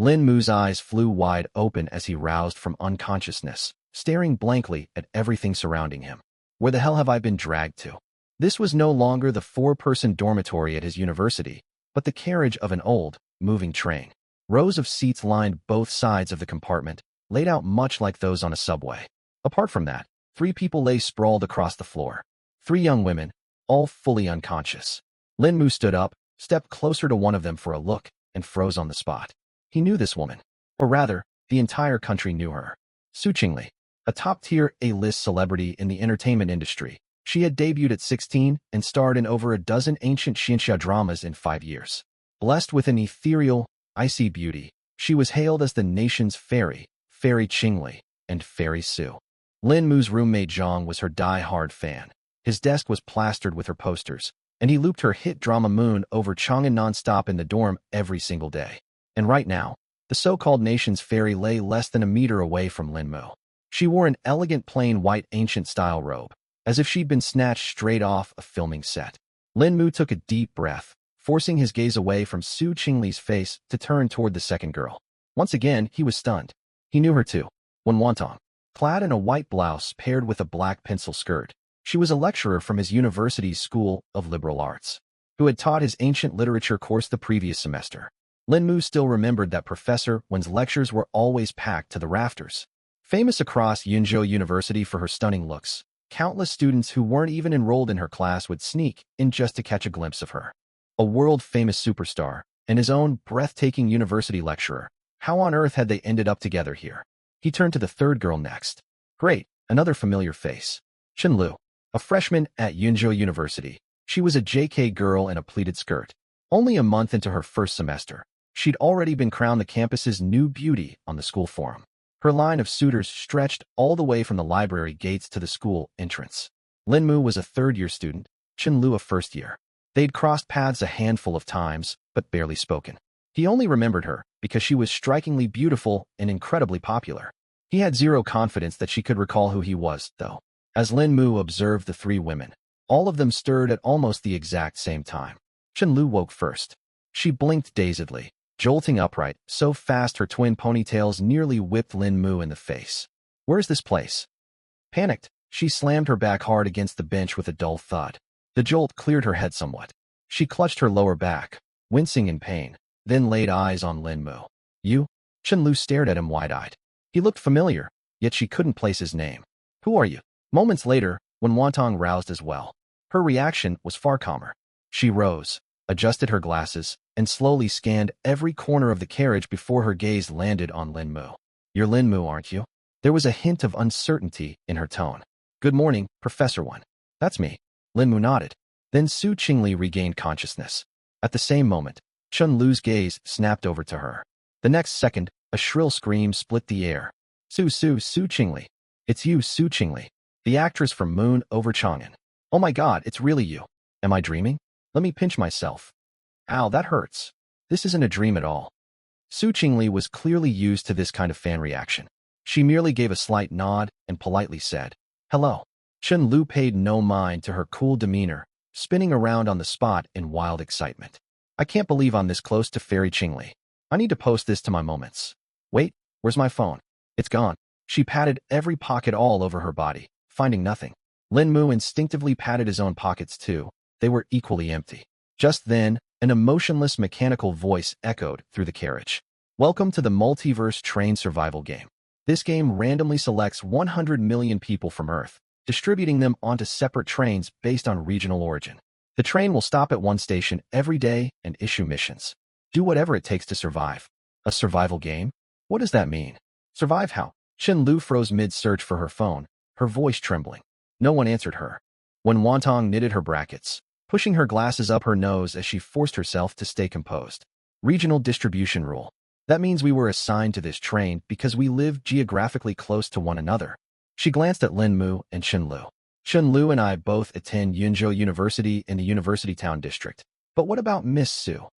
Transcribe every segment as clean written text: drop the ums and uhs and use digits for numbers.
Lin Mu's eyes flew wide open as he roused from unconsciousness, staring blankly at everything surrounding him. Where the hell have I been dragged to? This was no longer the four-person dormitory at his university, but the carriage of an old, moving train. Rows of seats lined both sides of the compartment, laid out much like those on a subway. Apart from that, 3 people lay sprawled across the floor. 3 young women, all fully unconscious. Lin Mu stood up, stepped closer to one of them for a look, and froze on the spot. He knew this woman. Or rather, the entire country knew her. Su Qingli, a top-tier A-list celebrity in the entertainment industry. She had debuted at 16 and starred in over a dozen ancient Xianxia dramas in 5 years. Blessed with an ethereal, icy beauty, she was hailed as the nation's fairy, Fairy Qingli, and Fairy Su. Lin Mu's roommate Zhang was her die-hard fan. His desk was plastered with her posters, and he looped her hit drama Moon over Chang'an non-stop in the dorm every single day. And right now, the so-called nation's fairy lay less than a meter away from Lin Mu. She wore an elegant plain white ancient-style robe, as if she'd been snatched straight off a filming set. Lin Mu took a deep breath, forcing his gaze away from Su Qingli's face to turn toward the second girl. Once again, he was stunned. He knew her too. Wen Wantong. Clad in a white blouse paired with a black pencil skirt, she was a lecturer from his university's School of Liberal Arts, who had taught his ancient literature course the previous semester. Lin Mu still remembered that Professor Wen's lectures were always packed to the rafters. Famous across Yunzhou University for her stunning looks, countless students who weren't even enrolled in her class would sneak in just to catch a glimpse of her. A world-famous superstar, and his own breathtaking university lecturer. How on earth had they ended up together here? He turned to the third girl next. Great, another familiar face. Chen Lu, a freshman at Yunzhou University. She was a JK girl in a pleated skirt. Only a month into her first semester, she'd already been crowned the campus's new beauty on the school forum. Her line of suitors stretched all the way from the library gates to the school entrance. Lin Mu was a third-year student, Chen Lu a first-year. They'd crossed paths a handful of times, but barely spoken. He only remembered her because she was strikingly beautiful and incredibly popular. He had zero confidence that she could recall who he was, though. As Lin Mu observed the 3 women, all of them stirred at almost the exact same time. Chen Lu woke first. She blinked dazedly, jolting upright, so fast her twin ponytails nearly whipped Lin Mu in the face. Where's this place? Panicked, she slammed her back hard against the bench with a dull thud. The jolt cleared her head somewhat. She clutched her lower back, wincing in pain, then laid eyes on Lin Mu. You? Chen Lu stared at him wide-eyed. He looked familiar, yet she couldn't place his name. Who are you? Moments later, when Wantong roused as well, her reaction was far calmer. She rose, adjusted her glasses, and slowly scanned every corner of the carriage before her gaze landed on Lin Mu. You're Lin Mu, aren't you? There was a hint of uncertainty in her tone. Good morning, Professor Wen. That's me. Lin Mu nodded. Then Su Qingli regained consciousness. At the same moment, Chen Lu's gaze snapped over to her. The next second, a shrill scream split the air. Su Qingli. It's you, Su Qingli. The actress from Moon over Chang'an. Oh my god, it's really you. Am I dreaming? Let me pinch myself. Ow, that hurts. This isn't a dream at all. Su Qingli was clearly used to this kind of fan reaction. She merely gave a slight nod and politely said, hello. Chen Lu paid no mind to her cool demeanor, spinning around on the spot in wild excitement. I can't believe I'm this close to Fairy Qingli. I need to post this to my moments. Wait, where's my phone? It's gone. She patted every pocket all over her body, finding nothing. Lin Mu instinctively patted his own pockets too. They were equally empty. Just then, an emotionless mechanical voice echoed through the carriage. Welcome to the multiverse train survival game. This game randomly selects 100 million people from Earth, distributing them onto separate trains based on regional origin. The train will stop at one station every day and issue missions. Do whatever it takes to survive. A survival game? What does that mean? Survive how? Chen Lu froze mid-search for her phone, her voice trembling. No one answered her. When Wantong knitted her brackets, pushing her glasses up her nose as she forced herself to stay composed. Regional distribution rule. That means we were assigned to this train because we live geographically close to one another. She glanced at Lin Mu and Chen Lu. Chen Lu and I both attend Yunzhou University in the University Town District. But what about Miss Su?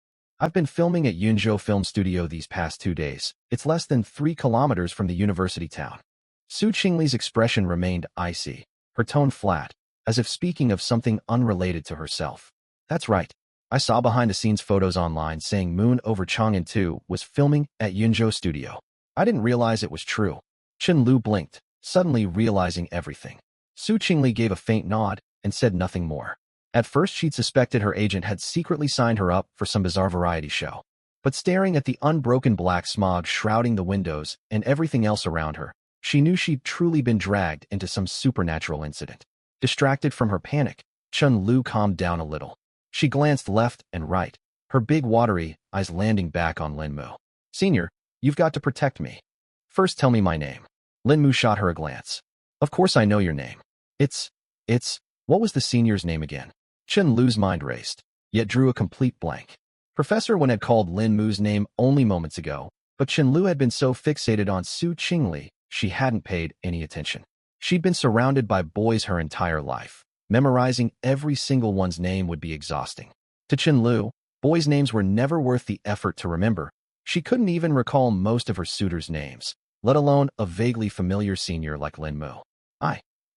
I've been filming at Yunzhou Film Studio these past 2 days. It's less than 3 kilometers from the university town. Su Qingli's expression remained icy, her tone flat, as if speaking of something unrelated to herself. That's right. I saw behind-the-scenes photos online saying Moon over Chang'an 2 was filming at Yunzhou Studio. I didn't realize it was true. Chen Lu blinked, suddenly realizing everything. Su Qingli gave a faint nod and said nothing more. At first she'd suspected her agent had secretly signed her up for some bizarre variety show. But staring at the unbroken black smog shrouding the windows and everything else around her, she knew she'd truly been dragged into some supernatural incident. Distracted from her panic, Chen Lu calmed down a little. She glanced left and right, her big watery eyes landing back on Lin Mu. "Senior, you've got to protect me. First tell me my name." Lin Mu shot her a glance. "Of course I know your name. It's, what was the senior's name again?" Chen Lu's mind raced, yet drew a complete blank. Professor Wen had called Lin Mu's name only moments ago, but Chen Lu had been so fixated on Su Qingli, she hadn't paid any attention. She'd been surrounded by boys her entire life. Memorizing every single one's name would be exhausting. To Chen Lu, boys' names were never worth the effort to remember. She couldn't even recall most of her suitors' names, let alone a vaguely familiar senior like Lin Mu.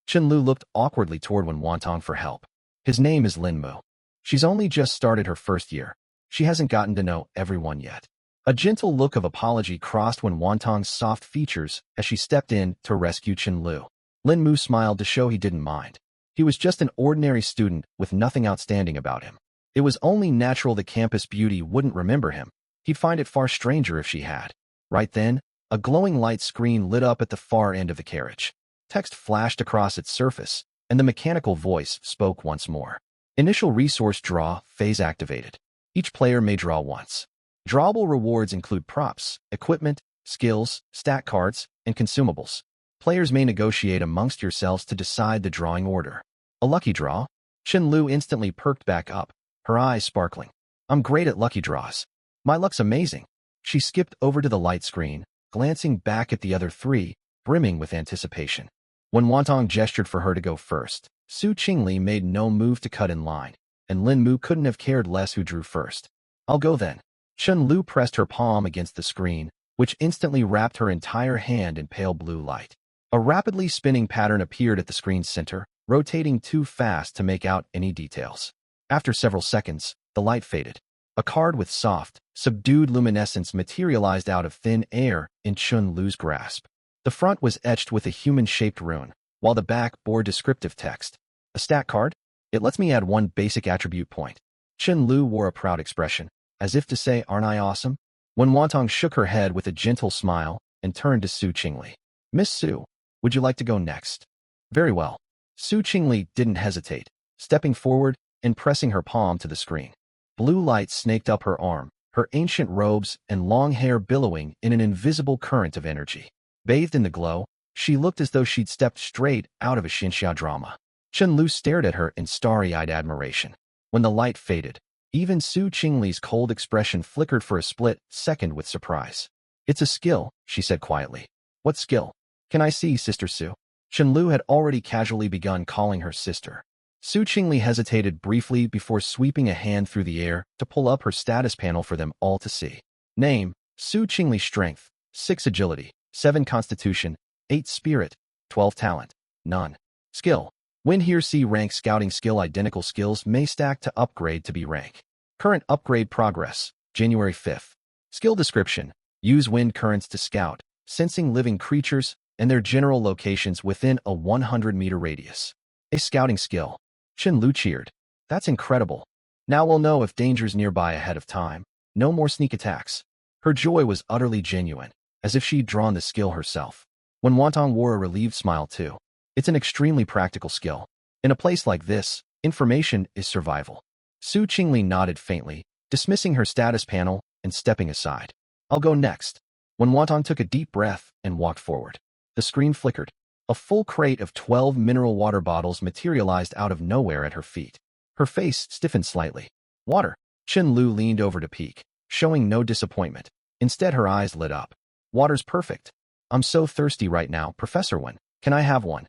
Chen Lu looked awkwardly toward Wen Wantong for help. "His name is Lin Mu. She's only just started her first year. She hasn't gotten to know everyone yet." A gentle look of apology crossed Wen Wantong's soft features as she stepped in to rescue Chen Lu. Lin Mu smiled to show he didn't mind. He was just an ordinary student with nothing outstanding about him. It was only natural the campus beauty wouldn't remember him. He'd find it far stranger if she had. Right then, a glowing light screen lit up at the far end of the carriage. Text flashed across its surface, and the mechanical voice spoke once more. "Initial resource draw phase activated. Each player may draw once. Drawable rewards include props, equipment, skills, stat cards, and consumables. Players may negotiate amongst yourselves to decide the drawing order." "A lucky draw?" Chen Lu instantly perked back up, her eyes sparkling. "I'm great at lucky draws. My luck's amazing." She skipped over to the light screen, glancing back at the other three, brimming with anticipation. When Wantong gestured for her to go first, Su Qingli made no move to cut in line, and Lin Mu couldn't have cared less who drew first. "I'll go then." Chen Lu pressed her palm against the screen, which instantly wrapped her entire hand in pale blue light. A rapidly spinning pattern appeared at the screen's center, rotating too fast to make out any details. After several seconds, the light faded. A card with soft, subdued luminescence materialized out of thin air in Chen Lu's grasp. The front was etched with a human-shaped rune, while the back bore descriptive text. "A stat card? It lets me add 1 basic attribute point." Chen Lu wore a proud expression, as if to say, "Aren't I awesome?" When Wantong shook her head with a gentle smile and turned to Su Qingli. "Miss Su, would you like to go next?" "Very well." Su Qingli didn't hesitate, stepping forward and pressing her palm to the screen. Blue light snaked up her arm, her ancient robes and long hair billowing in an invisible current of energy. Bathed in the glow, she looked as though she'd stepped straight out of a Xinxia drama. Chen Lu stared at her in starry-eyed admiration. When the light faded, even Su Qingli's cold expression flickered for a split second with surprise. "It's a skill," she said quietly. "What skill? Can I see, Sister Su?" Chen Lu had already casually begun calling her sister. Su Qingli hesitated briefly before sweeping a hand through the air to pull up her status panel for them all to see. Name: Su Qingli. Strength: 6 agility, 7 constitution, 8 spirit, 12 talent. None. Skill: When here see rank scouting skill. Identical skills may stack to upgrade to B rank. Current upgrade progress, January 5th. Skill description: Use wind currents to scout, sensing living creatures and their general locations within a 100-meter radius. A scouting skill. Chen Lu cheered. "That's incredible. Now we'll know if danger's nearby ahead of time. No more sneak attacks." Her joy was utterly genuine, as if she'd drawn the skill herself. When Wantong wore a relieved smile too. "It's an extremely practical skill. In a place like this, information is survival." Su Qingli nodded faintly, dismissing her status panel and stepping aside. "I'll go next." When Wantong took a deep breath and walked forward, the screen flickered. A full crate of 12 mineral water bottles materialized out of nowhere at her feet. Her face stiffened slightly. "Water." Chen Lu leaned over to peek, showing no disappointment. Instead, her eyes lit up. "Water's perfect. I'm so thirsty right now, Professor Wen. Can I have one?"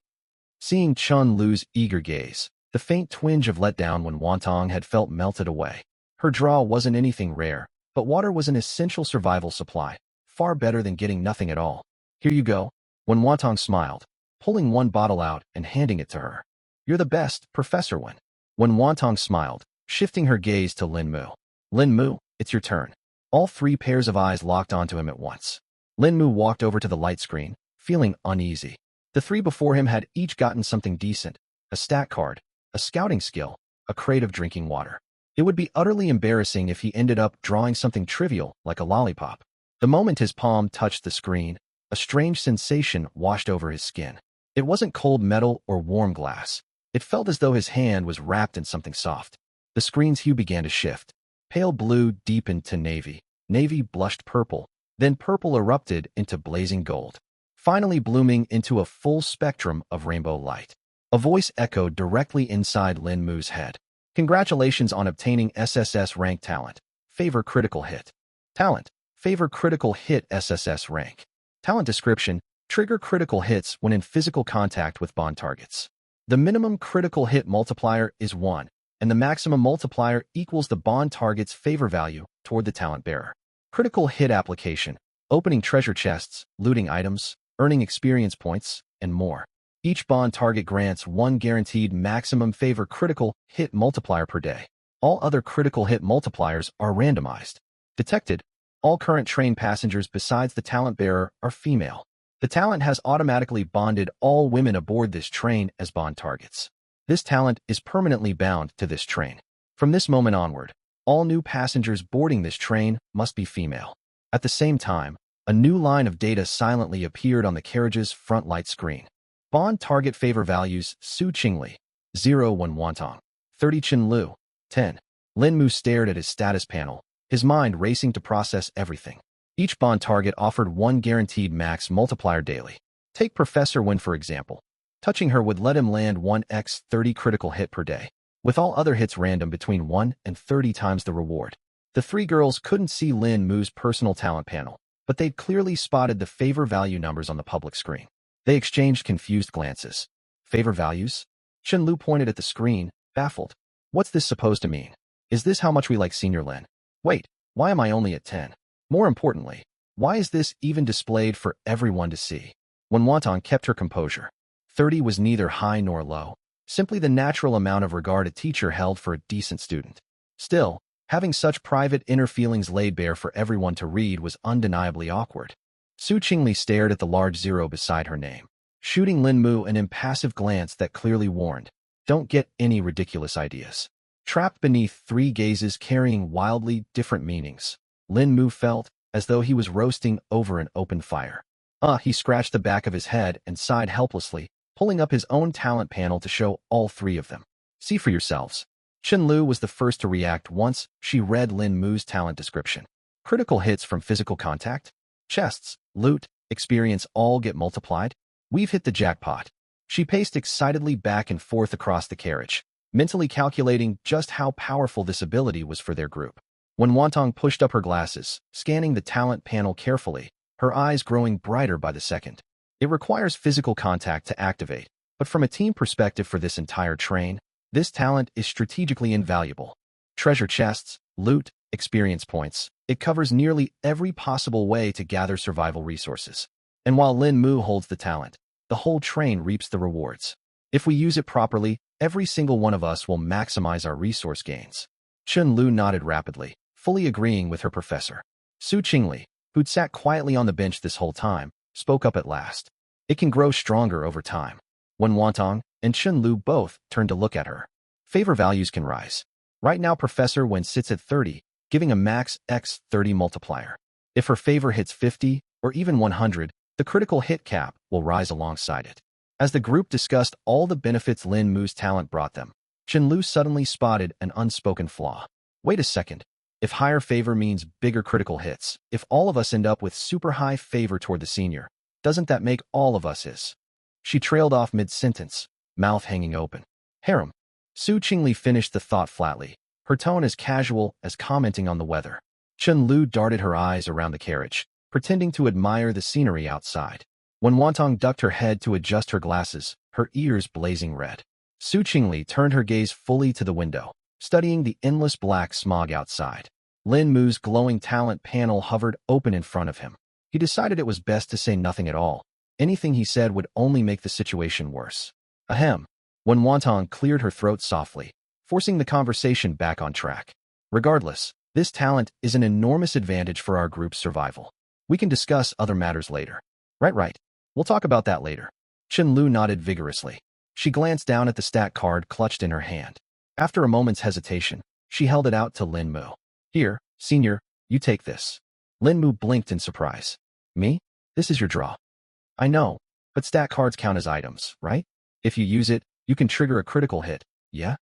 Seeing Chen Lu's eager gaze, the faint twinge of letdown when Wantong had felt melted away. Her draw wasn't anything rare, but water was an essential survival supply, far better than getting nothing at all. "Here you go." When Wantong smiled, pulling one bottle out and handing it to her. "You're the best, Professor Wen." When Wantong smiled, shifting her gaze to Lin Mu. Lin Mu, it's your turn. All three pairs of eyes locked onto him at once. Lin Mu walked over to the light screen, feeling uneasy. The three before him had each gotten something decent: a stat card, a scouting skill, a crate of drinking water. It would be utterly embarrassing if he ended up drawing something trivial like a lollipop. The moment his palm touched the screen, a strange sensation washed over his skin. It wasn't cold metal or warm glass. It felt as though his hand was wrapped in something soft. The screen's hue began to shift. Pale blue deepened to navy. Navy blushed purple. Then purple erupted into blazing gold, finally blooming into a full spectrum of rainbow light. A voice echoed directly inside Lin Mu's head. Congratulations on obtaining SSS-Rank talent. Favor critical hit. Talent. Favor critical hit SSS-Rank. Talent description. Trigger critical hits when in physical contact with bond targets. The minimum critical hit multiplier is 1, and the maximum multiplier equals the bond target's favor value toward the talent bearer. Critical hit application. Opening treasure chests, looting items, earning experience points, and more. Each bond target grants 1 guaranteed maximum favor critical hit multiplier per day. All other critical hit multipliers are randomized. Detected. All current train passengers besides the talent bearer are female. The talent has automatically bonded all women aboard this train as bond targets. This talent is permanently bound to this train. From this moment onward, all new passengers boarding this train must be female. At the same time, a new line of data silently appeared on the carriage's front light screen. Bond target favor values: Su Qingli, 0 Wen Wantong, 30 Chen Lu, 10. Lin Mu stared at his status panel, his mind racing to process everything. Each bond target offered 1 guaranteed max multiplier daily. Take Professor Wen for example. Touching her would let him land 1x 30 critical hit per day, with all other hits random between 1 and 30 times the reward. The three girls couldn't see Lin Mu's personal talent panel, but they'd clearly spotted the favor value numbers on the public screen. They exchanged confused glances. Favor values? Chen Lu pointed at the screen, baffled. What's this supposed to mean? Is this how much we like Senior Lin? Wait, why am I only at 10? More importantly, why is this even displayed for everyone to see? Wen Wantong kept her composure. 30 was neither high nor low, simply the natural amount of regard a teacher held for a decent student. Still, having such private inner feelings laid bare for everyone to read was undeniably awkward. Su Qingli stared at the large 0 beside her name, shooting Lin Mu an impassive glance that clearly warned, don't get any ridiculous ideas. Trapped beneath 3 gazes carrying wildly different meanings, Lin Mu felt as though he was roasting over an open fire. He scratched the back of his head and sighed helplessly, pulling up his own talent panel to show all 3 of them. See for yourselves. Chen Lu was the first to react once she read Lin Mu's talent description. Critical hits from physical contact? Chests, loot, experience all get multiplied? We've hit the jackpot. She paced excitedly back and forth across the carriage, mentally calculating just how powerful this ability was for their group. When Wantong pushed up her glasses, scanning the talent panel carefully, her eyes growing brighter by the second. It requires physical contact to activate, but from a team perspective for this entire train, this talent is strategically invaluable. Treasure chests, loot, experience points. It covers nearly every possible way to gather survival resources. And while Lin Mu holds the talent, the whole train reaps the rewards. If we use it properly, every single one of us will maximize our resource gains. Chen Lu nodded rapidly, fully agreeing with her professor. Su Qingli, who'd sat quietly on the bench this whole time, spoke up at last. It can grow stronger over time. Wen Wantong and Chen Lu both turned to look at her. Favor values can rise. Right now Professor Wen sits at 30, giving a max x 30 multiplier. If her favor hits 50 or even 100, the critical hit cap will rise alongside it. As the group discussed all the benefits Lin Mu's talent brought them, Chen Lu suddenly spotted an unspoken flaw. Wait a second. If higher favor means bigger critical hits, if all of us end up with super high favor toward the senior, doesn't that make all of us his? She trailed off mid-sentence, mouth hanging open. Harem. Su Qingli finished the thought flatly, her tone as casual as commenting on the weather. Chen Lu darted her eyes around the carriage, pretending to admire the scenery outside. When Wantong ducked her head to adjust her glasses, her ears blazing red. Su Qingli turned her gaze fully to the window, studying the endless black smog outside. Lin Mu's glowing talent panel hovered open in front of him. He decided it was best to say nothing at all. Anything he said would only make the situation worse. Ahem. When Wantong cleared her throat softly, forcing the conversation back on track. Regardless, this talent is an enormous advantage for our group's survival. We can discuss other matters later. Right. We'll talk about that later. Chen-Lu nodded vigorously. She glanced down at the stat card clutched in her hand. After a moment's hesitation, she held it out to Lin Mu. Here, senior, you take this. Lin Mu blinked in surprise. Me? This is your draw. I know, but stat cards count as items, right? If you use it, you can trigger a critical hit, yeah?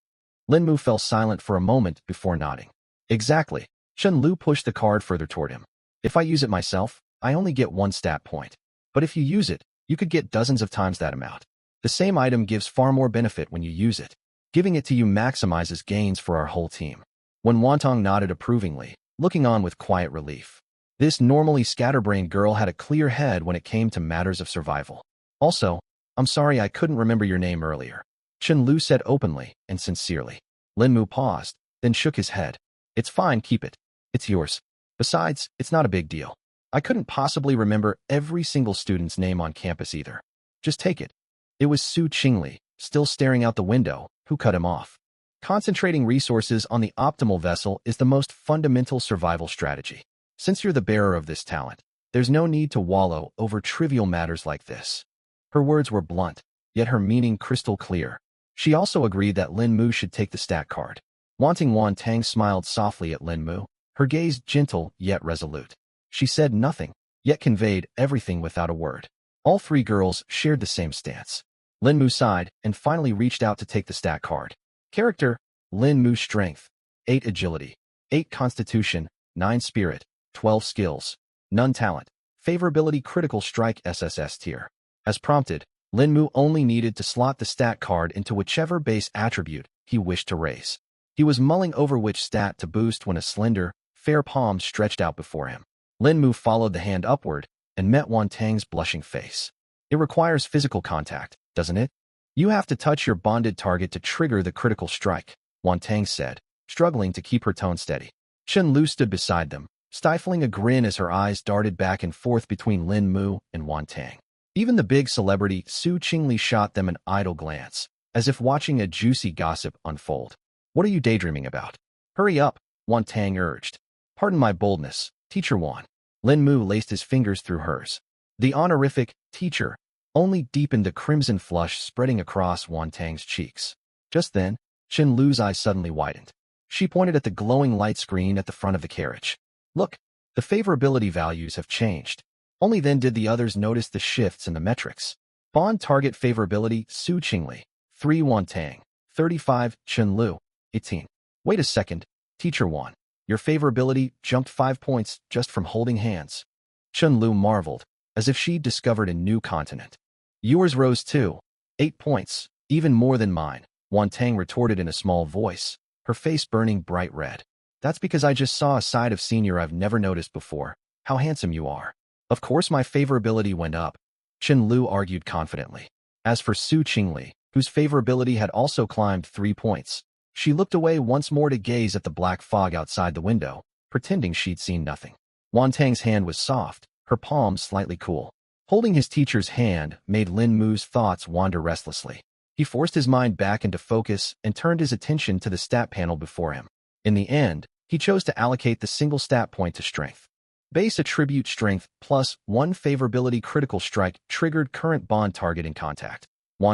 Lin Mu fell silent for a moment before nodding. Exactly. Chen-Lu pushed the card further toward him. If I use it myself, I only get 1 stat point. But if you use it, you could get dozens of times that amount. The same item gives far more benefit when you use it. Giving it to you maximizes gains for our whole team. When Wantong nodded approvingly, looking on with quiet relief. This normally scatterbrained girl had a clear head when it came to matters of survival. Also, I'm sorry I couldn't remember your name earlier. Chen-Lu said openly and sincerely. Lin Mu paused, then shook his head. It's fine, keep it. It's yours. Besides, it's not a big deal. I couldn't possibly remember every single student's name on campus either. Just take it. It was Su Qingli, still staring out the window, who cut him off. Concentrating resources on the optimal vessel is the most fundamental survival strategy. Since you're the bearer of this talent, there's no need to wallow over trivial matters like this. Her words were blunt, yet her meaning crystal clear. She also agreed that Lin Mu should take the stat card. Wanting Tang smiled softly at Lin Mu, her gaze gentle yet resolute. She said nothing, yet conveyed everything without a word. All 3 girls shared the same stance. Lin Mu sighed and finally reached out to take the stat card. Character, Lin Mu strength, 8 agility, 8 constitution, 9 spirit, 12 skills, none talent, favorability critical strike SSS tier. As prompted, Lin Mu only needed to slot the stat card into whichever base attribute he wished to raise. He was mulling over which stat to boost when a slender, fair palm stretched out before him. Lin Mu followed the hand upward and met Tang's blushing face. It requires physical contact, doesn't it? You have to touch your bonded target to trigger the critical strike, Tang said, struggling to keep her tone steady. Chen-Lu stood beside them, stifling a grin as her eyes darted back and forth between Lin Mu and Tang. Even the big celebrity Su Qingli shot them an idle glance, as if watching a juicy gossip unfold. What are you daydreaming about? Hurry up, Tang urged. Pardon my boldness, Teacher Wan. Lin Mu laced his fingers through hers. The honorific teacher only deepened the crimson flush spreading across Tang's cheeks. Just then, Chen-Lu's eyes suddenly widened. She pointed at the glowing light screen at the front of the carriage. Look, the favorability values have changed. Only then did the others notice the shifts in the metrics. Bond target favorability Su Qingli, 3 Tang, 35 Chen-Lu, 18. Wait a second, Teacher Wan. Your favorability jumped 5 points just from holding hands. Chen-Lu marveled, as if she'd discovered a new continent. Yours rose too. 8 points, even more than mine, Tang retorted in a small voice, her face burning bright red. That's because I just saw a side of senior I've never noticed before. How handsome you are. Of course my favorability went up, Chen-Lu argued confidently. As for Su Qingli, whose favorability had also climbed 3 points, she looked away once more to gaze at the black fog outside the window, pretending she'd seen nothing. Tang's hand was soft, her palm slightly cool. Holding his teacher's hand made Lin Mu's thoughts wander restlessly. He forced his mind back into focus and turned his attention to the stat panel before him. In the end, he chose to allocate the single stat point to strength. Base attribute strength plus 1 favorability critical strike triggered current bond target in contact.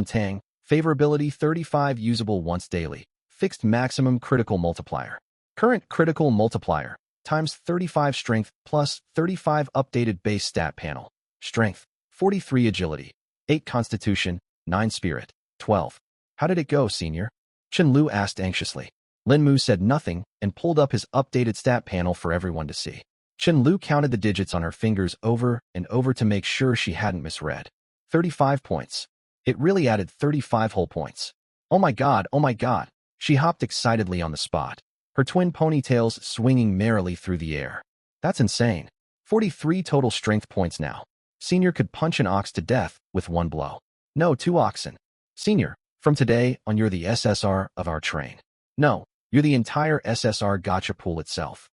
Tang, favorability 35 usable once daily, fixed maximum critical multiplier. Current critical multiplier times 35 strength plus 35 updated base stat panel. Strength, 43 agility, 8 constitution, 9 spirit, 12. How did it go, senior? Chen-Lu asked anxiously. Lin Mu said nothing and pulled up his updated stat panel for everyone to see. Chen-Lu counted the digits on her fingers over and over to make sure she hadn't misread. 35 points. It really added 35 whole points. Oh my god, she hopped excitedly on the spot, her twin ponytails swinging merrily through the air. That's insane. 43 total strength points now. Senior could punch an ox to death with 1 blow. No, 2 oxen. Senior, from today on you're the SSR of our train. No, you're the entire SSR gotcha pool itself.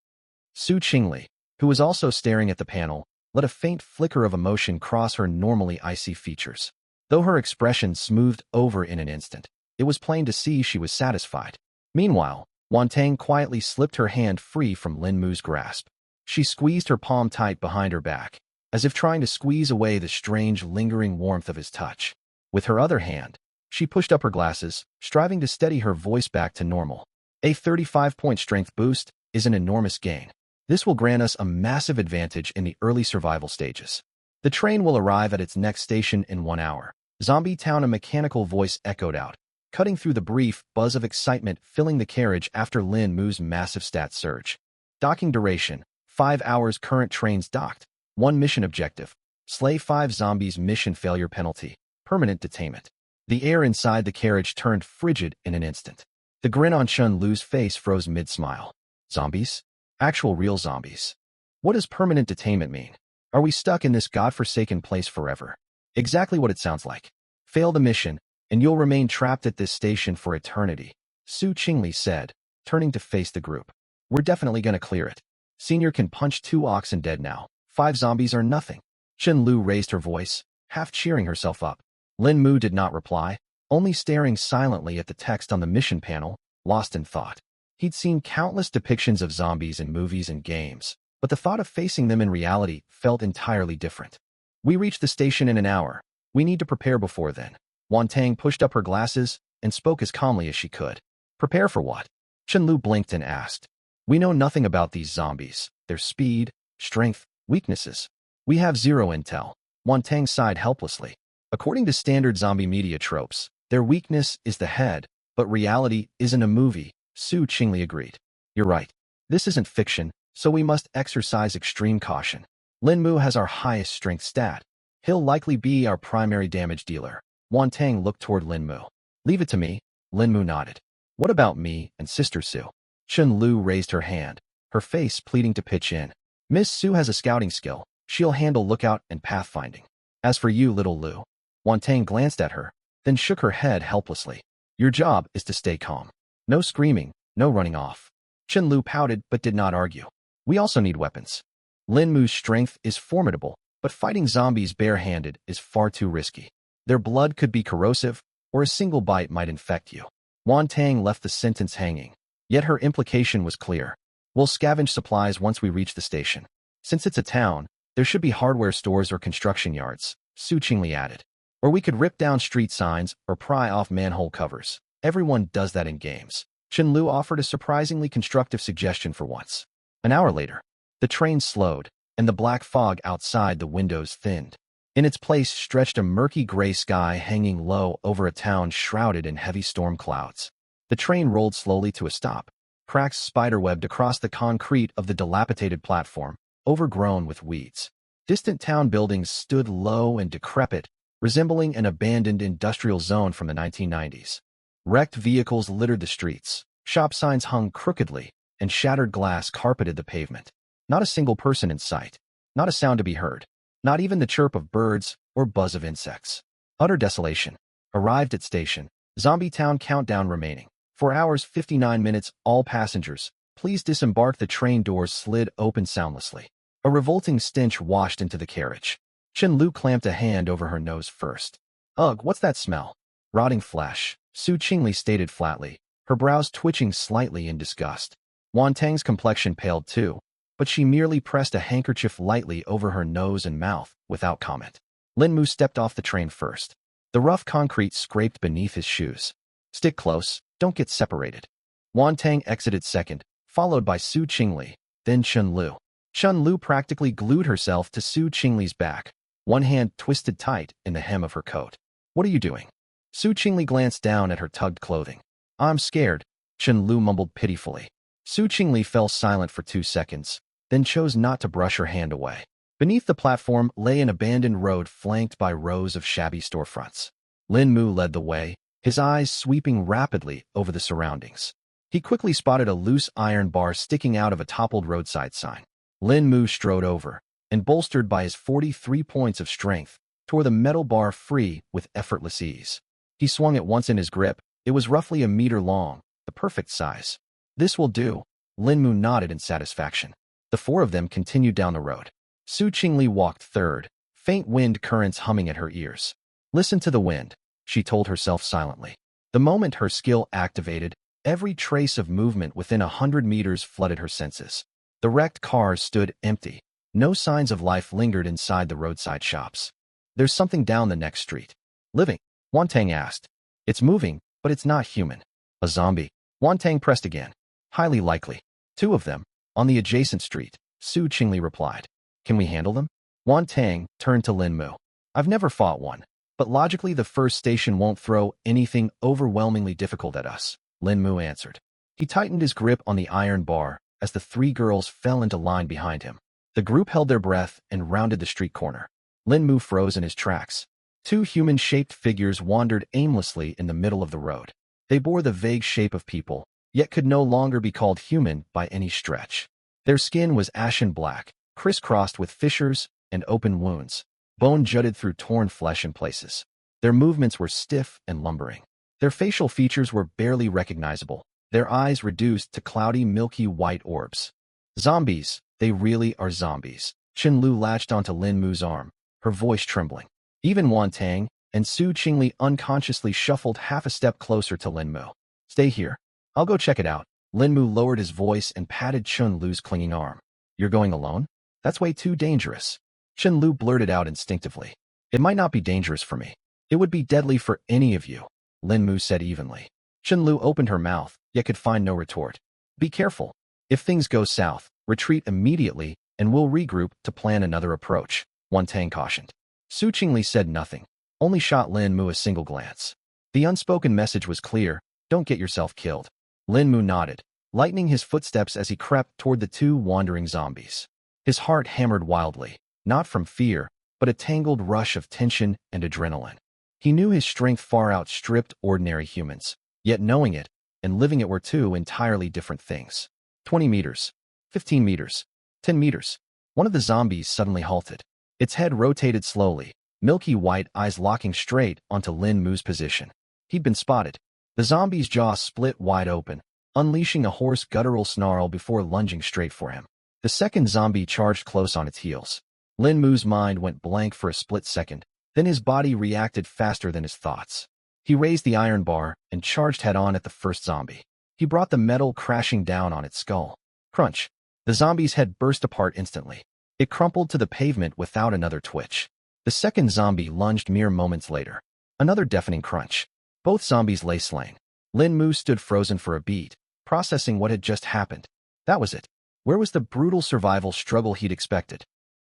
Su Qingli, who was also staring at the panel, let a faint flicker of emotion cross her normally icy features. Though her expression smoothed over in an instant, it was plain to see she was satisfied. Meanwhile, Wantang quietly slipped her hand free from Lin Mu's grasp. She squeezed her palm tight behind her back, as if trying to squeeze away the strange, lingering warmth of his touch. With her other hand, she pushed up her glasses, striving to steady her voice back to normal. A 35-point strength boost is an enormous gain. This will grant us a massive advantage in the early survival stages. The train will arrive at its next station in 1 hour. Zombie Town, a mechanical voice echoed out, cutting through the brief buzz of excitement filling the carriage after Lin Mu's massive stat surge. Docking duration, 5 hours. Current trains docked. 1 mission objective. Slay 5 zombies. Mission failure penalty. Permanent detainment. The air inside the carriage turned frigid in an instant. The grin on Chun Lu's face froze mid-smile. Zombies? Actual real zombies. What does permanent detainment mean? Are we stuck in this godforsaken place forever? Exactly what it sounds like. Fail the mission, and you'll remain trapped at this station for eternity, Su Qingli said, turning to face the group. We're definitely gonna clear it. Senior can punch 2 oxen dead now. 5 zombies are nothing. Chen Lu raised her voice, half cheering herself up. Lin Mu did not reply, only staring silently at the text on the mission panel, lost in thought. He'd seen countless depictions of zombies in movies and games, but the thought of facing them in reality felt entirely different. We reach the station in an hour. We need to prepare before then. Wantang pushed up her glasses and spoke as calmly as she could. Prepare for what? Chen Lu blinked and asked. We know nothing about these zombies, their speed, strength, weaknesses. We have zero intel. Wantang sighed helplessly. According to standard zombie media tropes, their weakness is the head, but reality isn't a movie, Su Qingli agreed. You're right. This isn't fiction, so we must exercise extreme caution. Lin Mu has our highest strength stat. He'll likely be our primary damage dealer. Wantang looked toward Lin Mu. Leave it to me, Lin Mu nodded. What about me and Sister Su? Chen Lu raised her hand, her face pleading to pitch in. Miss Su has a scouting skill. She'll handle lookout and pathfinding. As for you, little Lu. Wantang glanced at her, then shook her head helplessly. Your job is to stay calm. No screaming, no running off. Chen Lu pouted but did not argue. We also need weapons. Lin Mu's strength is formidable, but fighting zombies barehanded is far too risky. Their blood could be corrosive, or a single bite might infect you. Wantang left the sentence hanging, yet her implication was clear. We'll scavenge supplies once we reach the station. Since it's a town, there should be hardware stores or construction yards, Su Qingli added. Or we could rip down street signs or pry off manhole covers. Everyone does that in games. Chen Lu offered a surprisingly constructive suggestion for once. An hour later, the train slowed, and the black fog outside the windows thinned. In its place stretched a murky gray sky hanging low over a town shrouded in heavy storm clouds. The train rolled slowly to a stop. Cracks spiderwebbed across the concrete of the dilapidated platform, overgrown with weeds. Distant town buildings stood low and decrepit, resembling an abandoned industrial zone from the 1990s. Wrecked vehicles littered the streets, shop signs hung crookedly, and shattered glass carpeted the pavement. Not a single person in sight, not a sound to be heard, not even the chirp of birds or buzz of insects. Utter desolation. Arrived at station. Zombie Town countdown remaining. 4 hours 59 minutes. All passengers, please disembark. The train doors slid open soundlessly. A revolting stench washed into the carriage. Chen Lu clamped a hand over her nose first. Ugh, what's that smell? Rotting flesh, Su Qingli stated flatly, her brows twitching slightly in disgust. Wantang's complexion paled too, but she merely pressed a handkerchief lightly over her nose and mouth, without comment. Lin Mu stepped off the train first. The rough concrete scraped beneath his shoes. Stick close, don't get separated. Wantang exited second, followed by Su Qingli, then Chen Lu. Chen Lu practically glued herself to Su Qingli's back, one hand twisted tight in the hem of her coat. What are you doing? Su Qingli glanced down at her tugged clothing. I'm scared, Chen Lu mumbled pitifully. Su Qingli fell silent for 2 seconds, then chose not to brush her hand away. Beneath the platform lay an abandoned road flanked by rows of shabby storefronts. Lin Mu led the way, his eyes sweeping rapidly over the surroundings. He quickly spotted a loose iron bar sticking out of a toppled roadside sign. Lin Mu strode over, and bolstered by his 43 points of strength, tore the metal bar free with effortless ease. He swung it once in his grip. It was roughly a meter long, the perfect size. This will do, Lin Mu nodded in satisfaction. The 4 of them continued down the road. Su Qingli walked third, faint wind currents humming at her ears. Listen to the wind, she told herself silently. The moment her skill activated, Every trace of movement within 100 meters flooded her senses. The wrecked cars stood empty. No signs of life lingered inside the roadside shops. There's something down the next street. Living? Wantang asked. It's moving, but it's not human. A zombie? Wantang pressed again. Highly likely. Two of them, on the adjacent street, Su Qingli replied. Can we handle them? Wantang turned to Lin Mu. I've never fought one, but logically the first station won't throw anything overwhelmingly difficult at us, Lin Mu answered. He tightened his grip on the iron bar as the three girls fell into line behind him. The group held their breath and rounded the street corner. Lin Mu froze in his tracks. Two human-shaped figures wandered aimlessly in the middle of the road. They bore the vague shape of people, yet could no longer be called human by any stretch. Their skin was ashen black, crisscrossed with fissures and open wounds. Bone jutted through torn flesh in places. Their movements were stiff and lumbering. Their facial features were barely recognizable, their eyes reduced to cloudy, milky white orbs. Zombies. They really are zombies. Chen Lu latched onto Lin Mu's arm, her voice trembling. Even Wantang and Su Qingli unconsciously shuffled half a step closer to Lin Mu. Stay here. I'll go check it out. Lin Mu lowered his voice and patted Chen Lu's clinging arm. You're going alone? That's way too dangerous. Chen Lu blurted out instinctively. It might not be dangerous for me. It would be deadly for any of you, Lin Mu said evenly. Chen Lu opened her mouth, yet could find no retort. Be careful. If things go south, retreat immediately, and we'll regroup to plan another approach, Wantang cautioned. Su Qingli said nothing, only shot Lin Mu a single glance. The unspoken message was clear, don't get yourself killed. Lin Mu nodded, lightening his footsteps as he crept toward the two wandering zombies. His heart hammered wildly, not from fear, but a tangled rush of tension and adrenaline. He knew his strength far outstripped ordinary humans, yet knowing it and living it were two entirely different things. 20 meters. 15 meters. 10 meters. One of the zombies suddenly halted. Its head rotated slowly, milky white eyes locking straight onto Lin Mu's position. He'd been spotted. The zombie's jaw split wide open, unleashing a hoarse guttural snarl before lunging straight for him. The second zombie charged close on its heels. Lin Mu's mind went blank for a split second, then his body reacted faster than his thoughts. He raised the iron bar and charged head-on at the first zombie. He brought the metal crashing down on its skull. Crunch. The zombie's head burst apart instantly. It crumpled to the pavement without another twitch. The second zombie lunged mere moments later. Another deafening crunch. Both zombies lay slain. Lin Mu stood frozen for a beat, processing what had just happened. That was it. Where was the brutal survival struggle he'd expected?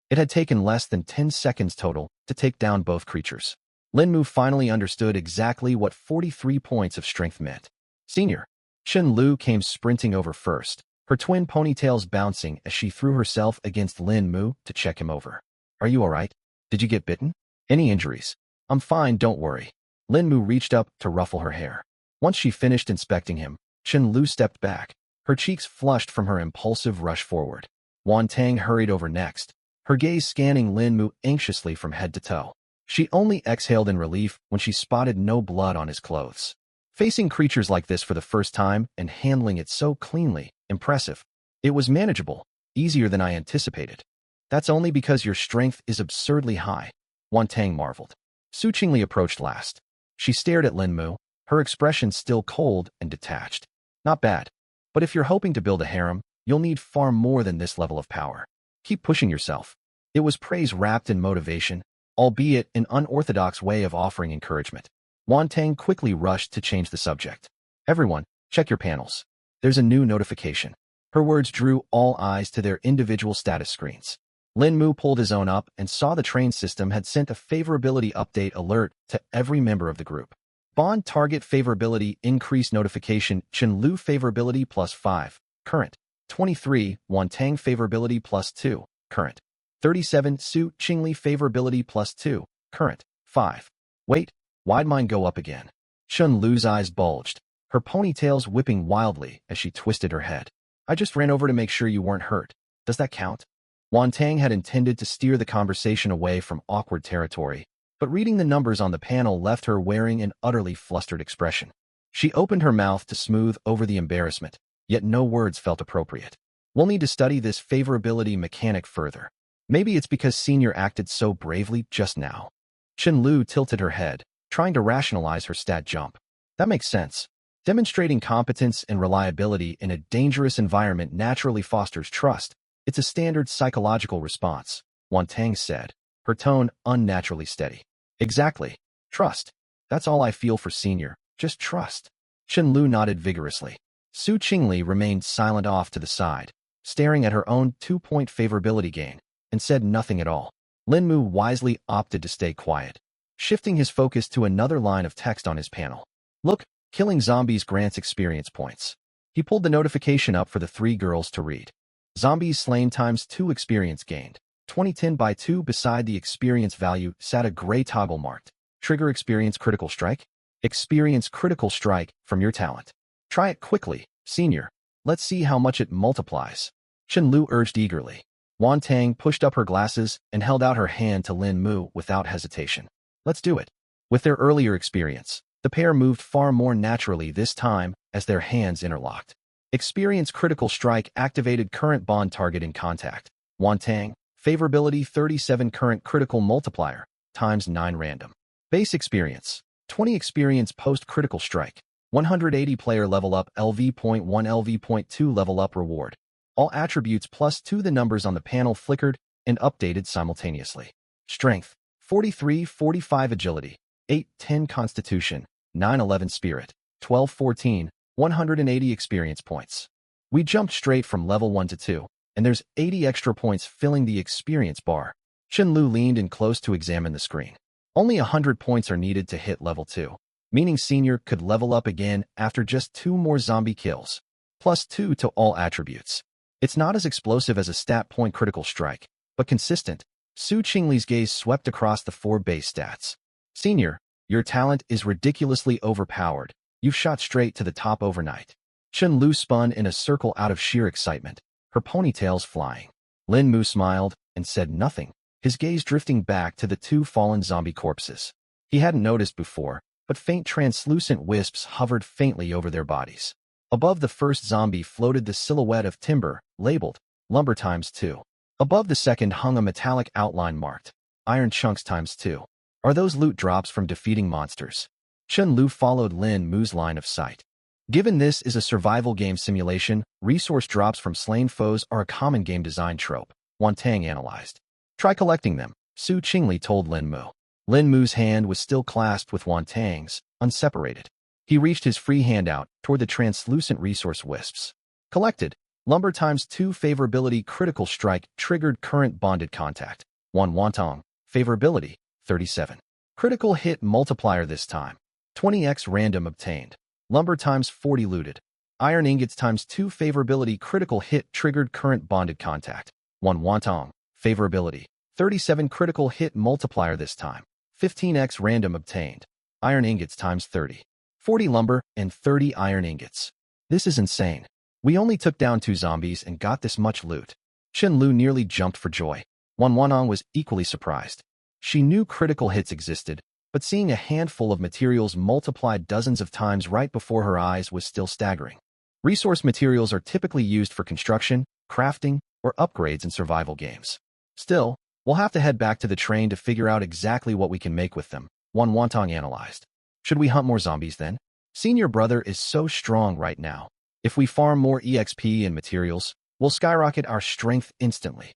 It had taken less than 10 seconds total to take down both creatures. Lin Mu finally understood exactly what 43 points of strength meant. Senior. Chen Lu came sprinting over first, her twin ponytails bouncing as she threw herself against Lin Mu to check him over. Are you all right? Did you get bitten? Any injuries? I'm fine, don't worry. Lin Mu reached up to ruffle her hair. Once she finished inspecting him, Chen Lu stepped back, her cheeks flushed from her impulsive rush forward. Wantang hurried over next, her gaze scanning Lin Mu anxiously from head to toe. She only exhaled in relief when she spotted no blood on his clothes. Facing creatures like this for the first time and handling it so cleanly, impressive. It was manageable, easier than I anticipated. That's only because your strength is absurdly high, Wantang marveled. Su Qingli approached last. She stared at Lin Mu, her expression still cold and detached. Not bad. But if you're hoping to build a harem, you'll need far more than this level of power. Keep pushing yourself. It was praise wrapped in motivation, albeit an unorthodox way of offering encouragement. Wantang quickly rushed to change the subject. Everyone, check your panels. There's a new notification. Her words drew all eyes to their individual status screens. Lin Mu pulled his own up and saw the train system had sent a favorability update alert to every member of the group. Bond target favorability increase notification Chen Lu favorability +5, current. 23, Wantang favorability +2, current. 37, Su Qingli favorability +2, current. 5. Wait, why'd mine go up again? Chen Lu's eyes bulged, her ponytails whipping wildly as she twisted her head. I just ran over to make sure you weren't hurt. Does that count? Wantang had intended to steer the conversation away from awkward territory, but reading the numbers on the panel left her wearing an utterly flustered expression. She opened her mouth to smooth over the embarrassment, yet no words felt appropriate. We'll need to study this favorability mechanic further. Maybe it's because Senior acted so bravely just now. Chen Lu tilted her head, trying to rationalize her stat jump. That makes sense. Demonstrating competence and reliability in a dangerous environment naturally fosters trust. It's a standard psychological response, Wan Tang said, her tone unnaturally steady. Exactly. Trust. That's all I feel for Senior. Just trust. Chen Lu nodded vigorously. Su Qingli remained silent off to the side, staring at her own 2-point favorability gain, and said nothing at all. Lin Mu wisely opted to stay quiet, shifting his focus to another line of text on his panel. Look, killing zombies grants experience points. He pulled the notification up for the 3 girls to read. Zombies slain times 2 experience gained. 2010 by 2 beside the experience value sat a gray toggle marked. Trigger experience critical strike? Experience critical strike from your talent. Try it quickly, Senior. Let's see how much it multiplies. Chen Lu urged eagerly. Wan Tang pushed up her glasses and held out her hand to Lin Mu without hesitation. Let's do it. With their earlier experience, the pair moved far more naturally this time as their hands interlocked. Experience critical strike activated current bond target in contact. Wan Tang, favorability 37 current critical multiplier, times 9 random. Base experience, 20 experience post critical strike, 180 player level up LV.1 LV.2 level up reward. All attributes plus 2 the numbers on the panel flickered and updated simultaneously. Strength, 43-45 agility, 8-10 constitution, 9-11 spirit, 12-14, 180 experience points. We jumped straight from level 1 to 2, and there's 80 extra points filling the experience bar. Chen Lu leaned in close to examine the screen. Only 100 points are needed to hit level 2, meaning Senior could level up again after just 2 more zombie kills, plus 2 to all attributes. It's not as explosive as a stat point critical strike, but consistent. Su Qingli's gaze swept across the 4 base stats. Senior, your talent is ridiculously overpowered. You've shot straight to the top overnight. Chen Lu spun in a circle out of sheer excitement, her ponytails flying. Lin Mu smiled and said nothing, his gaze drifting back to the 2 fallen zombie corpses. He hadn't noticed before, but faint translucent wisps hovered faintly over their bodies. Above the first zombie floated the silhouette of timber, labeled lumber times 2. Above the second hung a metallic outline marked iron chunks times 2. Are those loot drops from defeating monsters? Chen Lu followed Lin Mu's line of sight. Given this is a survival game simulation, resource drops from slain foes are a common game design trope, Wan Tang analyzed. Try collecting them, Su Qingli told Lin Mu. Lin Mu's hand was still clasped with Wan Tang's, unseparated. He reached his free hand out toward the translucent resource wisps. Collected. Lumber times 2 favorability critical strike triggered current bonded contact. 1 Wantong. Favorability, 37. Critical hit multiplier this time. 20x random obtained. Lumber times 40 looted. Iron ingots times 2 favorability critical hit triggered current bonded contact. 1 Wantong. Favorability, 37 critical hit multiplier this time. 15x random obtained. Iron ingots times 30. 40 lumber and 30 iron ingots. This is insane. We only took down 2 zombies and got this much loot. Chen Lu nearly jumped for joy. Wan Wanong was equally surprised. She knew critical hits existed, but seeing a handful of materials multiplied dozens of times right before her eyes was still staggering. Resource materials are typically used for construction, crafting, or upgrades in survival games. Still, we'll have to head back to the train to figure out exactly what we can make with them, Wan Wantong analyzed. Should we hunt more zombies then? Senior brother is so strong right now. If we farm more EXP and materials, we'll skyrocket our strength instantly.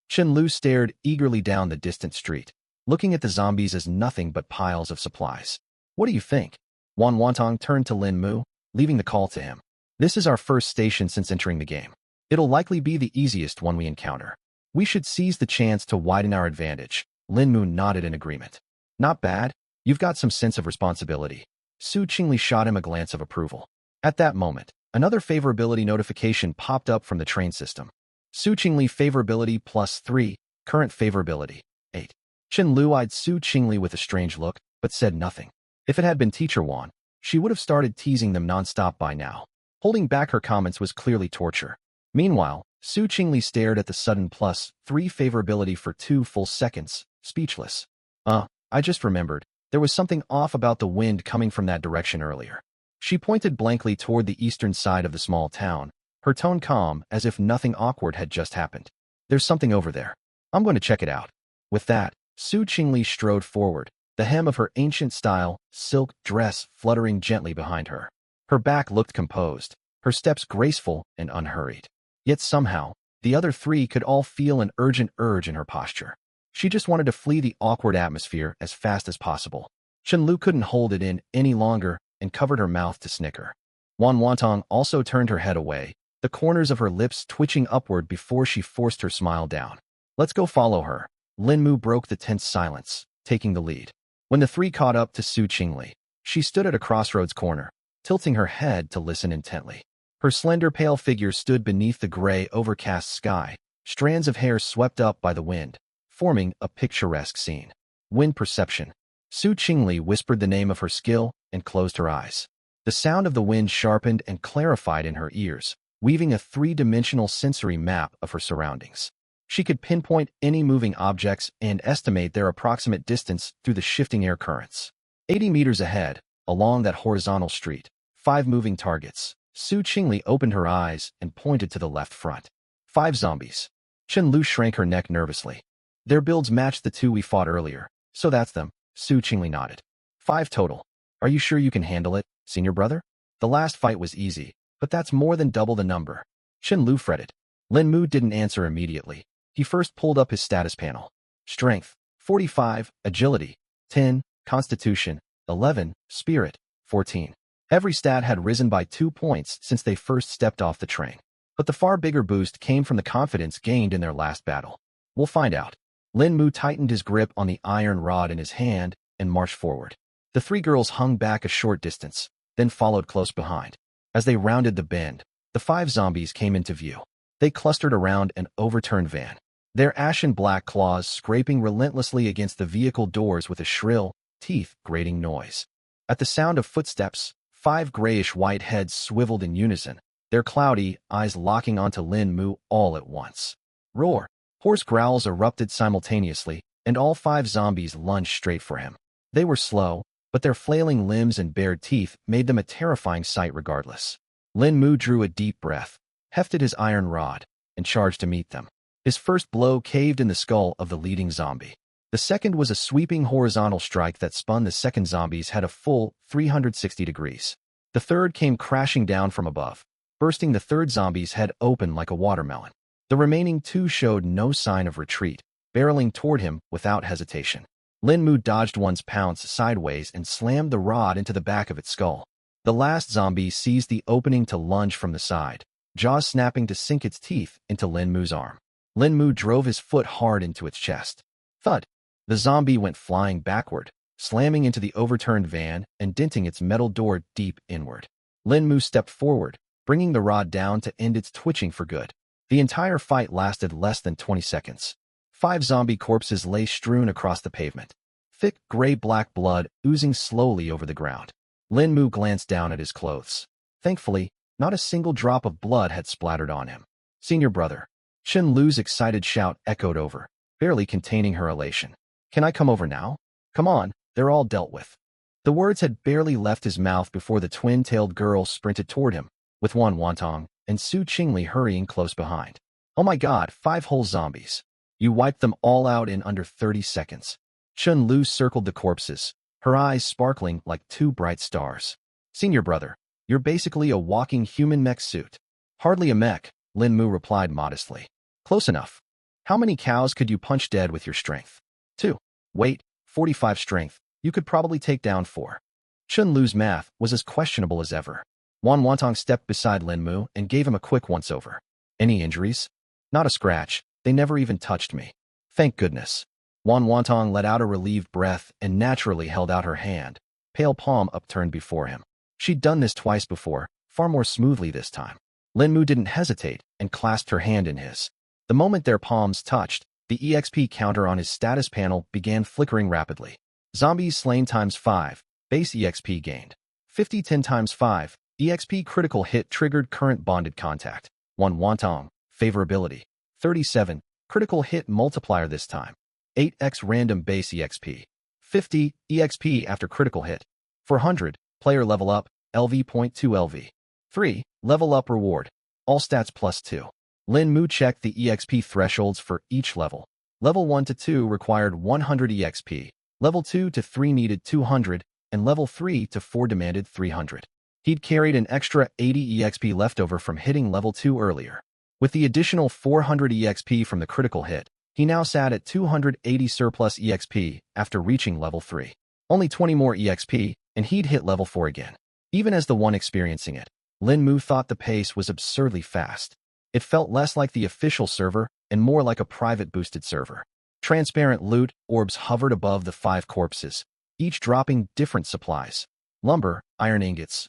Chen Lu stared eagerly down the distant street, looking at the zombies as nothing but piles of supplies. What do you think? Wan Wantong turned to Lin Mu, leaving the call to him. This is our first station since entering the game. It'll likely be the easiest one we encounter. We should seize the chance to widen our advantage. Lin Mu nodded in agreement. Not bad. You've got some sense of responsibility. Su Qingli shot him a glance of approval. At that moment, another favorability notification popped up from the train system. Su Qingli favorability plus 3, current favorability, 8. Chen Lu eyed Su Qingli with a strange look, but said nothing. If it had been Teacher Wan, she would have started teasing them nonstop by now. Holding back her comments was clearly torture. Meanwhile, Su Qingli stared at the sudden plus 3 favorability for 2 full seconds, speechless. I just remembered. There was something off about the wind coming from that direction earlier. She pointed blankly toward the eastern side of the small town, her tone calm as if nothing awkward had just happened. There's something over there. I'm going to check it out. With that, Su Qingli strode forward, the hem of her ancient-style, silk dress fluttering gently behind her. Her back looked composed, her steps graceful and unhurried. Yet somehow, the other three could all feel an urgent urge in her posture. She just wanted to flee the awkward atmosphere as fast as possible. Chen couldn't hold it in any longer and covered her mouth to snicker. Wan Wantong also turned her head away, the corners of her lips twitching upward before she forced her smile down. Let's go follow her. Lin Mu broke the tense silence, taking the lead. When the three caught up to Su Qingli, she stood at a crossroads corner, tilting her head to listen intently. Her slender pale figure stood beneath the gray, overcast sky, strands of hair swept up by the wind, forming a picturesque scene. Wind perception. Su Qingli whispered the name of her skill and closed her eyes. The sound of the wind sharpened and clarified in her ears, weaving a three-dimensional sensory map of her surroundings. She could pinpoint any moving objects and estimate their approximate distance through the shifting air currents. 80 meters ahead, along that horizontal street, 5 moving targets. Su Qingli opened her eyes and pointed to the left front. 5 zombies. Chen Lu shrank her neck nervously. Their builds matched the 2 we fought earlier, so that's them. Su Qingli nodded. 5 total. Are you sure you can handle it, senior brother? The last fight was easy, but that's more than double the number. Chen Lu fretted. Lin Mu didn't answer immediately. He first pulled up his status panel. Strength, 45, Agility, 10, Constitution, 11, Spirit, 14. Every stat had risen by 2 points since they first stepped off the train. But the far bigger boost came from the confidence gained in their last battle. We'll find out. Lin Mu tightened his grip on the iron rod in his hand and marched forward. The 3 girls hung back a short distance, then followed close behind. As they rounded the bend, the 5 zombies came into view. They clustered around an overturned van, their ashen black claws scraping relentlessly against the vehicle doors with a shrill, teeth-grating noise. At the sound of footsteps, 5 grayish-white heads swiveled in unison, their cloudy eyes locking onto Lin Mu all at once. Roar! Hoarse growls erupted simultaneously, and all 5 zombies lunged straight for him. They were slow, but their flailing limbs and bared teeth made them a terrifying sight regardless. Lin Mu drew a deep breath, hefted his iron rod, and charged to meet them. His first blow caved in the skull of the leading zombie. The second was a sweeping horizontal strike that spun the second zombie's head a full 360 degrees. The third came crashing down from above, bursting the third zombie's head open like a watermelon. The remaining 2 showed no sign of retreat, barreling toward him without hesitation. Lin Mu dodged one's pounce sideways and slammed the rod into the back of its skull. The last zombie seized the opening to lunge from the side, jaws snapping to sink its teeth into Lin Mu's arm. Lin Mu drove his foot hard into its chest. Thud! The zombie went flying backward, slamming into the overturned van and denting its metal door deep inward. Lin Mu stepped forward, bringing the rod down to end its twitching for good. The entire fight lasted less than 20 seconds. 5 zombie corpses lay strewn across the pavement, thick gray-black blood oozing slowly over the ground. Lin Mu glanced down at his clothes. Thankfully, not a single drop of blood had splattered on him. Senior brother. Chen Lu's excited shout echoed over, barely containing her elation. Can I come over now? Come on, they're all dealt with. The words had barely left his mouth before the twin-tailed girl sprinted toward him, with Wan Wantong and Su Qingli hurrying close behind. Oh my god, 5 whole zombies. You wiped them all out in under 30 seconds. Chen Lu circled the corpses, her eyes sparkling like 2 bright stars. Senior brother, you're basically a walking human mech suit. Hardly a mech, Lin Mu replied modestly. Close enough. How many cows could you punch dead with your strength? 2. Weight, 45 strength. You could probably take down 4. Chen Lu's math was as questionable as ever. Wan Wantong stepped beside Lin Mu and gave him a quick once-over. Any injuries? Not a scratch. They never even touched me. Thank goodness. Wan Wantong let out a relieved breath and naturally held out her hand, pale palm upturned before him. She'd done this twice before, far more smoothly this time. Lin Mu didn't hesitate and clasped her hand in his. The moment their palms touched, the EXP counter on his status panel began flickering rapidly. Zombies slain times 5, base EXP gained. 50 10 times 5, EXP critical hit triggered current bonded contact. 1 Wantong, favorability. 37, critical hit multiplier this time. 8x random base EXP. 50, EXP after critical hit. 400, player level up, LV.2 LV. 3, level up reward. All stats +2. Lin Mu checked the EXP thresholds for each level. Level 1 to 2 required 100 EXP, level 2 to 3 needed 200, and level 3 to 4 demanded 300. He'd carried an extra 80 EXP leftover from hitting level 2 earlier. With the additional 400 EXP from the critical hit, he now sat at 280 surplus EXP after reaching level 3. Only 20 more EXP, and he'd hit level 4 again. Even as the one experiencing it, Lin Mu thought the pace was absurdly fast. It felt less like the official server and more like a private boosted server. Transparent loot orbs hovered above the 5 corpses, each dropping different supplies: lumber, iron ingots,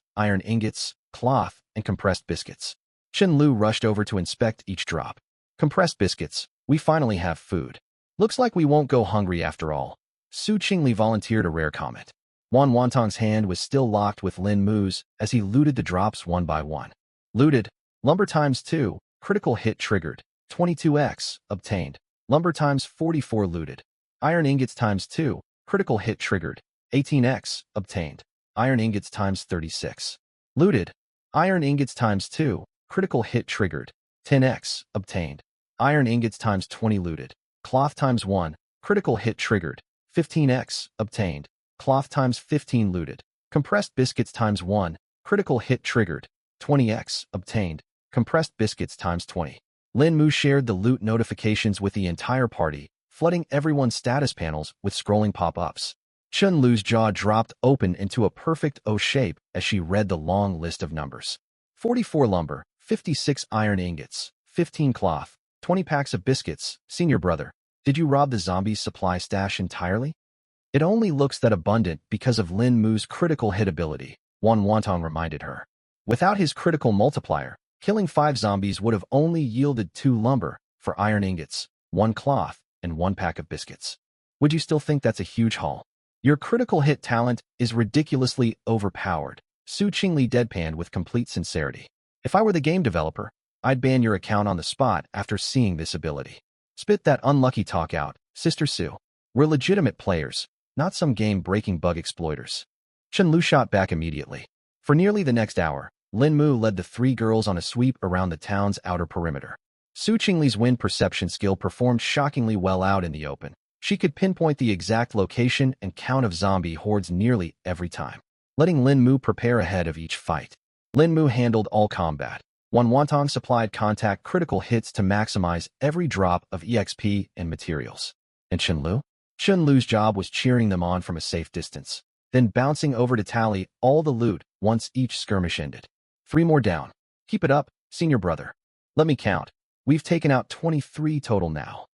cloth, and compressed biscuits. Chen Lu rushed over to inspect each drop. Compressed biscuits. We finally have food. Looks like we won't go hungry after all. Su Qingli volunteered a rare comment. Wan Wantong's hand was still locked with Lin Mu's as he looted the drops one by one. Looted. Lumber times 2. Critical hit triggered. 22x. Obtained. Lumber times 44 looted. Iron ingots times 2. Critical hit triggered. 18x. Obtained. Iron ingots times 36. Looted. Iron ingots times 2. Critical hit triggered. 10x. Obtained. Iron ingots times 20 looted. Cloth times 1. Critical hit triggered. 15x. Obtained. Cloth times 15 looted. Compressed biscuits times 1. Critical hit triggered. 20x. Obtained. Compressed biscuits times 20. Lin Mu shared the loot notifications with the entire party, flooding everyone's status panels with scrolling pop-ups. Chen Lu's jaw dropped open into a perfect O shape as she read the long list of numbers. 44 lumber, 56 iron ingots, 15 cloth, 20 packs of biscuits. Senior brother, did you rob the zombies' supply stash entirely? It only looks that abundant because of Lin Mu's critical hit ability, Wan Wantong reminded her. Without his critical multiplier, killing 5 zombies would have only yielded 2 lumber, for iron ingots, 1 cloth, and 1 pack of biscuits. Would you still think that's a huge haul? Your critical hit talent is ridiculously overpowered, Su Qingli deadpanned with complete sincerity. If I were the game developer, I'd ban your account on the spot after seeing this ability. Spit that unlucky talk out, Sister Su. We're legitimate players, not some game-breaking bug exploiters. Chen Lu shot back immediately. For nearly the next hour, Lin Mu led the 3 girls on a sweep around the town's outer perimeter. Su Qingli's wind perception skill performed shockingly well out in the open. She could pinpoint the exact location and count of zombie hordes nearly every time, letting Lin Mu prepare ahead of each fight. Lin Mu handled all combat. Wan Wantong supplied contact critical hits to maximize every drop of EXP and materials. And Chen Lu? Chen Lu's job was cheering them on from a safe distance, then bouncing over to tally all the loot once each skirmish ended. 3 more down. Keep it up, senior brother. Let me count. We've taken out 23 total now.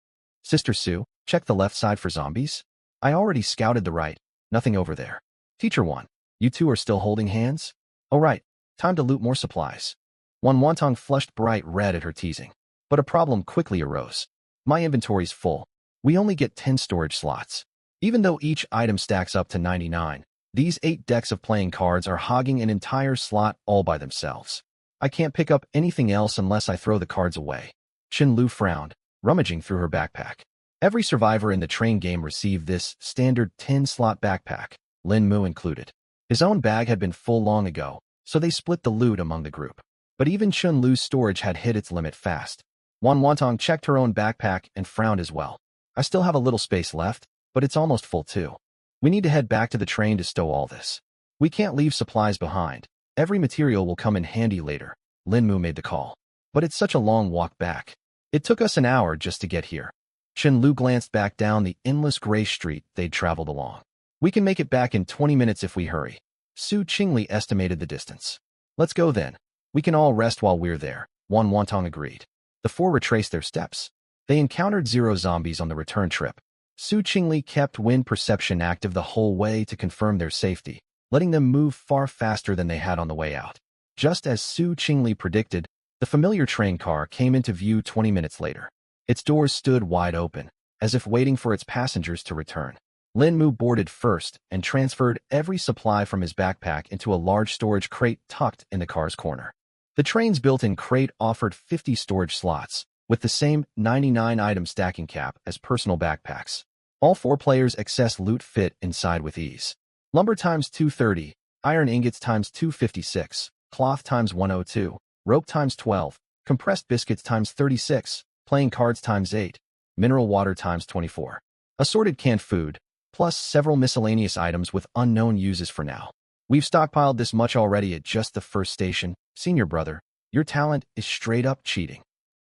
Sister Su, check the left side for zombies. I already scouted the right. Nothing over there. Teacher 1, you two are still holding hands? Oh right, time to loot more supplies. Wan Wantong flushed bright red at her teasing. But a problem quickly arose. My inventory's full. We only get 10 storage slots. Even though each item stacks up to 99, these 8 decks of playing cards are hogging an entire slot all by themselves. I can't pick up anything else unless I throw the cards away. Chen Lu frowned, rummaging through her backpack. Every survivor in the train game received this standard 10-slot backpack, Lin Mu included. His own bag had been full long ago, so they split the loot among the group. But even Chen Lu's storage had hit its limit fast. Wan Wantong checked her own backpack and frowned as well. I still have a little space left, but it's almost full too. We need to head back to the train to stow all this. We can't leave supplies behind. Every material will come in handy later. Lin Mu made the call. But it's such a long walk back. It took us an hour just to get here. Chen Lu glanced back down the endless gray street they'd traveled along. We can make it back in 20 minutes if we hurry. Su Qingli estimated the distance. Let's go then. We can all rest while we're there, Wan Wantong agreed. The 4 retraced their steps. They encountered 0 zombies on the return trip. Su Qingli kept wind perception active the whole way to confirm their safety, letting them move far faster than they had on the way out. Just as Su Qingli predicted, the familiar train car came into view 20 minutes later. Its doors stood wide open, as if waiting for its passengers to return. Lin Mu boarded first and transferred every supply from his backpack into a large storage crate tucked in the car's corner. The train's built-in crate offered 50 storage slots, with the same 99-item stacking cap as personal backpacks. All 4 players' excess loot fit inside with ease. Lumber times 230, iron ingots times 256, cloth times 102, rope times 12, compressed biscuits times 36, playing cards times 8, mineral water times 24. Assorted canned food, plus several miscellaneous items with unknown uses for now. We've stockpiled this much already at just the first station. Senior brother, your talent is straight up cheating.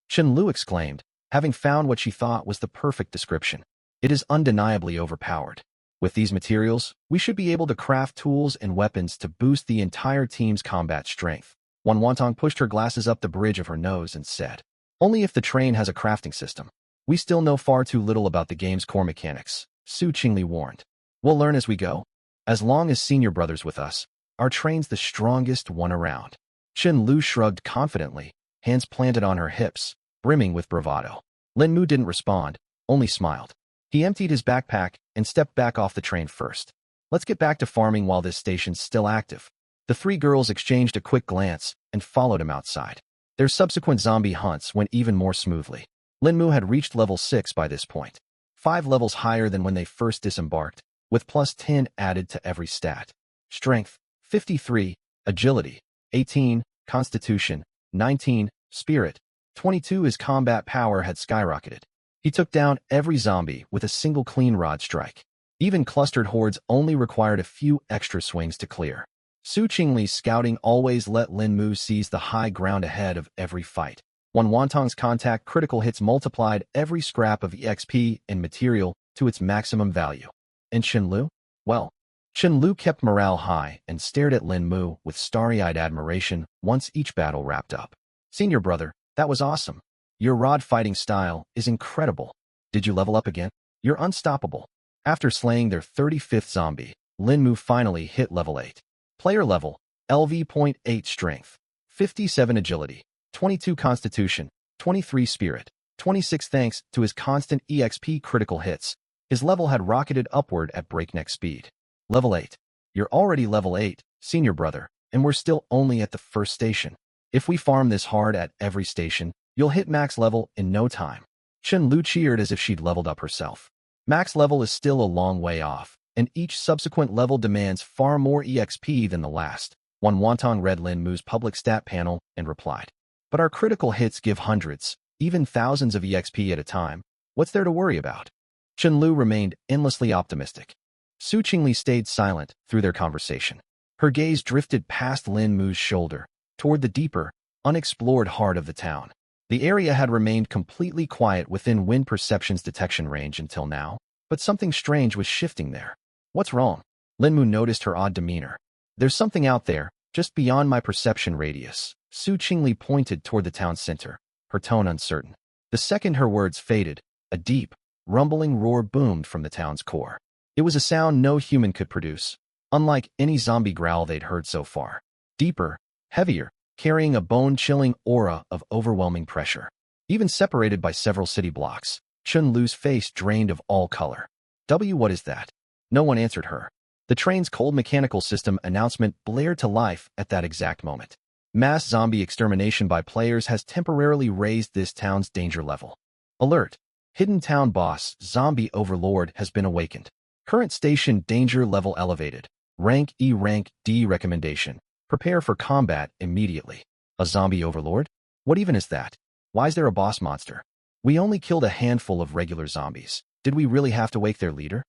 Chen exclaimed, having found what she thought was the perfect description. It is undeniably overpowered. With these materials, we should be able to craft tools and weapons to boost the entire team's combat strength. Wantong pushed her glasses up the bridge of her nose and said, only if the train has a crafting system. We still know far too little about the game's core mechanics, Su Qingli warned. We'll learn as we go. As long as senior brother's with us, our train's the strongest one around. Chen Lu shrugged confidently, hands planted on her hips, brimming with bravado. Lin Mu didn't respond, only smiled. He emptied his backpack and stepped back off the train first. Let's get back to farming while this station's still active. The three girls exchanged a quick glance and followed him outside. Their subsequent zombie hunts went even more smoothly. Lin Mu had reached level 6 by this point, 5 levels higher than when they first disembarked, with plus 10 added to every stat. Strength, 53, Agility, 18, Constitution, 19, Spirit, 22. His combat power had skyrocketed. He took down every zombie with a single clean rod strike. Even clustered hordes only required a few extra swings to clear. Su Qingli's scouting always let Lin Mu seize the high ground ahead of every fight. Wantong's contact critical hits multiplied every scrap of EXP and material to its maximum value. And Chen Lu? Well, Chen Lu kept morale high and stared at Lin Mu with starry-eyed admiration once each battle wrapped up. Senior brother, that was awesome. Your rod fighting style is incredible. Did you level up again? You're unstoppable. After slaying their 35th zombie, Lin Mu finally hit level 8. Player level, LV.8 Strength, 57 Agility, 22 Constitution, 23 Spirit, 26. Thanks to his constant EXP critical hits, his level had rocketed upward at breakneck speed. Level 8. You're already level 8, senior brother, and we're still only at the first station. If we farm this hard at every station, you'll hit max level in no time. Chen Lu cheered as if she'd leveled up herself. Max level is still a long way off, and each subsequent level demands far more EXP than the last. Wantong read Lin Mu's public stat panel and replied, but our critical hits give hundreds, even thousands of EXP at a time. What's there to worry about? Chen Lu remained endlessly optimistic. Su Qingli stayed silent through their conversation. Her gaze drifted past Lin Mu's shoulder, toward the deeper, unexplored heart of the town. The area had remained completely quiet within Wind Perception's detection range until now, but something strange was shifting there. What's wrong? Lin Mu noticed her odd demeanor. There's something out there, just beyond my perception radius. Su Qingli pointed toward the town center, her tone uncertain. The second her words faded, a deep, rumbling roar boomed from the town's core. It was a sound no human could produce, unlike any zombie growl they'd heard so far. Deeper, heavier, carrying a bone-chilling aura of overwhelming pressure. Even separated by several city blocks, Chen Lu's face drained of all color. What is that? No one answered her. The train's cold mechanical system announcement blared to life at that exact moment. Mass zombie extermination by players has temporarily raised this town's danger level. Alert! Hidden town boss, zombie overlord, has been awakened. Current station danger level elevated. Rank E, Rank D recommendation. Prepare for combat immediately. A zombie overlord? What even is that? Why is there a boss monster? We only killed a handful of regular zombies. Did we really have to wake their leader?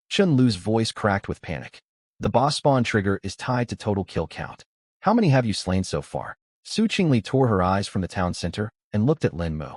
Chen Lu's voice cracked with panic. The boss spawn trigger is tied to total kill count. How many have you slain so far? Su Qingli tore her eyes from the town center and looked at Lin Mu.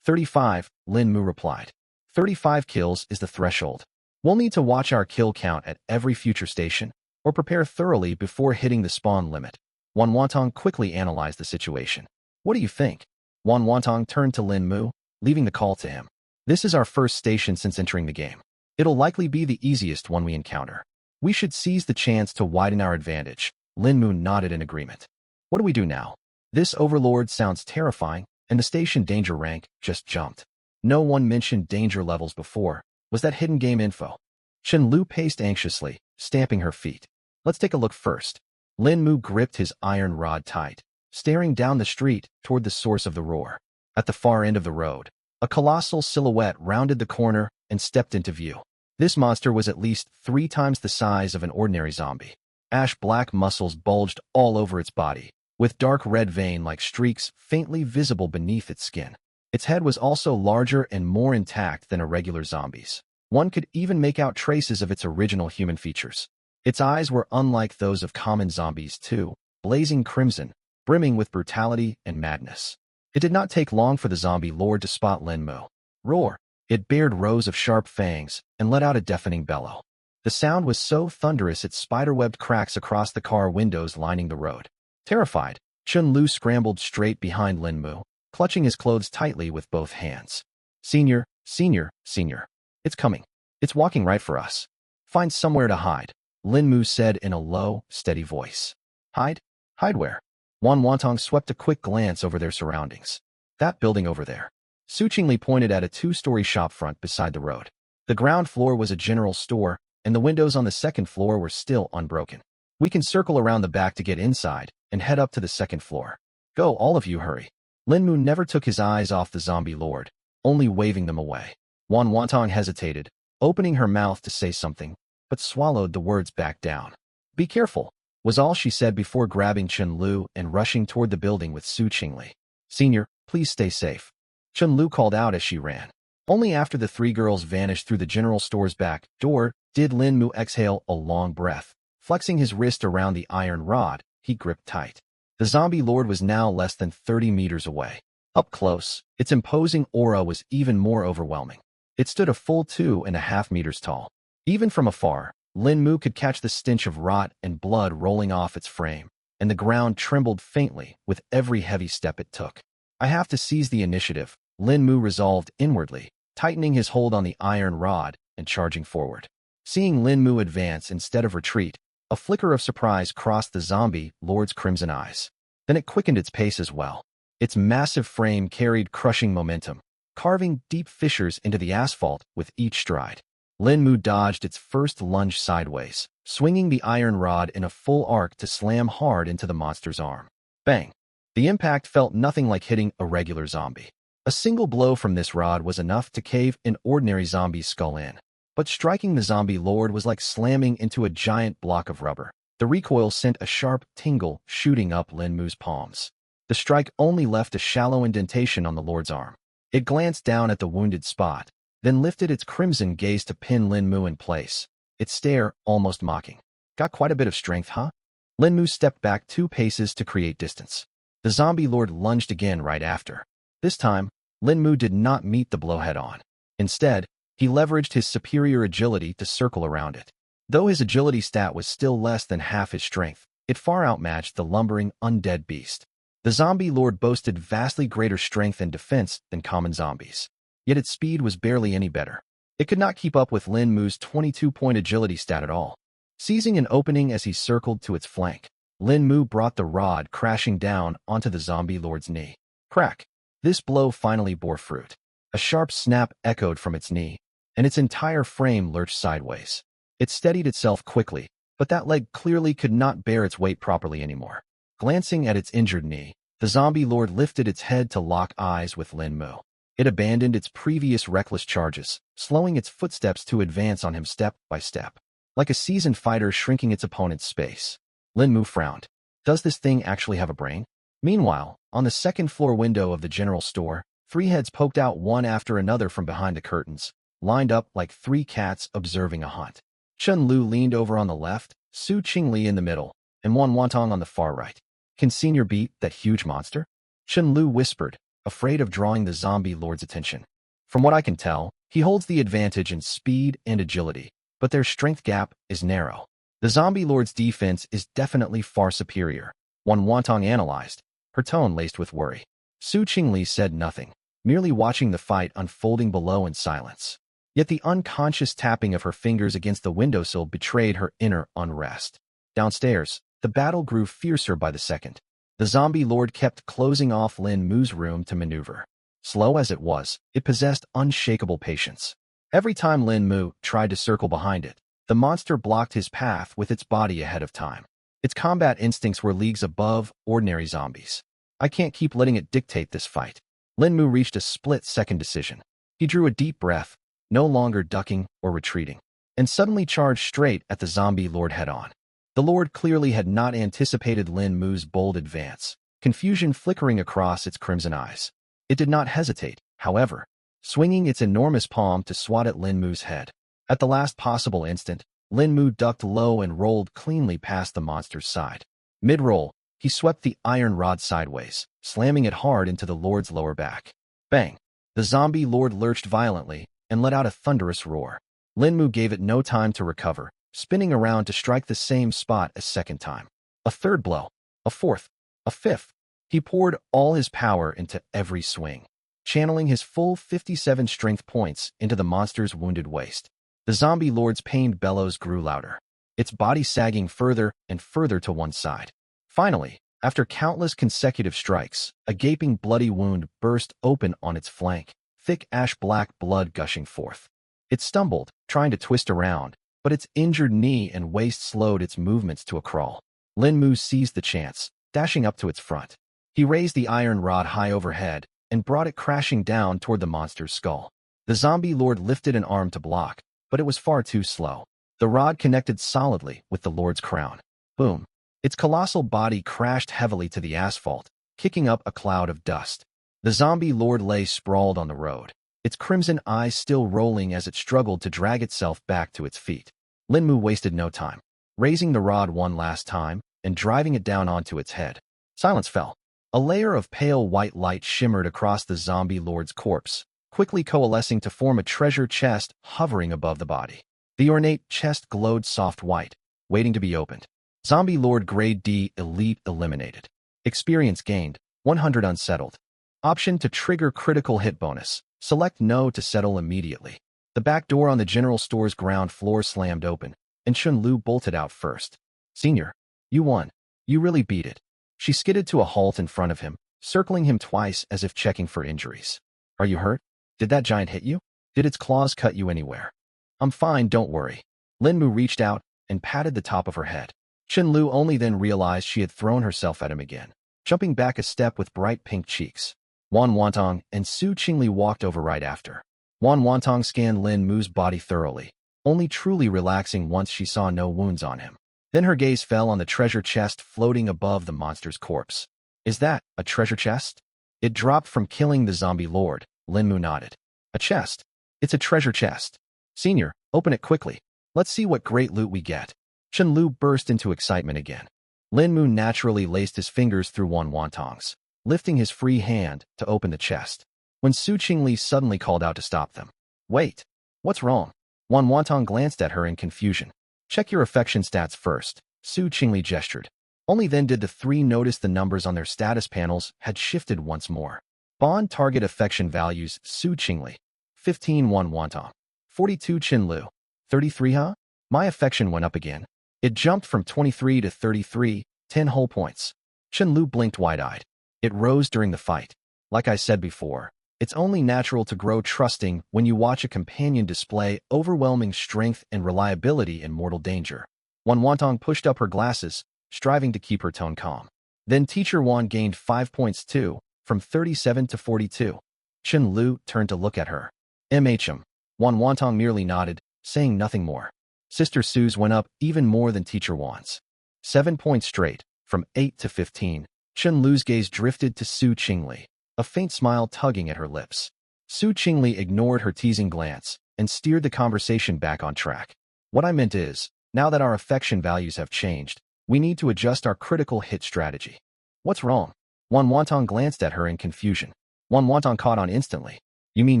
35, Lin Mu replied. 35 kills is the threshold. We'll need to watch our kill count at every future station, or prepare thoroughly before hitting the spawn limit. Wantong quickly analyzed the situation. What do you think? Wantong turned to Lin Mu, leaving the call to him. This is our first station since entering the game. It'll likely be the easiest one we encounter. We should seize the chance to widen our advantage. Lin Mu nodded in agreement. What do we do now? This overlord sounds terrifying, and the station danger rank just jumped. No one mentioned danger levels before. Was that hidden game info? Chen Lu paced anxiously, stamping her feet. Let's take a look first. Lin Mu gripped his iron rod tight, staring down the street toward the source of the roar. At the far end of the road, a colossal silhouette rounded the corner and stepped into view. This monster was at least 3 times the size of an ordinary zombie. Ash-black muscles bulged all over its body, with dark red vein-like streaks faintly visible beneath its skin. Its head was also larger and more intact than a regular zombie's. One could even make out traces of its original human features. Its eyes were unlike those of common zombies too, blazing crimson, brimming with brutality and madness. It did not take long for the zombie lord to spot Lin Mu. Roar! It bared rows of sharp fangs and let out a deafening bellow. The sound was so thunderous it spiderwebbed cracks across the car windows lining the road. Terrified, Chun-Lu scrambled straight behind Lin Mu, clutching his clothes tightly with both hands. Senior, senior, senior. It's coming. It's walking right for us. Find somewhere to hide, Lin Mu said in a low, steady voice. Hide? Hide where? Wan Wantong swept a quick glance over their surroundings. That building over there. Su Qingli pointed at a two-story shop front beside the road. The ground floor was a general store, and the windows on the second floor were still unbroken. We can circle around the back to get inside and head up to the second floor. Go, all of you, hurry. Lin Mu never took his eyes off the zombie lord, only waving them away. Wan Wantong hesitated, opening her mouth to say something, but swallowed the words back down. Be careful, was all she said before grabbing Chun-Lu and rushing toward the building with Su Qingli. Senior, please stay safe. Chun-Lu called out as she ran. Only after the three girls vanished through the general store's back door did Lin Mu exhale a long breath. Flexing his wrist around the iron rod, he gripped tight. The zombie lord was now less than 30 meters away. Up close, its imposing aura was even more overwhelming. It stood a full 2.5 meters tall. Even from afar, Lin Mu could catch the stench of rot and blood rolling off its frame, and the ground trembled faintly with every heavy step it took. I have to seize the initiative, Lin Mu resolved inwardly, tightening his hold on the iron rod and charging forward. Seeing Lin Mu advance instead of retreat, a flicker of surprise crossed the zombie lord's crimson eyes. Then it quickened its pace as well. Its massive frame carried crushing momentum, carving deep fissures into the asphalt with each stride. Lin Mu dodged its first lunge sideways, swinging the iron rod in a full arc to slam hard into the monster's arm. Bang! The impact felt nothing like hitting a regular zombie. A single blow from this rod was enough to cave an ordinary zombie's skull in. But striking the zombie lord was like slamming into a giant block of rubber. The recoil sent a sharp tingle shooting up Lin Mu's palms. The strike only left a shallow indentation on the lord's arm. It glanced down at the wounded spot, then lifted its crimson gaze to pin Lin Mu in place, its stare almost mocking. Got quite a bit of strength, huh? Lin Mu stepped back 2 paces to create distance. The zombie lord lunged again right after. This time, Lin Mu did not meet the blow head-on. Instead, he leveraged his superior agility to circle around it. Though his agility stat was still less than half his strength, it far outmatched the lumbering, undead beast. The zombie lord boasted vastly greater strength and defense than common zombies. Yet its speed was barely any better. It could not keep up with Lin Mu's 22-point agility stat at all. Seizing an opening as he circled to its flank, Lin Mu brought the rod crashing down onto the zombie lord's knee. Crack! This blow finally bore fruit. A sharp snap echoed from its knee, and its entire frame lurched sideways. It steadied itself quickly, but that leg clearly could not bear its weight properly anymore. Glancing at its injured knee, the zombie lord lifted its head to lock eyes with Lin Mu. It abandoned its previous reckless charges, slowing its footsteps to advance on him step by step. Like a seasoned fighter shrinking its opponent's space. Lin Mu frowned. Does this thing actually have a brain? Meanwhile, on the second-floor window of the general store, 3 heads poked out one after another from behind the curtains, lined up like 3 cats observing a hunt. Chun-Lu leaned over on the left, Su Qingli in the middle, and Wan Wantong on the far right. Can Senior beat that huge monster? Chun-Lu whispered, afraid of drawing the zombie lord's attention. From what I can tell, he holds the advantage in speed and agility, but their strength gap is narrow. The zombie lord's defense is definitely far superior, Wan Wantong analyzed, her tone laced with worry. Su Qingli said nothing, merely watching the fight unfolding below in silence. Yet the unconscious tapping of her fingers against the windowsill betrayed her inner unrest. Downstairs, the battle grew fiercer by the second. The zombie lord kept closing off Lin Mu's room to maneuver. Slow as it was, it possessed unshakable patience. Every time Lin Mu tried to circle behind it, the monster blocked his path with its body ahead of time. Its combat instincts were leagues above ordinary zombies. I can't keep letting it dictate this fight. Lin Mu reached a split-second decision. He drew a deep breath, no longer ducking or retreating, and suddenly charged straight at the zombie lord head-on. The lord clearly had not anticipated Lin Mu's bold advance, confusion flickering across its crimson eyes. It did not hesitate, however, swinging its enormous palm to swat at Lin Mu's head. At the last possible instant, Lin Mu ducked low and rolled cleanly past the monster's side. Mid-roll, he swept the iron rod sideways, slamming it hard into the lord's lower back. Bang! The zombie lord lurched violently and let out a thunderous roar. Lin Mu gave it no time to recover, spinning around to strike the same spot a second time. A third blow, a fourth, a fifth. He poured all his power into every swing, channeling his full 57 strength points into the monster's wounded waist. The zombie lord's pained bellows grew louder, its body sagging further and further to one side. Finally, after countless consecutive strikes, a gaping bloody wound burst open on its flank, thick ash-black blood gushing forth. It stumbled, trying to twist around, but its injured knee and waist slowed its movements to a crawl. Lin Mu seized the chance, dashing up to its front. He raised the iron rod high overhead and brought it crashing down toward the monster's skull. The zombie lord lifted an arm to block, but it was far too slow. The rod connected solidly with the lord's crown. Boom! Its colossal body crashed heavily to the asphalt, kicking up a cloud of dust. The zombie lord lay sprawled on the road, its crimson eyes still rolling as it struggled to drag itself back to its feet. Lin Mu wasted no time, raising the rod one last time and driving it down onto its head. Silence fell. A layer of pale white light shimmered across the zombie lord's corpse, quickly coalescing to form a treasure chest hovering above the body. The ornate chest glowed soft white, waiting to be opened. Zombie Lord Grade D Elite eliminated. Experience gained, 100 unsettled. Option to trigger critical hit bonus. Select no to settle immediately. The back door on the general store's ground floor slammed open, and Chun Lu bolted out first. Senior, you won. You really beat it. She skidded to a halt in front of him, circling him twice as if checking for injuries. Are you hurt? Did that giant hit you? Did its claws cut you anywhere? I'm fine, don't worry. Lin Mu reached out and patted the top of her head. Chun Lu only then realized she had thrown herself at him again, jumping back a step with bright pink cheeks. Wan Wantong and Su Qingli walked over right after. Wan Wantong scanned Lin Mu's body thoroughly, only truly relaxing once she saw no wounds on him. Then her gaze fell on the treasure chest floating above the monster's corpse. Is that a treasure chest? It dropped from killing the zombie lord, Lin Mu nodded. A chest. It's a treasure chest. Senior, open it quickly. Let's see what great loot we get. Chun Lu burst into excitement again. Lin Mu naturally laced his fingers through Wan Wantong's, lifting his free hand to open the chest, when Su Qingli suddenly called out to stop them. Wait, what's wrong? Wan Wantong glanced at her in confusion. Check your affection stats first, Su Qingli gestured. Only then did the three notice the numbers on their status panels had shifted once more. Bond target affection values, Su Qingli. 15 Wan Wantong. 42 Chun Lu. 33 huh? My affection went up again. It jumped from 23 to 33, 10 whole points. Chun Lu blinked wide-eyed. It rose during the fight. Like I said before, it's only natural to grow trusting when you watch a companion display overwhelming strength and reliability in mortal danger. Wan Wantong pushed up her glasses, striving to keep her tone calm. Then Teacher Wan gained 5 points too, from 37 to 42. Chun Lu turned to look at her. MHM. Wan Wantong merely nodded, saying nothing more. Sister Sue's went up even more than Teacher Wan's. 7 points straight, from 8 to 15. Chun Lu's gaze drifted to Su Qingli, a faint smile tugging at her lips. Su Qingli ignored her teasing glance and steered the conversation back on track. What I meant is, now that our affection values have changed, we need to adjust our critical hit strategy. What's wrong? Wan Wantong glanced at her in confusion. Wan Wantong caught on instantly. You mean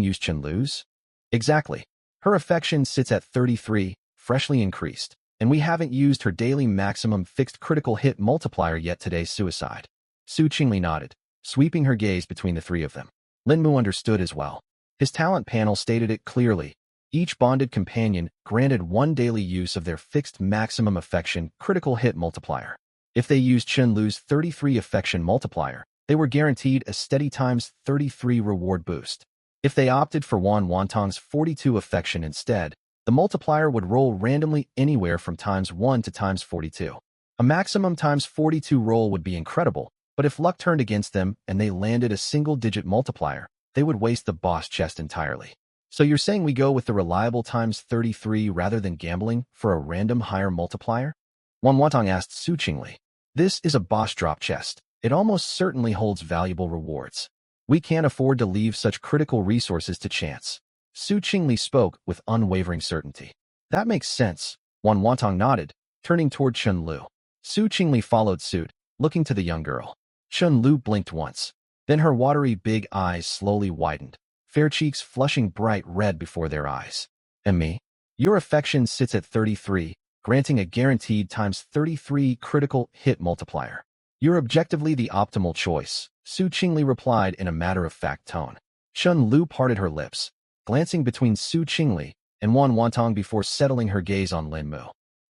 use Chun Lu's? Exactly. Her affection sits at 33, freshly increased, and we haven't used her daily maximum fixed critical hit multiplier yet today's suicide. Su Qingli nodded, sweeping her gaze between the three of them. Lin Mu understood as well. His talent panel stated it clearly. Each bonded companion granted one daily use of their fixed maximum affection critical hit multiplier. If they used Chun Lu's 33 affection multiplier, they were guaranteed a steady times 33 reward boost. If they opted for Wan Wantong's 42 affection instead, the multiplier would roll randomly anywhere from times 1 to times 42. A maximum times 42 roll would be incredible, but if luck turned against them and they landed a single-digit multiplier, they would waste the boss chest entirely. So you're saying we go with the reliable times 33 rather than gambling for a random higher multiplier? Wan Wantong asked Su Qingli. This is a boss drop chest. It almost certainly holds valuable rewards. We can't afford to leave such critical resources to chance. Su Qingli spoke with unwavering certainty. That makes sense. Wan Wantong nodded, turning toward Chun Lu. Su Qingli followed suit, looking to the young girl. Chun Lu blinked once. Then her watery big eyes slowly widened, fair cheeks flushing bright red before their eyes. And me? Your affection sits at 33, granting a guaranteed times 33 critical hit multiplier. You're objectively the optimal choice, Su Qingli replied in a matter-of-fact tone. Chun Lu parted her lips, glancing between Su Qingli and Wan Wantong before settling her gaze on Lin Mu.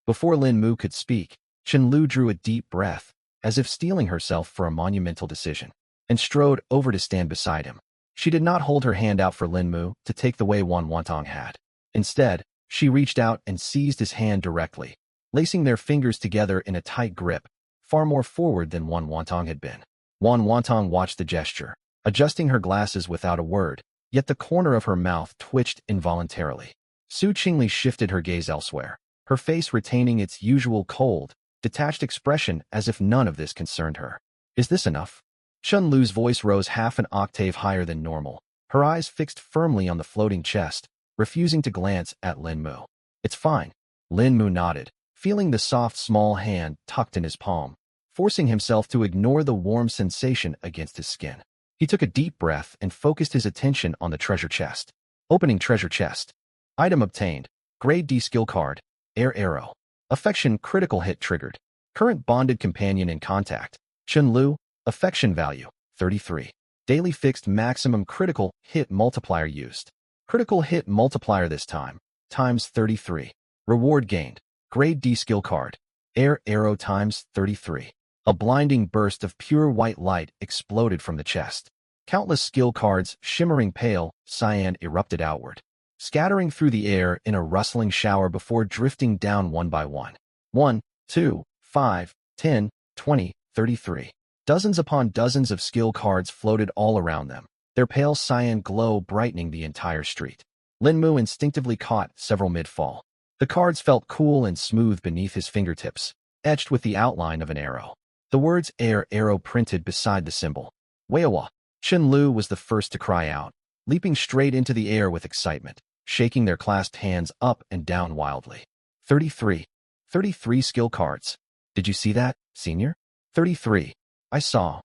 Before Lin Mu could speak, Chun Lu drew a deep breath, as if steeling herself for a monumental decision, and strode over to stand beside him. She did not hold her hand out for Lin Mu to take the way Wan Wantong had. Instead, she reached out and seized his hand directly, lacing their fingers together in a tight grip, far more forward than Wan Wantong had been. Wan Wantong watched the gesture, adjusting her glasses without a word, yet the corner of her mouth twitched involuntarily. Su Qingli shifted her gaze elsewhere, her face retaining its usual cold, detached expression as if none of this concerned her. Is this enough? Chun Lu's voice rose half an octave higher than normal, her eyes fixed firmly on the floating chest, refusing to glance at Lin Mu. It's fine. Lin Mu nodded, feeling the soft small hand tucked in his palm, forcing himself to ignore the warm sensation against his skin. He took a deep breath and focused his attention on the treasure chest. Opening treasure chest. Item obtained. Grade D skill card. Air arrow. Affection critical hit triggered. Current bonded companion in contact. Chun Lu. Affection value. 33. Daily fixed maximum critical hit multiplier used. Critical hit multiplier this time. Times 33. Reward gained. Grade D skill card. Air arrow times 33. A blinding burst of pure white light exploded from the chest. Countless skill cards, shimmering pale, cyan erupted outward, scattering through the air in a rustling shower before drifting down one by one. 1, 2, 5, 10, 20, 33. Dozens upon dozens of skill cards floated all around them, their pale cyan glow brightening the entire street. Lin Mu instinctively caught several mid-fall. The cards felt cool and smooth beneath his fingertips, etched with the outline of an arrow. The words air arrow printed beside the symbol. Weiwa. Chun Lu was the first to cry out, leaping straight into the air with excitement, shaking their clasped hands up and down wildly. 33. 33 skill cards. Did you see that, senior? 33. I saw.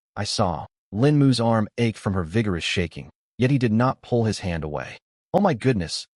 Lin Mu's arm ached from her vigorous shaking, yet he did not pull his hand away. Oh my goodness.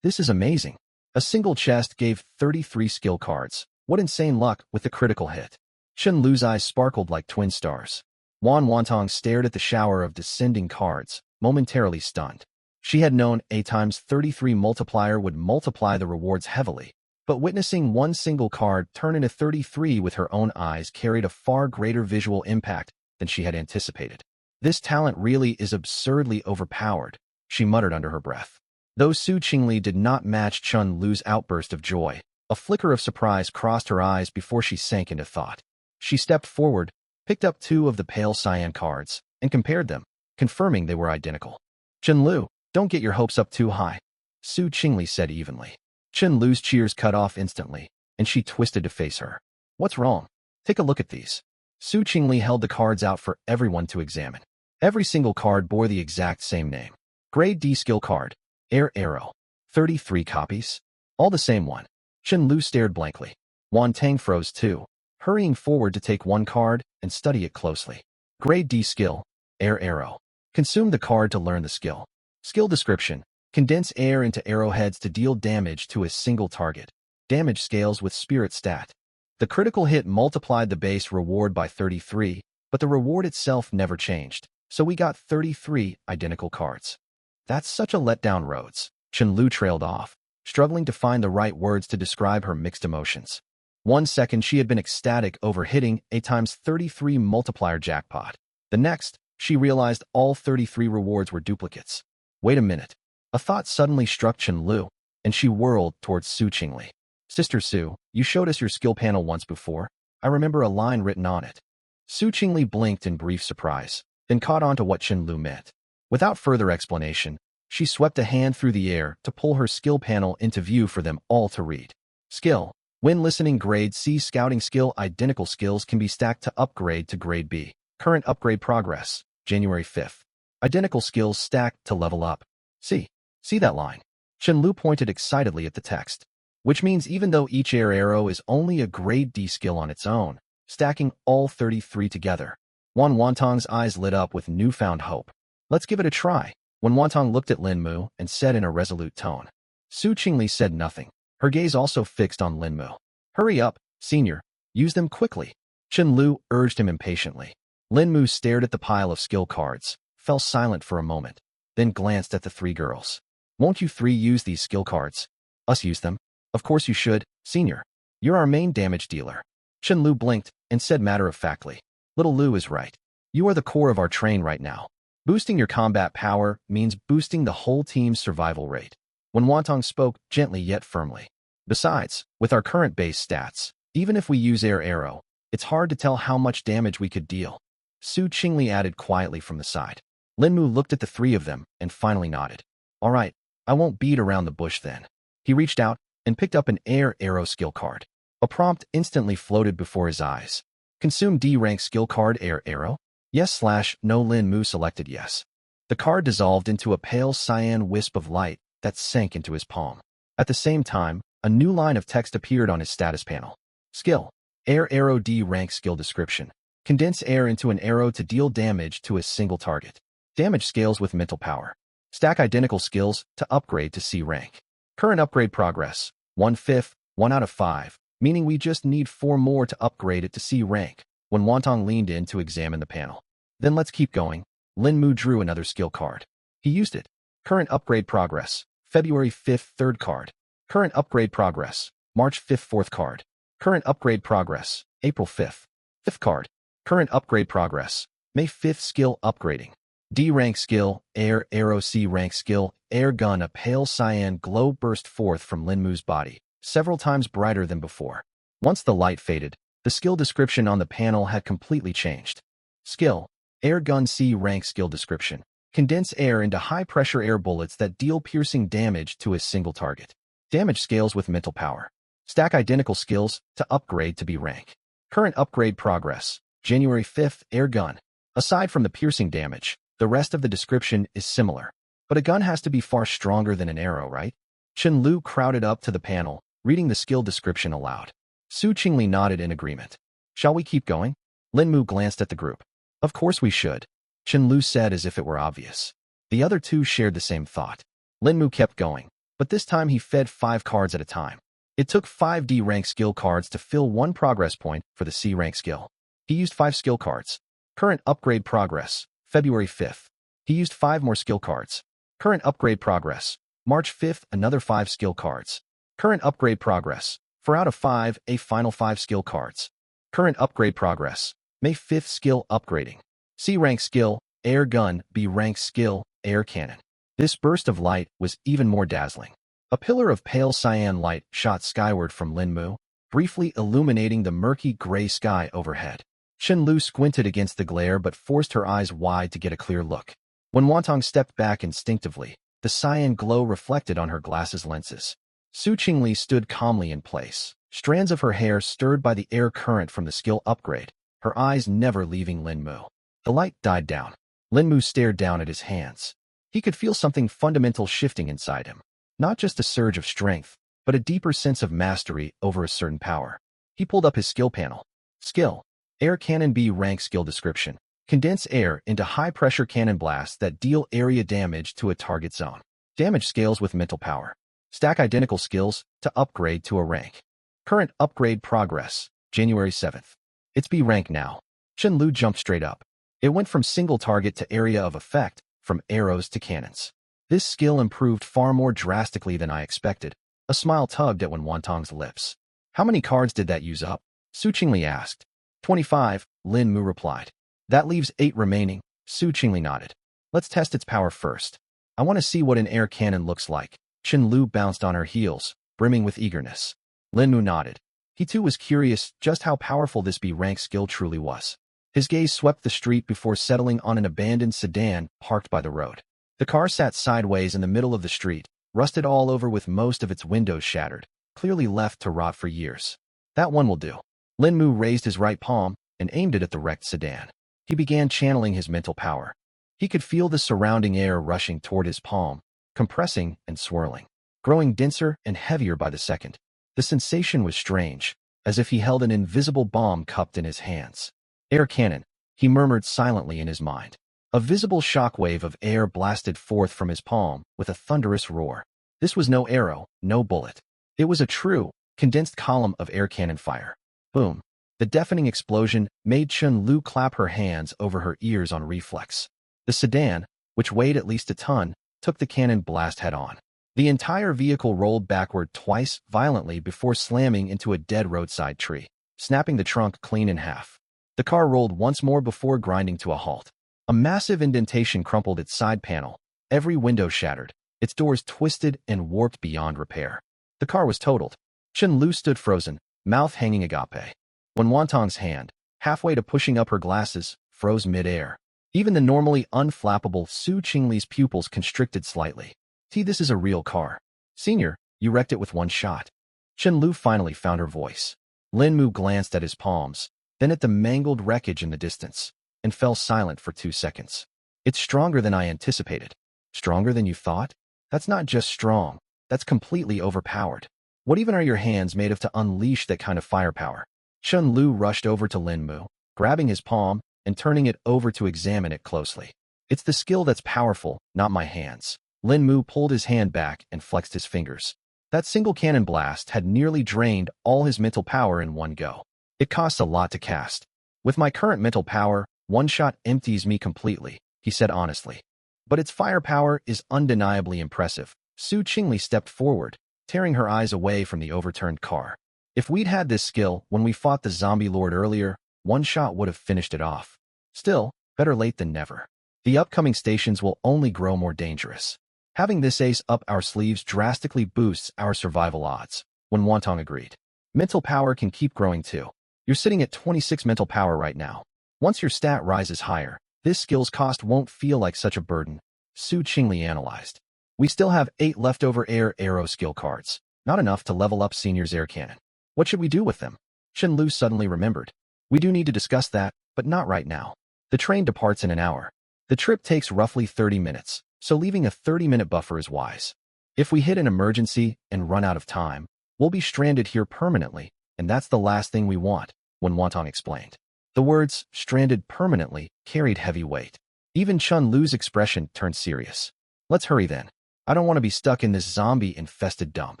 This is amazing. A single chest gave 33 skill cards. What insane luck with the critical hit. Chun Lu's eyes sparkled like twin stars. Wan Wantong stared at the shower of descending cards, momentarily stunned. She had known a times 33 multiplier would multiply the rewards heavily, but witnessing one single card turn into 33 with her own eyes carried a far greater visual impact than she had anticipated. This talent really is absurdly overpowered, she muttered under her breath. Though Su Qingli did not match Chun Lu's outburst of joy, a flicker of surprise crossed her eyes before she sank into thought. She stepped forward, picked up two of the pale cyan cards, and compared them, confirming they were identical. Chun Lu, don't get your hopes up too high, Su Qingli said evenly. Chun Lu's cheers cut off instantly, and she twisted to face her. What's wrong? Take a look at these. Su Qingli held the cards out for everyone to examine. Every single card bore the exact same name. Grade D skill card. Air arrow. 33 copies. All the same one. Chun Lu stared blankly. Wan Tang froze too, hurrying forward to take one card and study it closely. Grade D skill. Air arrow. Consume the card to learn the skill. Skill description. Condense air into arrowheads to deal damage to a single target. Damage scales with spirit stat. The critical hit multiplied the base reward by 33, but the reward itself never changed, so we got 33 identical cards. That's such a letdown, Rhodes. Chun Lu trailed off, struggling to find the right words to describe her mixed emotions. 1 second she had been ecstatic over hitting a times 33 multiplier jackpot. The next, she realized all 33 rewards were duplicates. Wait a minute. A thought suddenly struck Chun Lu, and she whirled towards Su Qingli. Sister Su, you showed us your skill panel once before. I remember a line written on it. Su Qingli blinked in brief surprise, then caught on to what Chun Lu meant. Without further explanation, she swept a hand through the air to pull her skill panel into view for them all to read. Skill. When listening grade C scouting skill identical skills can be stacked to upgrade to grade B. Current upgrade progress, January 5th. Identical skills stacked to level up. See that line? Chun Lu pointed excitedly at the text. which means even though each air arrow is only a grade D skill on its own, stacking all 33 together, Wantong's eyes lit up with newfound hope. Let's give it a try. When Wantong looked at Lin Mu and said in a resolute tone. Su Qingli said nothing, her gaze also fixed on Lin Mu. Hurry up, senior. Use them quickly. Chen Lu urged him impatiently. Lin Mu stared at the pile of skill cards, fell silent for a moment, then glanced at the three girls. Won't you three use these skill cards? Us use them? Of course you should, senior. You're our main damage dealer. Chen Lu blinked and said matter-of-factly. Little Lu is right. You are the core of our train right now. Boosting your combat power means boosting the whole team's survival rate. When Wantong spoke gently yet firmly. Besides, with our current base stats, even if we use air arrow, it's hard to tell how much damage we could deal. Su Qingli added quietly from the side. Lin Mu looked at the three of them and finally nodded. All right, I won't beat around the bush then. He reached out and picked up an air arrow skill card. A prompt instantly floated before his eyes. Consume D-rank skill card air arrow? Yes/no. Lin Mu selected yes. The card dissolved into a pale cyan wisp of light that sank into his palm. At the same time, a new line of text appeared on his status panel. Skill. Air arrow D-rank skill description. Condense air into an arrow to deal damage to a single target. Damage scales with mental power. Stack identical skills to upgrade to C rank. Current upgrade progress, 1/5, 1 out of 5, meaning we just need 4 more to upgrade it to C rank. When Wantong leaned in to examine the panel. Then let's keep going. Lin Mu drew another skill card. He used it. Current upgrade progress, February 5th, 3rd card. Current upgrade progress, March 5th, 4th card. Current upgrade progress, April 5th, 5th card. Current upgrade progress, May 5th skill upgrading. D-rank skill, air arrow. C-rank skill, air gun. A pale cyan glow burst forth from Lin Mu's body, several times brighter than before. Once the light faded, the skill description on the panel had completely changed. Skill, air gun. C-rank skill description. Condense air into high-pressure air bullets that deal piercing damage to a single target. Damage scales with mental power. Stack identical skills to upgrade to B rank. Current upgrade progress, January 5th, air gun. Aside from the piercing damage, the rest of the description is similar. But a gun has to be far stronger than an arrow, right? Chen Lu crowded up to the panel, reading the skill description aloud. Su Qingli nodded in agreement. Shall we keep going? Lin Mu glanced at the group. Of course we should. Chen Lu said as if it were obvious. The other two shared the same thought. Lin Mu kept going, but this time he fed 5 cards at a time. It took 5 D-rank skill cards to fill 1 progress point for the C-rank skill. He used 5 skill cards. Current upgrade progress, February 5th. He used 5 more skill cards. Current upgrade progress, March 5th, another 5 skill cards. Current upgrade progress, 4 out of 5, a final 5 skill cards. Current upgrade progress, May 5th skill upgrading. C-rank skill, air gun. B-rank skill, air cannon. This burst of light was even more dazzling. A pillar of pale cyan light shot skyward from Lin Mu, briefly illuminating the murky gray sky overhead. Chen Lu squinted against the glare but forced her eyes wide to get a clear look. When Wantong stepped back instinctively, the cyan glow reflected on her glasses lenses. Su Qingli stood calmly in place, strands of her hair stirred by the air current from the skill upgrade, her eyes never leaving Lin Mu. The light died down. Lin Mu stared down at his hands. He could feel something fundamental shifting inside him. Not just a surge of strength, but a deeper sense of mastery over a certain power. He pulled up his skill panel. Skill. Air Cannon. B rank skill description. Condense air into high-pressure cannon blasts that deal area damage to a target zone. Damage scales with mental power. Stack identical skills to upgrade to a rank. Current upgrade progress, January 7th. It's B rank now. Chen Lu jumped straight up. It went from single target to area of effect, from arrows to cannons. This skill improved far more drastically than I expected. A smile tugged at Wantong's lips. How many cards did that use up? Su Qingli asked. 25, Lin Mu replied. That leaves 8 remaining. Su Qingli nodded. Let's test its power first. I want to see what an air cannon looks like. Chen Lu bounced on her heels, brimming with eagerness. Lin Mu nodded. He too was curious just how powerful this B-rank skill truly was. His gaze swept the street before settling on an abandoned sedan parked by the road. The car sat sideways in the middle of the street, rusted all over with most of its windows shattered, clearly left to rot for years. That one will do. Lin Mu raised his right palm and aimed it at the wrecked sedan. He began channeling his mental power. He could feel the surrounding air rushing toward his palm, compressing and swirling, growing denser and heavier by the second. The sensation was strange, as if he held an invisible bomb cupped in his hands. Air cannon, he murmured silently in his mind. A visible shockwave of air blasted forth from his palm with a thunderous roar. This was no arrow, no bullet. It was a true, condensed column of air cannon fire. Boom. The deafening explosion made Chun-Lu clap her hands over her ears on reflex. The sedan, which weighed at least a ton, took the cannon blast head-on. The entire vehicle rolled backward twice violently before slamming into a dead roadside tree, snapping the trunk clean in half. The car rolled once more before grinding to a halt. A massive indentation crumpled its side panel, every window shattered, its doors twisted and warped beyond repair. The car was totaled. Chun-Lu stood frozen, mouth hanging agape. When Wantong's hand, halfway to pushing up her glasses, froze mid-air. Even the normally unflappable Su Qingli's pupils constricted slightly. This is a real car. Senior, you wrecked it with one shot. Chun-Lu finally found her voice. Lin Mu glanced at his palms, then at the mangled wreckage in the distance, and fell silent for 2 seconds. It's stronger than I anticipated. Stronger than you thought? That's not just strong, that's completely overpowered. What even are your hands made of to unleash that kind of firepower? Chun-Lu rushed over to Lin Mu, grabbing his palm and turning it over to examine it closely. It's the skill that's powerful, not my hands. Lin Mu pulled his hand back and flexed his fingers. That single cannon blast had nearly drained all his mental power in one go. It costs a lot to cast. With my current mental power, one shot empties me completely, he said honestly. But its firepower is undeniably impressive. Su Qingli stepped forward, tearing her eyes away from the overturned car. If we'd had this skill when we fought the zombie lord earlier, one shot would have finished it off. Still, better late than never. The upcoming stations will only grow more dangerous. Having this ace up our sleeves drastically boosts our survival odds. When Wantong agreed. Mental power can keep growing too. You're sitting at 26 mental power right now. Once your stat rises higher, this skill's cost won't feel like such a burden, Su Qingli analyzed. We still have 8 leftover air arrow skill cards, not enough to level up Senior's air cannon. What should we do with them? Chun-Lu suddenly remembered. We do need to discuss that, but not right now. The train departs in an hour. The trip takes roughly 30 minutes, so leaving a 30-minute buffer is wise. If we hit an emergency and run out of time, we'll be stranded here permanently, and that's the last thing we want, when Wantong explained. The words, stranded permanently, carried heavy weight. Even Chun-Lu's expression turned serious. Let's hurry then. I don't want to be stuck in this zombie-infested dump.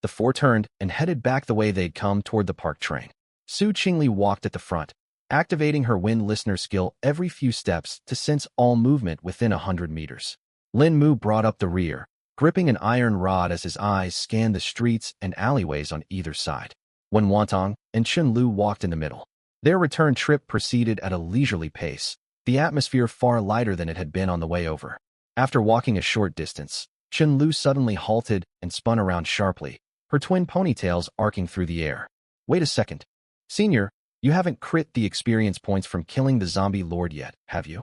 The four turned and headed back the way they'd come toward the park train. Su Qingli walked at the front, activating her wind listener skill every few steps to sense all movement within 100 meters. Lin Mu brought up the rear, gripping an iron rod as his eyes scanned the streets and alleyways on either side. When Wantong and Chun-Lu walked in the middle, their return trip proceeded at a leisurely pace, the atmosphere far lighter than it had been on the way over. After walking a short distance, Chun-Lu suddenly halted and spun around sharply, her twin ponytails arcing through the air. Wait a second. Senior, you haven't crit the experience points from killing the zombie lord yet, have you?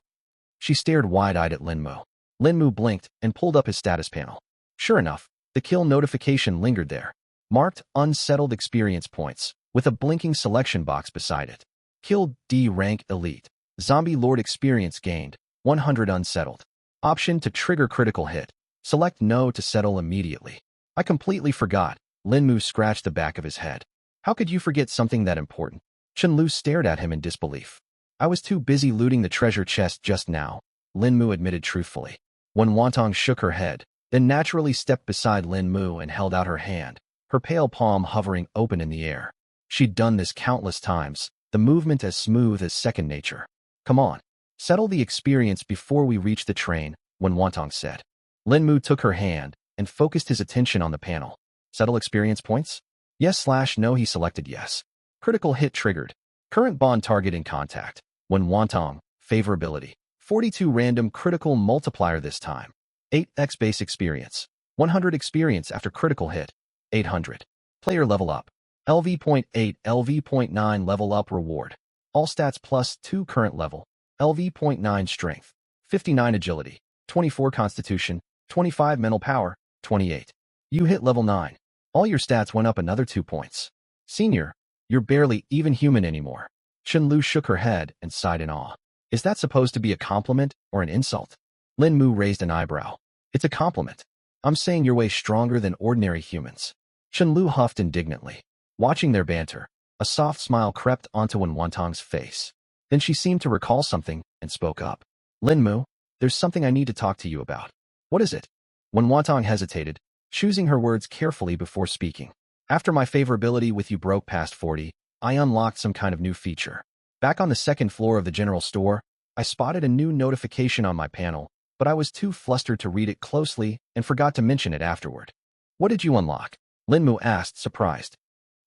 She stared wide-eyed at Lin Mu. Lin Mu blinked and pulled up his status panel. Sure enough, the kill notification lingered there, marked unsettled experience points, with a blinking selection box beside it. Killed D rank elite. Zombie lord experience gained, 100 unsettled. Option to trigger critical hit. Select no to settle immediately. I completely forgot. Lin Mu scratched the back of his head. How could you forget something that important? Chun-Lu stared at him in disbelief. I was too busy looting the treasure chest just now, Lin Mu admitted truthfully. When Wantong shook her head, then naturally stepped beside Lin Mu and held out her hand, her pale palm hovering open in the air. She'd done this countless times, the movement as smooth as second nature. Come on, settle the experience before we reach the train, when Wantong said. Lin Mu took her hand and focused his attention on the panel. Settle experience points? Yes/no. He selected yes. Critical hit triggered. Current bond target in contact. When Wantong, favorability. 42 random critical multiplier this time. 8x base experience. 100 experience after critical hit. 800. Player level up. LV.8 LV.9 level up reward. All stats plus 2 current level. LV.9 strength. 59 agility. 24 constitution. 25 mental power. 28. You hit level 9. All your stats went up another 2 points. Senior, you're barely even human anymore. Chun-Lu shook her head and sighed in awe. Is that supposed to be a compliment or an insult? Lin Mu raised an eyebrow. It's a compliment. I'm saying you're way stronger than ordinary humans. Lu huffed indignantly. Watching their banter, a soft smile crept onto Wantong's face. Then she seemed to recall something and spoke up. Linmu, there's something I need to talk to you about. What is it? Wantong hesitated, choosing her words carefully before speaking. After my favorability with you broke past 40, I unlocked some kind of new feature. Back on the second floor of the general store, I spotted a new notification on my panel, but I was too flustered to read it closely and forgot to mention it afterward. What did you unlock? Linmu asked, surprised.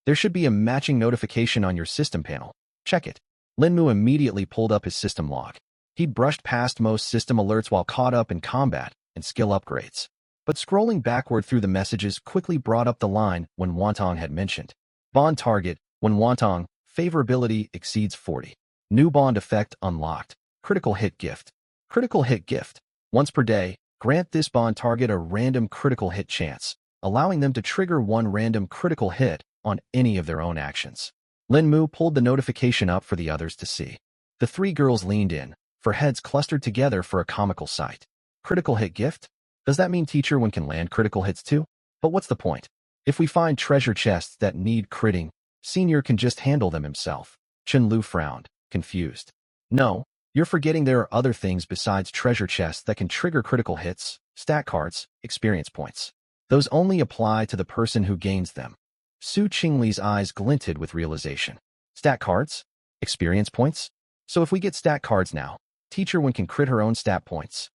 There should be a matching notification on your system panel. Check it. Linmu immediately pulled up his system log. He'd brushed past most system alerts while caught up in combat and skill upgrades. But scrolling backward through the messages quickly brought up the line when Wantong had mentioned. Bond target, when Wantong, favorability exceeds 40. New bond effect unlocked. Critical hit gift. Critical hit gift. Once per day, grant this bond target a random critical hit chance, allowing them to trigger one random critical hit on any of their own actions. Linmu pulled the notification up for the others to see. The three girls leaned in, for heads clustered together for a comical sight. Critical hit gift? Does that mean Teacher One can land critical hits too? But what's the point? If we find treasure chests that need critting, Senior can just handle them himself. Lu frowned, confused. No, you're forgetting there are other things besides treasure chests that can trigger critical hits, stat cards, experience points. Those only apply to the person who gains them. Su Qingli's eyes glinted with realization. Stat cards? Experience points? So if we get stat cards now, Teacher One can crit her own stat points.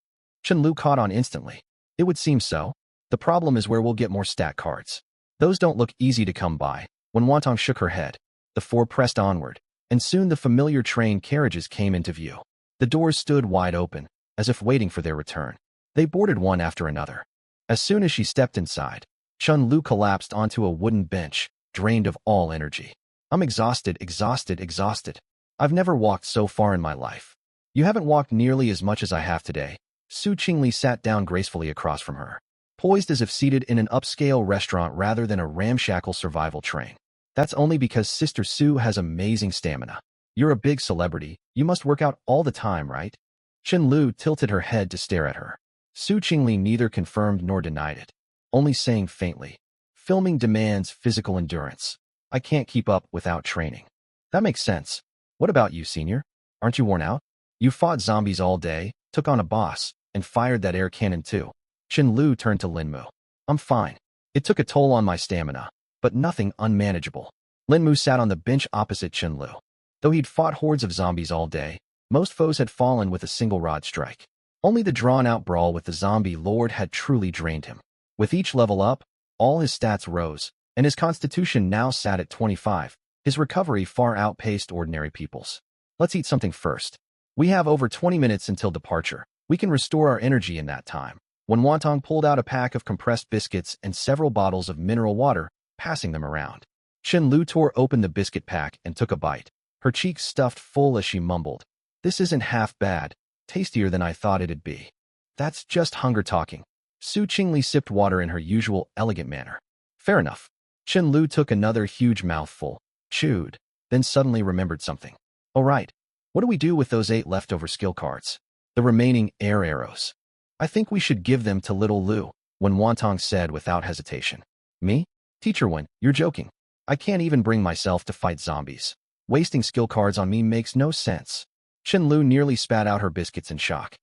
Lu caught on instantly. It would seem so. The problem is where we'll get more stat cards. Those don't look easy to come by. When Wantong shook her head, the four pressed onward, and soon the familiar train carriages came into view. The doors stood wide open, as if waiting for their return. They boarded one after another. As soon as she stepped inside, Lu collapsed onto a wooden bench, drained of all energy. I'm exhausted, exhausted, exhausted. I've never walked so far in my life. You haven't walked nearly as much as I have today. Su Qingli sat down gracefully across from her, poised as if seated in an upscale restaurant rather than a ramshackle survival train. That's only because Sister Su has amazing stamina. You're a big celebrity. You must work out all the time, right? Lu tilted her head to stare at her. Su Qingli neither confirmed nor denied it, only saying faintly, filming demands physical endurance. I can't keep up without training. That makes sense. What about you, Senior? Aren't you worn out? You fought zombies all day, took on a boss, and fired that air cannon too. Lu turned to Linmu. I'm fine. It took a toll on my stamina, but nothing unmanageable. Linmu sat on the bench opposite Lu. Though he'd fought hordes of zombies all day, most foes had fallen with a single rod strike. Only the drawn-out brawl with the zombie lord had truly drained him. With each level up, all his stats rose, and his constitution now sat at 25. His recovery far outpaced ordinary people's. Let's eat something first. We have over 20 minutes until departure. We can restore our energy in that time. When Wantong pulled out a pack of compressed biscuits and several bottles of mineral water, passing them around. Lu tore open the biscuit pack and took a bite, her cheeks stuffed full as she mumbled. This isn't half bad, tastier than I thought it'd be. That's just hunger talking. Su Qingli sipped water in her usual elegant manner. Fair enough. Lu took another huge mouthful, chewed, then suddenly remembered something. Oh right, what do we do with those 8 leftover skill cards? The remaining air arrows. I think we should give them to little Lu, when Wantong said without hesitation. Me? Teacher One, you're joking. I can't even bring myself to fight zombies. Wasting skill cards on me makes no sense. Lu nearly spat out her biscuits in shock.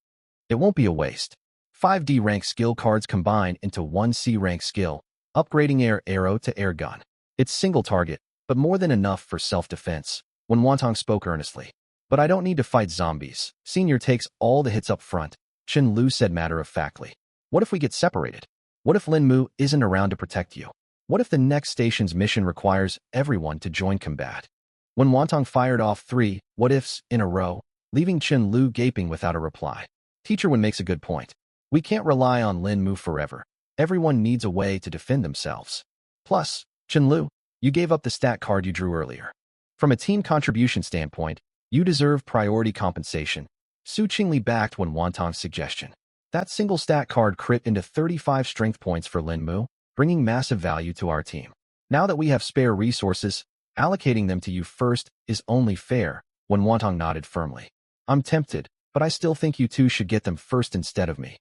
It won't be a waste. 5D rank skill cards combine into 1C rank skill, upgrading air arrow to air gun. It's single target, but more than enough for self-defense, when Wantong spoke earnestly. But I don't need to fight zombies. Senior takes all the hits up front, Lu said matter-of-factly. What if we get separated? What if Linmu isn't around to protect you? What if the next station's mission requires everyone to join combat? When Wantong fired off 3 what-ifs in a row, leaving Lu gaping without a reply. Teacher One makes a good point. We can't rely on Linmu forever. Everyone needs a way to defend themselves. Plus, Lu, you gave up the stat card you drew earlier. From a team contribution standpoint, you deserve priority compensation. Su Qingli backed when Wantong's suggestion. That single stat card crit into 35 strength points for Linmu, bringing massive value to our team. Now that we have spare resources, allocating them to you first is only fair, when Wantong nodded firmly. I'm tempted, but I still think you two should get them first instead of me.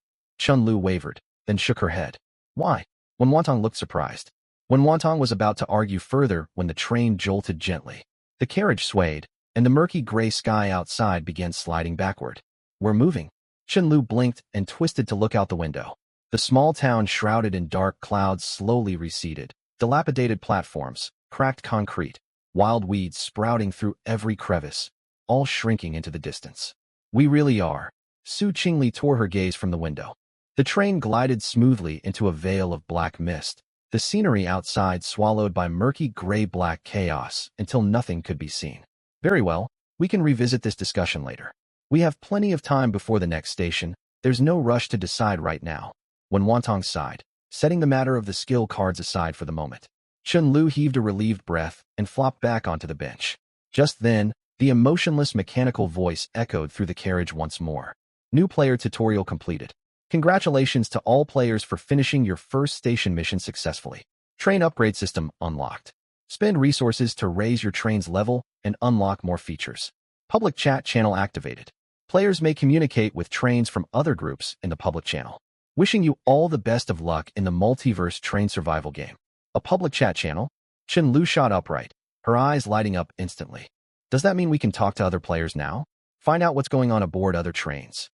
Lu wavered, then shook her head. Why? When Wantong looked surprised. When Wantong was about to argue further when the train jolted gently. The carriage swayed, and the murky gray sky outside began sliding backward. We're moving. Chen-Lu blinked and twisted to look out the window. The small town shrouded in dark clouds slowly receded. Dilapidated platforms, cracked concrete, wild weeds sprouting through every crevice, all shrinking into the distance. We really are. Su Qingli tore her gaze from the window. The train glided smoothly into a veil of black mist, the scenery outside swallowed by murky gray-black chaos until nothing could be seen. Very well, we can revisit this discussion later. We have plenty of time before the next station. There's no rush to decide right now. When Wantong sighed, setting the matter of the skill cards aside for the moment, Chen-Lu heaved a relieved breath and flopped back onto the bench. Just then, the emotionless mechanical voice echoed through the carriage once more. New player tutorial completed. Congratulations to all players for finishing your first station mission successfully. Train upgrade system unlocked. Spend resources to raise your train's level and unlock more features. Public chat channel activated. Players may communicate with trains from other groups in the public channel. Wishing you all the best of luck in the multiverse train survival game. A public chat channel? Chen-Lu shot upright, her eyes lighting up instantly. Does that mean we can talk to other players now? Find out what's going on aboard other trains?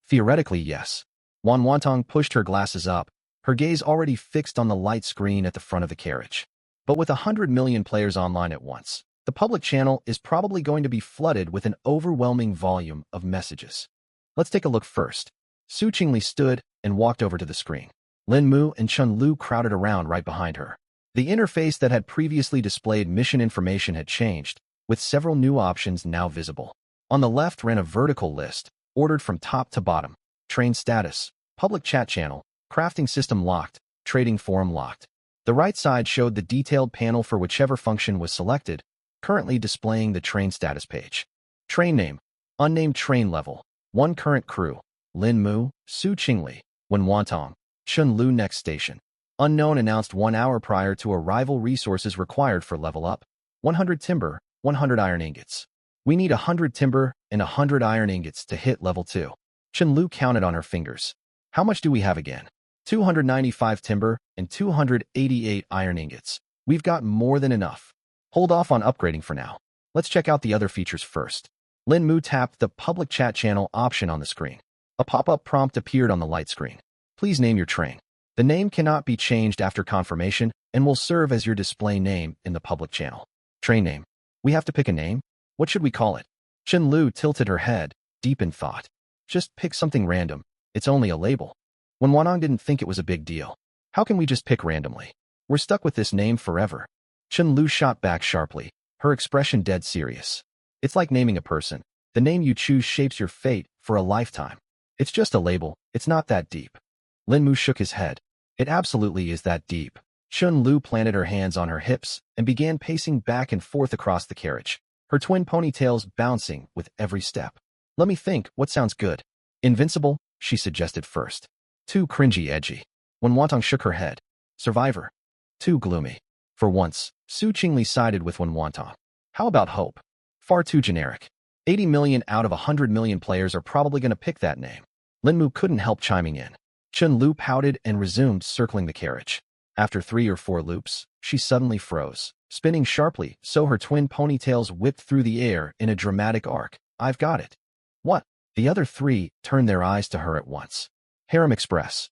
Theoretically, yes. Wantong pushed her glasses up, her gaze already fixed on the light screen at the front of the carriage. But with 100 million players online at once, the public channel is probably going to be flooded with an overwhelming volume of messages. Let's take a look first. Su Qingli stood and walked over to the screen. Lin Mu and Chen-Lu crowded around right behind her. The interface that had previously displayed mission information had changed, with several new options now visible. On the left ran a vertical list, ordered from top to bottom. Train status, public chat channel, crafting system locked, trading forum locked. The right side showed the detailed panel for whichever function was selected, currently displaying the train status page. Train name, unnamed train level, 1 current crew, Lin Mu, Su Qingli, Wen Wantong, Chen-Lu next station. Unknown announced 1 hour prior to arrival. Resources required for level up, 100 timber, 100 iron ingots. We need 100 timber and 100 iron ingots to hit level 2. Chen-Lu counted on her fingers. How much do we have again? 295 timber and 288 iron ingots. We've got more than enough. Hold off on upgrading for now. Let's check out the other features first. Lin Mu tapped the public chat channel option on the screen. A pop-up prompt appeared on the light screen. Please name your train. The name cannot be changed after confirmation and will serve as your display name in the public channel. Train name. We have to pick a name? What should we call it? Chen-Lu tilted her head, deep in thought. Just pick something random. It's only a label. Wen Wantong didn't think it was a big deal. How can we just pick randomly? We're stuck with this name forever. Chen-Lu shot back sharply, her expression dead serious. It's like naming a person. The name you choose shapes your fate for a lifetime. It's just a label. It's not that deep. Lin Mu shook his head. It absolutely is that deep. Chen-Lu planted her hands on her hips and began pacing back and forth across the carriage, her twin ponytails bouncing with every step. Let me think, what sounds good? Invincible, she suggested first. Too cringy edgy. Wen Wantong shook her head. Survivor. Too gloomy. For once, Su Qingli sided with Wen Wantong. How about hope? Far too generic. 80 million out of 100 million players are probably going to pick that name. Lin Mu couldn't help chiming in. Chen-Lu pouted and resumed circling the carriage. After 3 or 4 loops, she suddenly froze, spinning sharply so her twin ponytails whipped through the air in a dramatic arc. I've got it. What? The other 3 turned their eyes to her at once. Harem Express.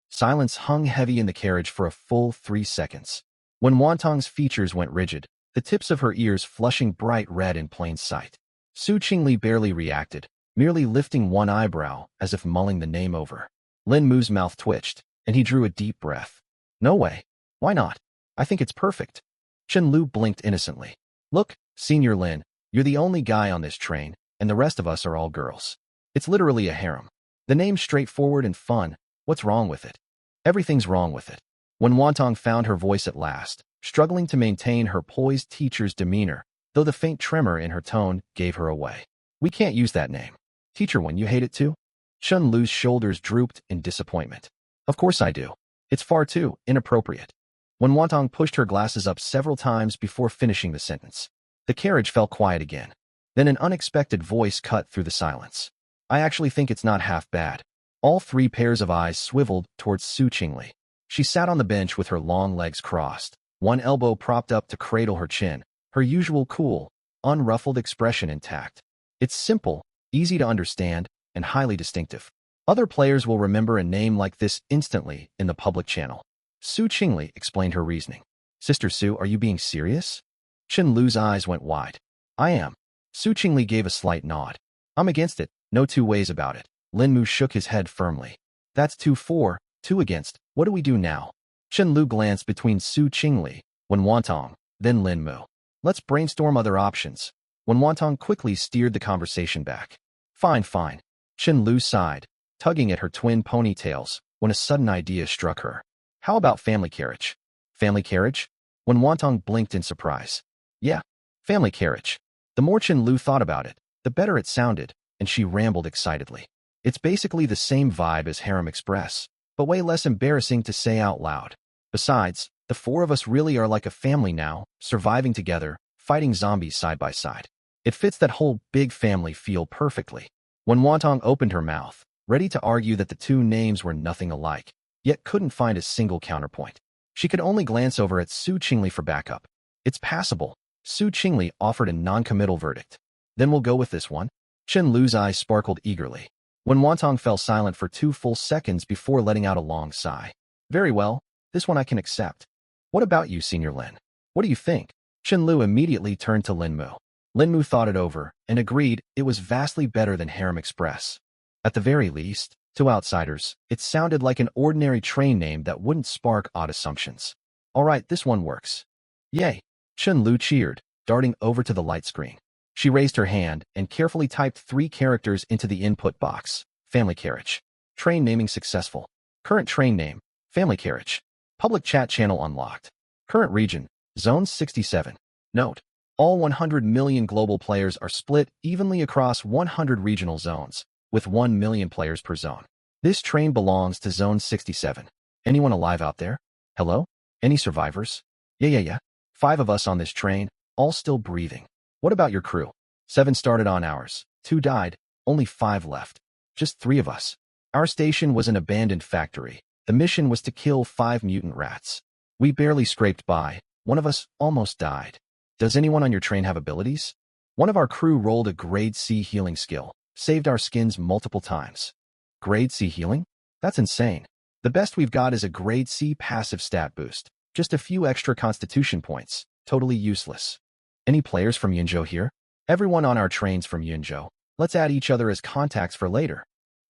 Silence hung heavy in the carriage for a full 3 seconds. When Wantong's features went rigid, the tips of her ears flushing bright red in plain sight. Su Qingli barely reacted, merely lifting one eyebrow as if mulling the name over. Lin Mu's mouth twitched, and he drew a deep breath. No way. Why not? I think it's perfect. Chen-Lu blinked innocently. Look, Senior Lin, you're the only guy on this train, and the rest of us are all girls. It's literally a harem. The name's straightforward and fun. What's wrong with it? Everything's wrong with it. When Wantong found her voice at last, struggling to maintain her poised teacher's demeanor, though the faint tremor in her tone gave her away. We can't use that name. Teacher, when you hate it too? Chen-Lu's shoulders drooped in disappointment. Of course I do. It's far too inappropriate. When Wantong pushed her glasses up several times before finishing the sentence, the carriage fell quiet again. Then an unexpected voice cut through the silence. I actually think it's not half bad. All 3 pairs of eyes swiveled towards Su Qingli. She sat on the bench with her long legs crossed, one elbow propped up to cradle her chin, her usual cool, unruffled expression intact. It's simple, easy to understand, and highly distinctive. Other players will remember a name like this instantly in the public channel. Su Qingli explained her reasoning. Sister Su, are you being serious? Chen Lu's eyes went wide. I am. Su Qingli gave a slight nod. I'm against it, no two ways about it. Lin Mu shook his head firmly. That's 2-4, 2 against. What do we do now? Chen Lu glanced between Su Qingli, Wen Wantong, then Lin Mu. Let's brainstorm other options. Wen Wantong quickly steered the conversation back. Fine, fine. Chen Lu sighed, tugging at her twin ponytails, when a sudden idea struck her. How about family carriage? Family carriage? Wen Wantong blinked in surprise. Yeah, family carriage. The more Chen Lu thought about it, the better it sounded, and she rambled excitedly. It's basically the same vibe as Harem Express, but way less embarrassing to say out loud. Besides, the four of us really are like a family now, surviving together, fighting zombies side by side. It fits that whole big family feel perfectly. When Wantong opened her mouth, ready to argue that the two names were nothing alike, yet couldn't find a single counterpoint. She could only glance over at Su Qingli for backup. It's passable. Su Qingli offered a non-committal verdict. Then we'll go with this one. Chen Lu's eyes sparkled eagerly. When Wantong fell silent for 2 full seconds before letting out a long sigh. Very well, this one I can accept. What about you, Senior Lin? What do you think? Chen Lu immediately turned to Lin Mu. Lin Mu thought it over and agreed it was vastly better than Harem Express. At the very least, to outsiders, it sounded like an ordinary train name that wouldn't spark odd assumptions. All right, this one works. Yay! Chen Lu cheered, darting over to the light screen. She raised her hand and carefully typed 3 characters into the input box. Family carriage. Train naming successful. Current train name, family carriage. Public chat channel unlocked. Current region, Zone 67. Note: all 100 million global players are split evenly across 100 regional zones, with 1 million players per zone. This train belongs to Zone 67. Anyone alive out there? Hello? Any survivors? Yeah. 5 of us on this train, all still breathing. What about your crew? 7 started on ours, 2 died, only 5 left. Just 3 of us. Our station was an abandoned factory. The mission was to kill 5 mutant rats. We barely scraped by. One of us almost died. Does anyone on your train have abilities? One of our crew rolled a grade C healing skill, saved our skins multiple times. Grade C healing? That's insane. The best we've got is a grade C passive stat boost. Just a few extra constitution points. Totally useless. Any players from Yunzhou here? Everyone on our train's from Yunzhou. Let's add each other as contacts for later.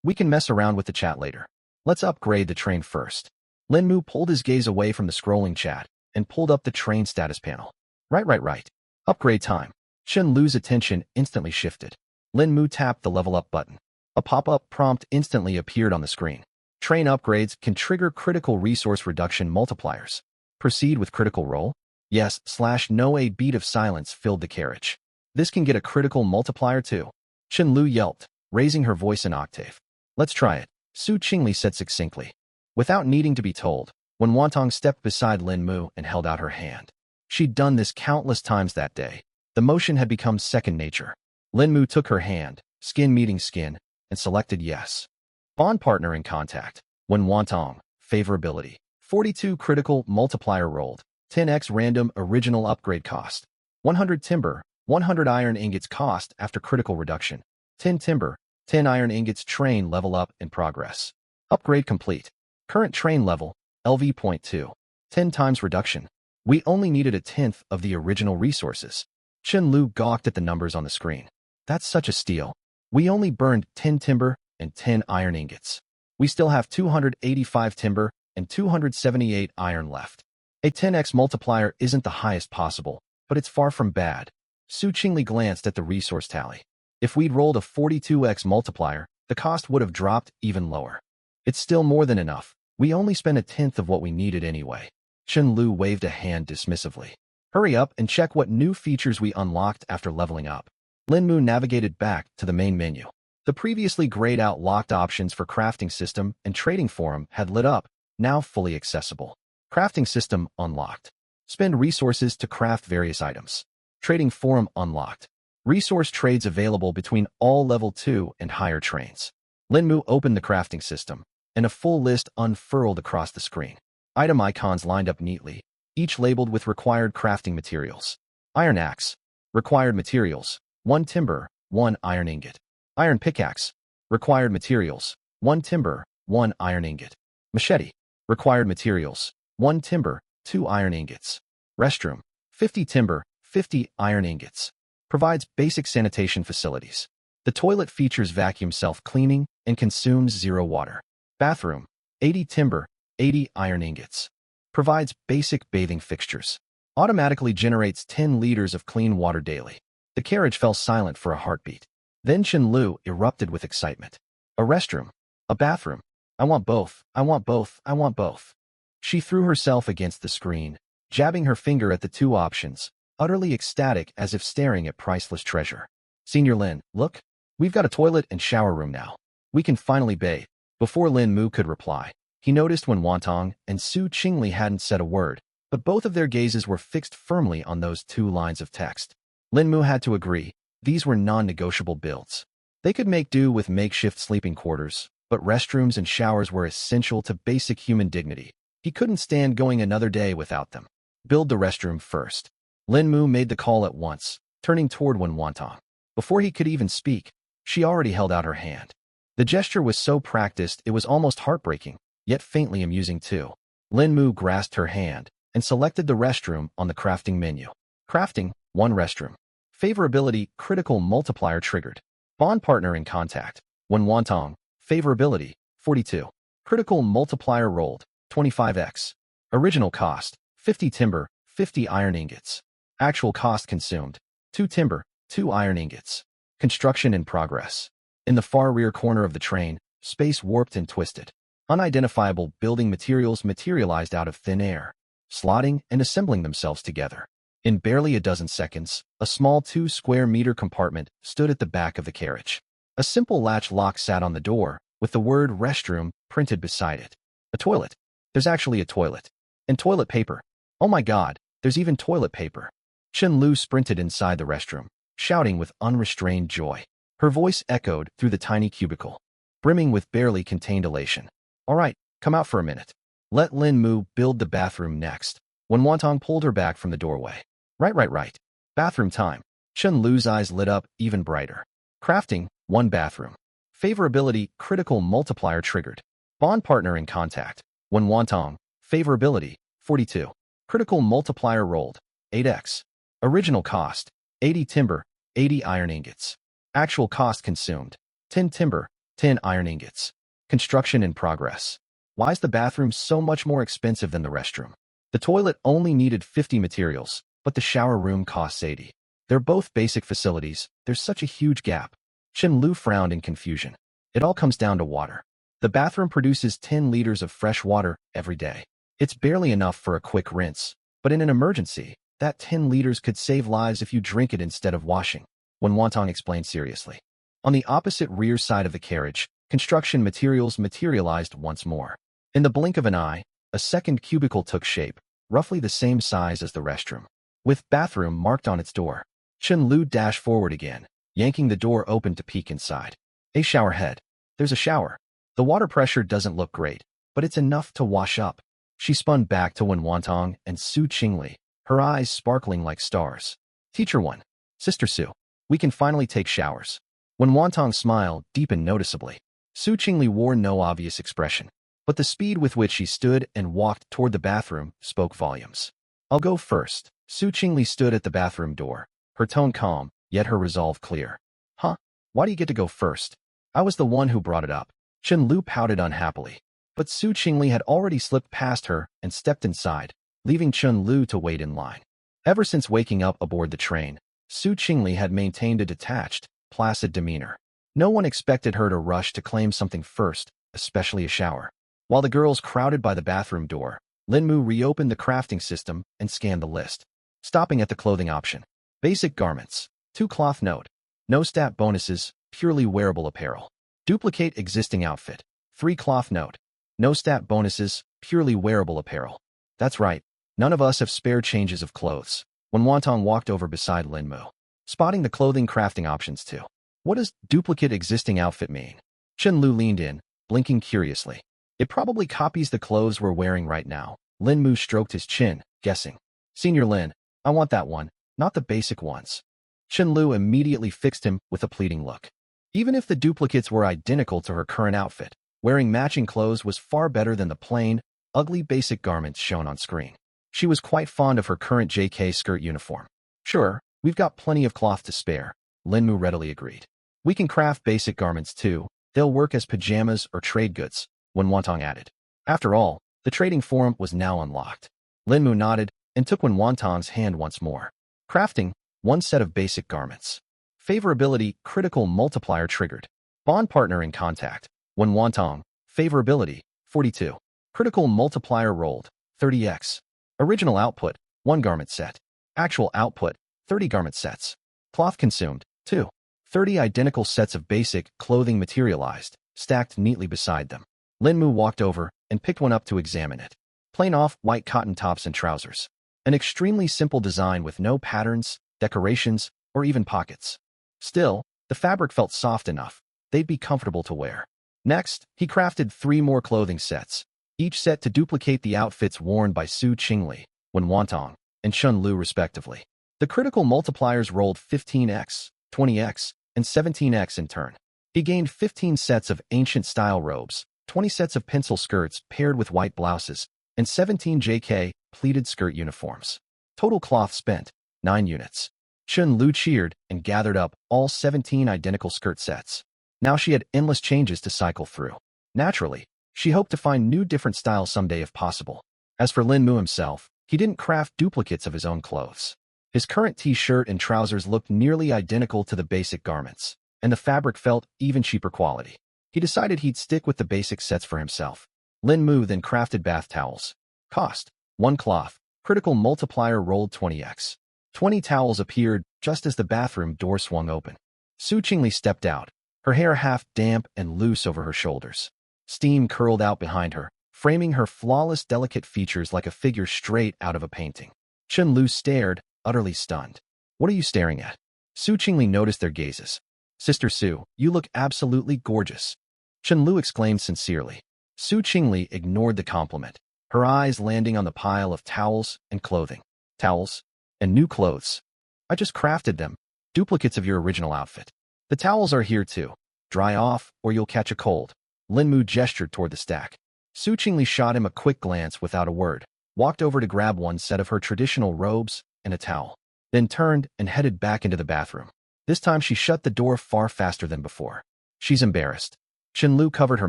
We can mess around with the chat later. Let's upgrade the train first. Lin Mu pulled his gaze away from the scrolling chat and pulled up the train status panel. Right. Upgrade time. Chen Lu's attention instantly shifted. Lin Mu tapped the level up button. A pop-up prompt instantly appeared on the screen. Train upgrades can trigger critical resource reduction multipliers. Proceed with critical roll? Yes, /no. A beat of silence filled the carriage. This can get a critical multiplier too. Chen Lu yelped, raising her voice an octave. Let's try it, Su Qingli said succinctly. Without needing to be told, when Wantong stepped beside Lin Mu and held out her hand. She'd done this countless times that day. The motion had become second nature. Lin Mu took her hand, skin meeting skin, and selected yes. Bond partner in contact. When Wantong, favorability. 42 critical multiplier rolled. 10x random original upgrade cost. 100 timber, 100 iron ingots cost after critical reduction. 10 timber, 10 iron ingots train level up in progress. Upgrade complete. Current train level, LV.2. 10 times reduction. We only needed 1/10 of the original resources. Chen Lu gawked at the numbers on the screen. That's such a steal. We only burned 10 timber and 10 iron ingots. We still have 285 timber and 278 iron left. A 10x multiplier isn't the highest possible, but it's far from bad. Su Qingli glanced at the resource tally. If we'd rolled a 42x multiplier, the cost would have dropped even lower. It's still more than enough. We only spent 1/10 of what we needed anyway. Chen Lu waved a hand dismissively. Hurry up and check what new features we unlocked after leveling up. Lin Mu navigated back to the main menu. The previously grayed out locked options for crafting system and trading forum had lit up, now fully accessible. Crafting system unlocked. Spend resources to craft various items. Trading forum unlocked. Resource trades available between all level 2 and higher trains. Lin Mu opened the crafting system, and a full list unfurled across the screen. Item icons lined up neatly, each labeled with required crafting materials. Iron axe. Required materials: 1 timber, 1 iron ingot. Iron pickaxe. Required materials: 1 timber, 1 iron ingot. Machete. Required materials: 1 timber, 2 iron ingots. Restroom. 50 timber, 50 iron ingots. Provides basic sanitation facilities. The toilet features vacuum self-cleaning and consumes 0 water. Bathroom. 80 timber, 80 iron ingots. Provides basic bathing fixtures. Automatically generates 10 liters of clean water daily. The carriage fell silent for a heartbeat. Then Chen Lu erupted with excitement. A restroom. A bathroom. I want both, I want both, I want both. She threw herself against the screen, jabbing her finger at the 2 options, utterly ecstatic as if staring at priceless treasure. Senior Lin, look. We've got a toilet and shower room now. We can finally bathe. Before Lin Mu could reply, he noticed when Wantong and Su Qingli hadn't said a word, but both of their gazes were fixed firmly on those 2 lines of text. Lin Mu had to agree, these were non-negotiable builds. They could make do with makeshift sleeping quarters, but restrooms and showers were essential to basic human dignity. He couldn't stand going another day without them. Build the restroom first. Lin Mu made the call at once, turning toward Wen Wantong. Before he could even speak, she already held out her hand. The gesture was so practiced it was almost heartbreaking, yet faintly amusing too. Lin Mu grasped her hand and selected the restroom on the crafting menu. Crafting, 1 restroom. Favorability, critical multiplier triggered. Bond partner in contact, Wen Wantong. Favorability, 42. Critical multiplier rolled, 25x. Original cost, 50 timber, 50 iron ingots. Actual cost consumed, 2 timber, 2 iron ingots. Construction in progress. In the far rear corner of the train, space warped and twisted. Unidentifiable building materials materialized out of thin air, slotting and assembling themselves together. In barely a dozen seconds, a small 2-square-meter compartment stood at the back of the carriage. A simple latch lock sat on the door, with the word restroom printed beside it. A toilet. There's actually a toilet. And toilet paper. Oh my god, there's even toilet paper. Chen Lu sprinted inside the restroom, shouting with unrestrained joy. Her voice echoed through the tiny cubicle, brimming with barely contained elation. All right, come out for a minute. Let Lin Mu build the bathroom next. When Wantong pulled her back from the doorway. Right. Bathroom time. Chen Lu's eyes lit up even brighter. Crafting, 1 bathroom. Favorability, critical multiplier triggered. Bond partner in contact, Wen Wantong. Favorability, 42. Critical multiplier rolled, 8x. Original cost, 80 timber, 80 iron ingots. Actual cost consumed, 10 timber, 10 iron ingots. Construction in progress. Why is the bathroom so much more expensive than the restroom? The toilet only needed 50 materials, but the shower room costs 80. They're both basic facilities. There's such a huge gap. Chen Lu frowned in confusion. It all comes down to water. The bathroom produces 10 liters of fresh water every day. It's barely enough for a quick rinse, but in an emergency, that 10 liters could save lives if you drink it instead of washing, Wen Wantong explained seriously. On the opposite rear side of the carriage, construction materials materialized once more. In the blink of an eye, a second cubicle took shape, roughly the same size as the restroom. With bathroom marked on its door, Chen Lu dashed forward again, yanking the door open to peek inside. A shower head. There's a shower. The water pressure doesn't look great, but it's enough to wash up. She spun back to Wen Wantong and Su Qingli, her eyes sparkling like stars. Teacher 1. Sister Su. We can finally take showers. Wen Wantong's smile deepened noticeably. Su Qingli wore no obvious expression, but the speed with which she stood and walked toward the bathroom spoke volumes. I'll go first. Su Qingli stood at the bathroom door, her tone calm, yet her resolve clear. Huh? Why do you get to go first? I was the one who brought it up. Chen Lu pouted unhappily, but Su Qingli had already slipped past her and stepped inside, leaving Chen Lu to wait in line. Ever since waking up aboard the train, Su Qingli had maintained a detached, placid demeanor. No one expected her to rush to claim something first, especially a shower. While the girls crowded by the bathroom door, Lin Mu reopened the crafting system and scanned the list, stopping at the clothing option. Basic garments. 2 cloth note. No stat bonuses, purely wearable apparel. Duplicate existing outfit. 3 cloth note. No stat bonuses, purely wearable apparel. That's right, none of us have spare changes of clothes. When Wantong walked over beside Lin Mu, spotting the clothing crafting options too. What does duplicate existing outfit mean? Chen Lu leaned in, blinking curiously. It probably copies the clothes we're wearing right now, Lin Mu stroked his chin, guessing. Senior Lin, I want that one, not the basic ones. Chen Lu immediately fixed him with a pleading look. Even if the duplicates were identical to her current outfit, wearing matching clothes was far better than the plain, ugly basic garments shown on screen. She was quite fond of her current JK skirt uniform. Sure, we've got plenty of cloth to spare, Lin Mu readily agreed. We can craft basic garments too. They'll work as pajamas or trade goods, Wen Wantong added. After all, the trading forum was now unlocked. Lin Mu nodded and took Wen Wantong's hand once more. Crafting, one set of basic garments. Favorability, critical multiplier triggered. Bond partner in contact. Wen Wantong, favorability, 42. Critical multiplier rolled, 30x. Original output, 1 garment set. Actual output, 30 garment sets. Cloth consumed, 2. 30 identical sets of basic clothing materialized, stacked neatly beside them. Lin Mu walked over and picked one up to examine it. Plain off white cotton tops and trousers. An extremely simple design with no patterns, decorations, or even pockets. Still, the fabric felt soft enough. They'd be comfortable to wear. Next, he crafted 3 more clothing sets, each set to duplicate the outfits worn by Su Qingli, Wen Wantong, and Chen Lu respectively. The critical multipliers rolled 15x, 20x, and 17x in turn. He gained 15 sets of ancient-style robes, 20 sets of pencil skirts paired with white blouses, and 17 JK pleated skirt uniforms. Total cloth spent, 9 units. Chen Lu cheered and gathered up all 17 identical skirt sets. Now she had endless changes to cycle through. Naturally, she hoped to find new different styles someday if possible. As for Lin Mu himself, he didn't craft duplicates of his own clothes. His current t-shirt and trousers looked nearly identical to the basic garments, and the fabric felt even cheaper quality. He decided he'd stick with the basic sets for himself. Lin Mu then crafted bath towels. Cost, 1 cloth. Critical multiplier rolled 20x. 20 towels appeared just as the bathroom door swung open. Su Qingli stepped out, her hair half damp and loose over her shoulders. Steam curled out behind her, framing her flawless, delicate features like a figure straight out of a painting. Chen Lu stared, utterly stunned. What are you staring at? Su Qingli noticed their gazes. Sister Su, you look absolutely gorgeous. Chen Lu exclaimed sincerely. Su Qingli ignored the compliment, her eyes landing on the pile of towels and clothing. Towels? And new clothes. I just crafted them, duplicates of your original outfit. The towels are here too. Dry off, or you'll catch a cold. Lin Mu gestured toward the stack. Su Qingli shot him a quick glance without a word, walked over to grab one set of her traditional robes and a towel, then turned and headed back into the bathroom. This time she shut the door far faster than before. She's embarrassed. Chen Lu covered her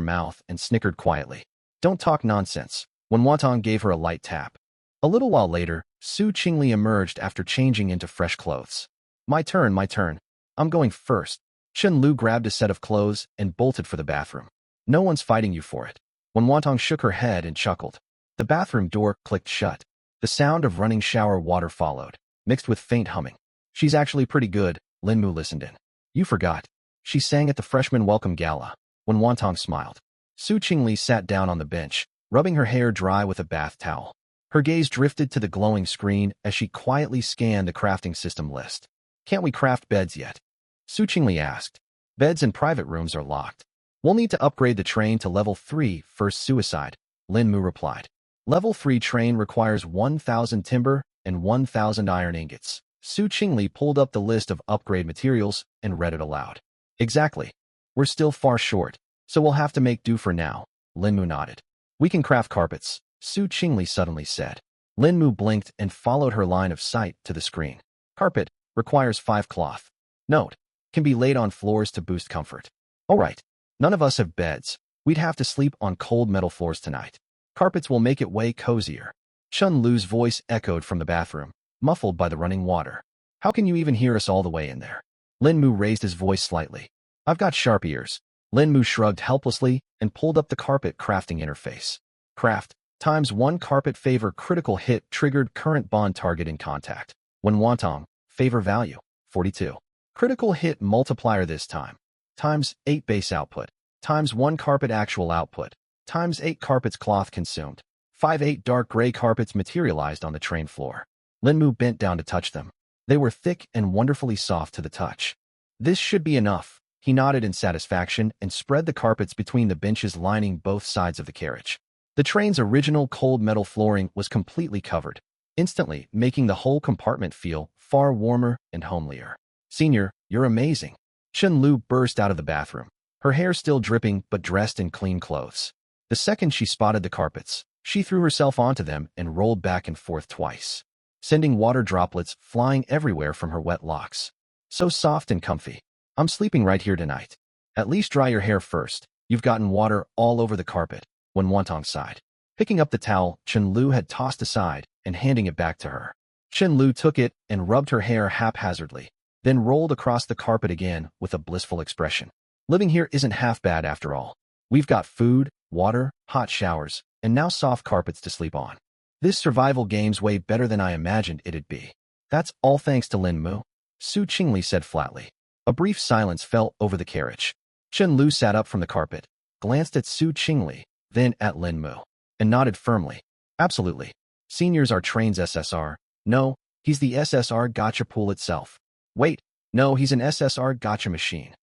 mouth and snickered quietly. Don't talk nonsense. Wen Wantong gave her a light tap. A little while later, Su Qingli emerged after changing into fresh clothes. My turn, my turn. I'm going first. Chen Lu grabbed a set of clothes and bolted for the bathroom. No one's fighting you for it. Wen Wantong shook her head and chuckled. The bathroom door clicked shut. The sound of running shower water followed, mixed with faint humming. She's actually pretty good, Lin Mu listened in. You forgot. She sang at the freshman welcome gala. Wen Wantong smiled. Su Qingli sat down on the bench, rubbing her hair dry with a bath towel. Her gaze drifted to the glowing screen as she quietly scanned the crafting system list. Can't we craft beds yet? Su Qingli asked. Beds in private rooms are locked. We'll need to upgrade the train to level 3 first suicide, Lin Mu replied. Level 3 train requires 1,000 timber and 1,000 iron ingots. Su Qingli pulled up the list of upgrade materials and read it aloud. Exactly. We're still far short, so we'll have to make do for now, Lin Mu nodded. We can craft carpets, Su Qingli suddenly said. Lin Mu blinked and followed her line of sight to the screen. Carpet requires 5 cloth. Note, can be laid on floors to boost comfort. All right, none of us have beds. We'd have to sleep on cold metal floors tonight. Carpets will make it way cozier. Chen Lu's voice echoed from the bathroom, muffled by the running water. How can you even hear us all the way in there? Lin Mu raised his voice slightly. I've got sharp ears. Lin Mu shrugged helplessly and pulled up the carpet crafting interface. Craft ×1 carpet favor critical hit triggered current bond target in contact. Wen Wantong, favor value, 42. Critical hit multiplier this time. ×8 base output. ×1 carpet actual output. ×8 carpets cloth consumed. 8 dark gray carpets materialized on the train floor. Lin Mu bent down to touch them. They were thick and wonderfully soft to the touch. This should be enough. He nodded in satisfaction and spread the carpets between the benches lining both sides of the carriage. The train's original cold metal flooring was completely covered, instantly making the whole compartment feel far warmer and homelier. Senior, you're amazing. Chen-Lu burst out of the bathroom, her hair still dripping but dressed in clean clothes. The second she spotted the carpets, she threw herself onto them and rolled back and forth twice, sending water droplets flying everywhere from her wet locks. So soft and comfy. I'm sleeping right here tonight. At least dry your hair first. You've gotten water all over the carpet, Wen Wantong sighed. Picking up the towel Chen-Lu had tossed aside and handing it back to her. Chen-Lu took it and rubbed her hair haphazardly, then rolled across the carpet again with a blissful expression. Living here isn't half bad after all. We've got food, water, hot showers, and now soft carpets to sleep on. This survival game's way better than I imagined it'd be. That's all thanks to Lin Mu, Su Qingli said flatly. A brief silence fell over the carriage. Chen-Lu sat up from the carpet, glanced at Su Qingli, then at Lin Mu, and nodded firmly. Absolutely. Senior's our train's SSR. No, he's the SSR gotcha pool itself. Wait, no, he's an SSR gotcha machine.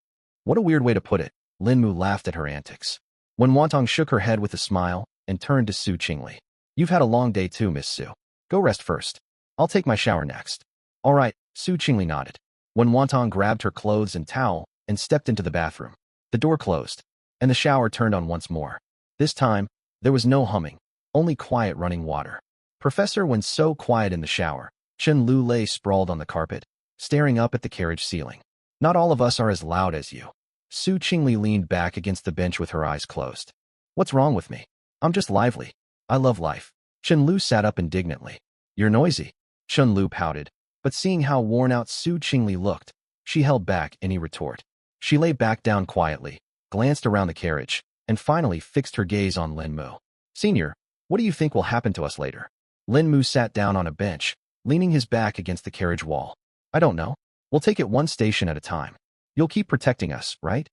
What a weird way to put it. Lin Mu laughed at her antics. Wen Wantong shook her head with a smile and turned to Su Qingli. You've had a long day too, Miss Su. Go rest first. I'll take my shower next. All right, Su Qingli nodded. Wen Wantong grabbed her clothes and towel and stepped into the bathroom. The door closed, and the shower turned on once more. This time, there was no humming, only quiet running water. Professor went so quiet in the shower, Chen-Lu lay sprawled on the carpet, staring up at the carriage ceiling. Not all of us are as loud as you. Su Qingli leaned back against the bench with her eyes closed. What's wrong with me? I'm just lively. I love life. Chen-Lu sat up indignantly. You're noisy. Chen-Lu pouted, but seeing how worn out Su Qingli looked, she held back any retort. She lay back down quietly, glanced around the carriage, and finally fixed her gaze on Lin Mu. Senior, what do you think will happen to us later? Lin Mu sat down on a bench, leaning his back against the carriage wall. I don't know. We'll take it one station at a time. You'll keep protecting us, right?